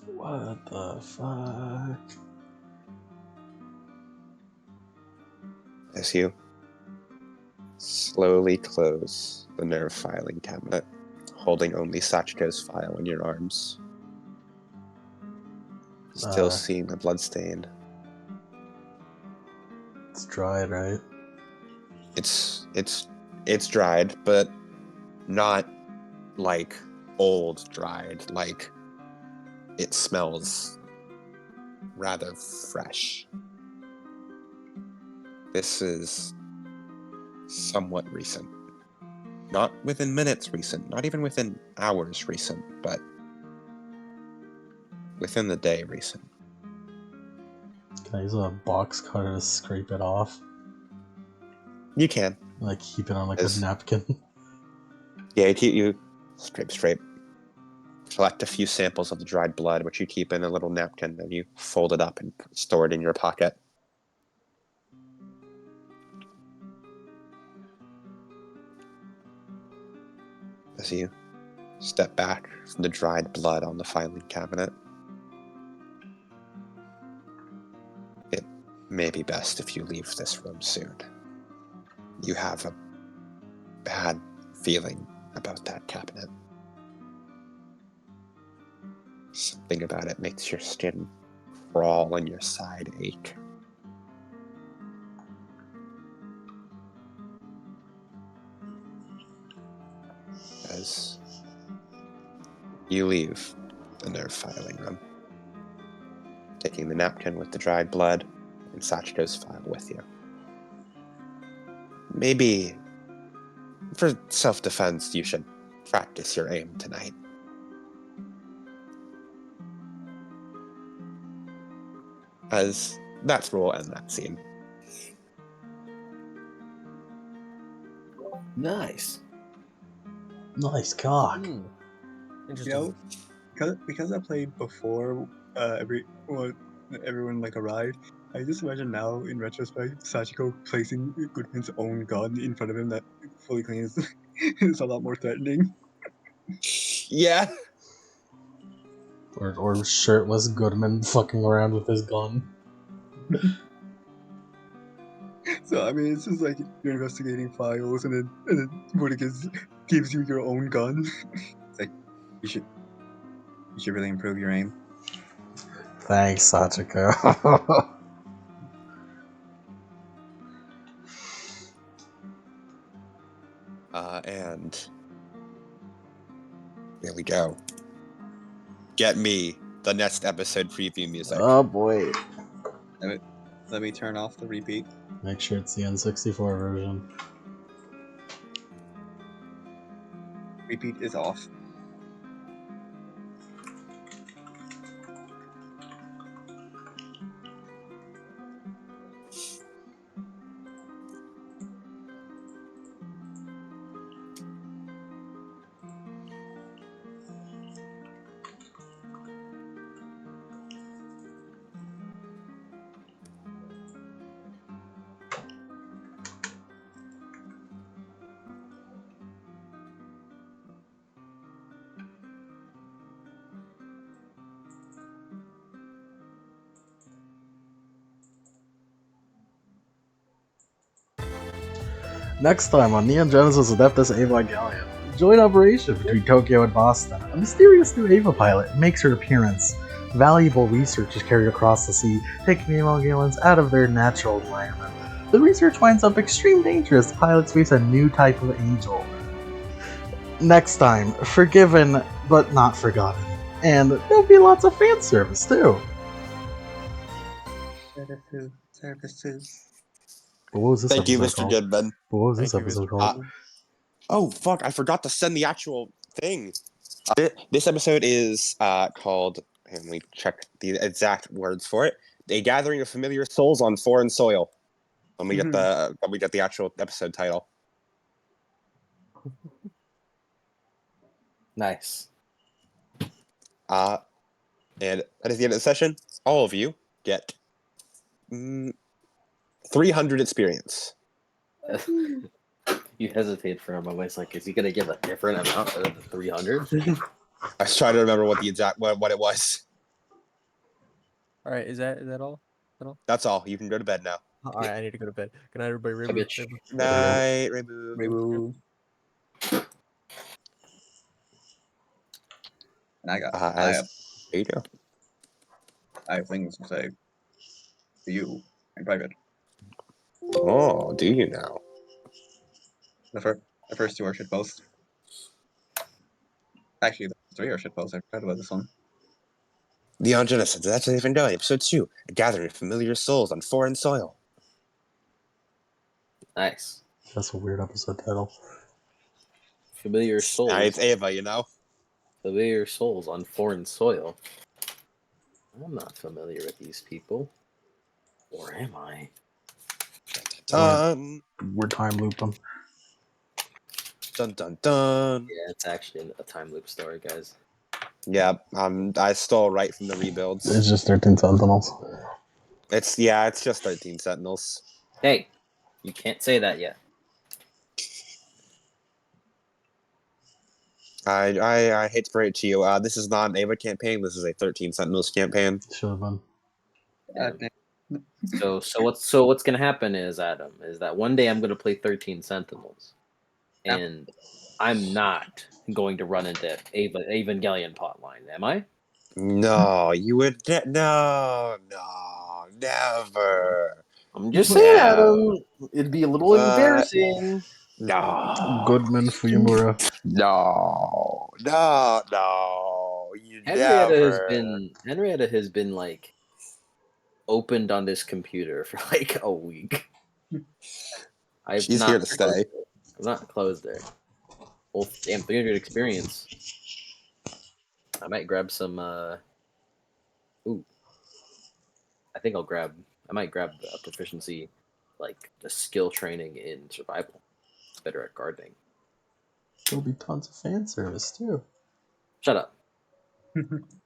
What the fuck? As you slowly close the nerve filing cabinet, holding only Sachiko's file in your arms. Still seeing the blood stain. It's dried, right? It's dried, but not like old dried. Like, it smells rather fresh. This is somewhat recent. Not within minutes recent, not even within hours recent, but within the day recent. Can I use a box cutter to scrape it off? You can. Like keep it on like As- a napkin? Yeah, you scrape. Collect a few samples of the dried blood, which you keep in a little napkin, and you fold it up and store it in your pocket. As you step back from the dried blood on the filing cabinet, it may be best if you leave this room soon. You have a bad feeling about that cabinet. Something about it makes your skin crawl and your side ache. As you leave the nerve filing room, taking the napkin with the dried blood and Sachiko's file with you. Maybe, for self-defense, you should practice your aim tonight. As that's where we'll end that scene. Nice. Nice cock. Hmm. You Interesting. know, because I played before everyone like arrived, I just imagine now in retrospect, Sachiko placing Goodman's own gun in front of him that fully cleans is a lot more threatening. Yeah. Or shirtless Goodman fucking around with his gun. So I mean, it's just like you're investigating files, and then Morticus gives you your own gun. It's like you should really improve your aim. Thanks, Sachiko. And there we go. Get me the next episode preview music. Oh boy. Let me turn off the repeat. Make sure it's the N64 version. Repeat is off. Next time on Neon Genesis Adeptus Evangelion. Joint operation between Tokyo and Boston. A mysterious new Ava pilot makes her appearance. Valuable research is carried across the sea, taking the Evangelions out of their natural environment. The research winds up extreme danger as the pilots face a new type of angel. Next time, forgiven but not forgotten. And there'll be lots of fan service too. Services. But what was this Thank you, episode Mr. called? Goodman. But what was this Thank you, episode Mr. called? Oh, fuck, I forgot to send the actual thing. This episode is called, and we check the exact words for it, A Gathering of Familiar Souls on Foreign Soil. When we get the actual episode title. Nice. And that is the end of the session. All of you get 300 experience. You hesitate for a moment. It's like, is he gonna give a different amount of the 300? I was trying to remember what the exact what it was. All right, is that all? That's all. You can go to bed now. All right, I need to go to bed. Good night, everybody. Bye, Reboot, bitch. reboot. Night, Reboot. Reboot. And There you go. I have things to say to you in private. Oh, do you now? The first two are shitposts. Actually, the three are shitposts. I forgot about this one. Neon Genesis, that's Evangelion, episode 2. A gathering of familiar souls on foreign soil. Nice. That's a weird episode title. Familiar souls. It's Ava, you know? Familiar souls on foreign soil. I'm not familiar with these people. Or am I? Dun, We're time looping. dun, dun, dun. Yeah, it's actually a time loop story, guys. Yeah, I stole right from the rebuilds. It's just 13 Sentinels. It's just 13 Sentinels. Hey, you can't say that yet. I hate to break it to you. This is not an Ava campaign. This is a 13 Sentinels campaign. Should have been. So what's gonna happen is, Adam, is that one day I'm gonna play 13 Sentinels, and I'm not going to run into Evangelion plotline, am I? No, you would no, never. I'm just saying, No. Adam. It'd be a little embarrassing. No. Goodman Fuyamura. No. You Henrietta has been like opened on this computer for like a week. She's here to stay. I've not closed her. Well, damn, 300 experience. I might grab some. Ooh. I might grab a proficiency, like the skill training in survival. It's better at gardening. There'll be tons of fan service too. Shut up.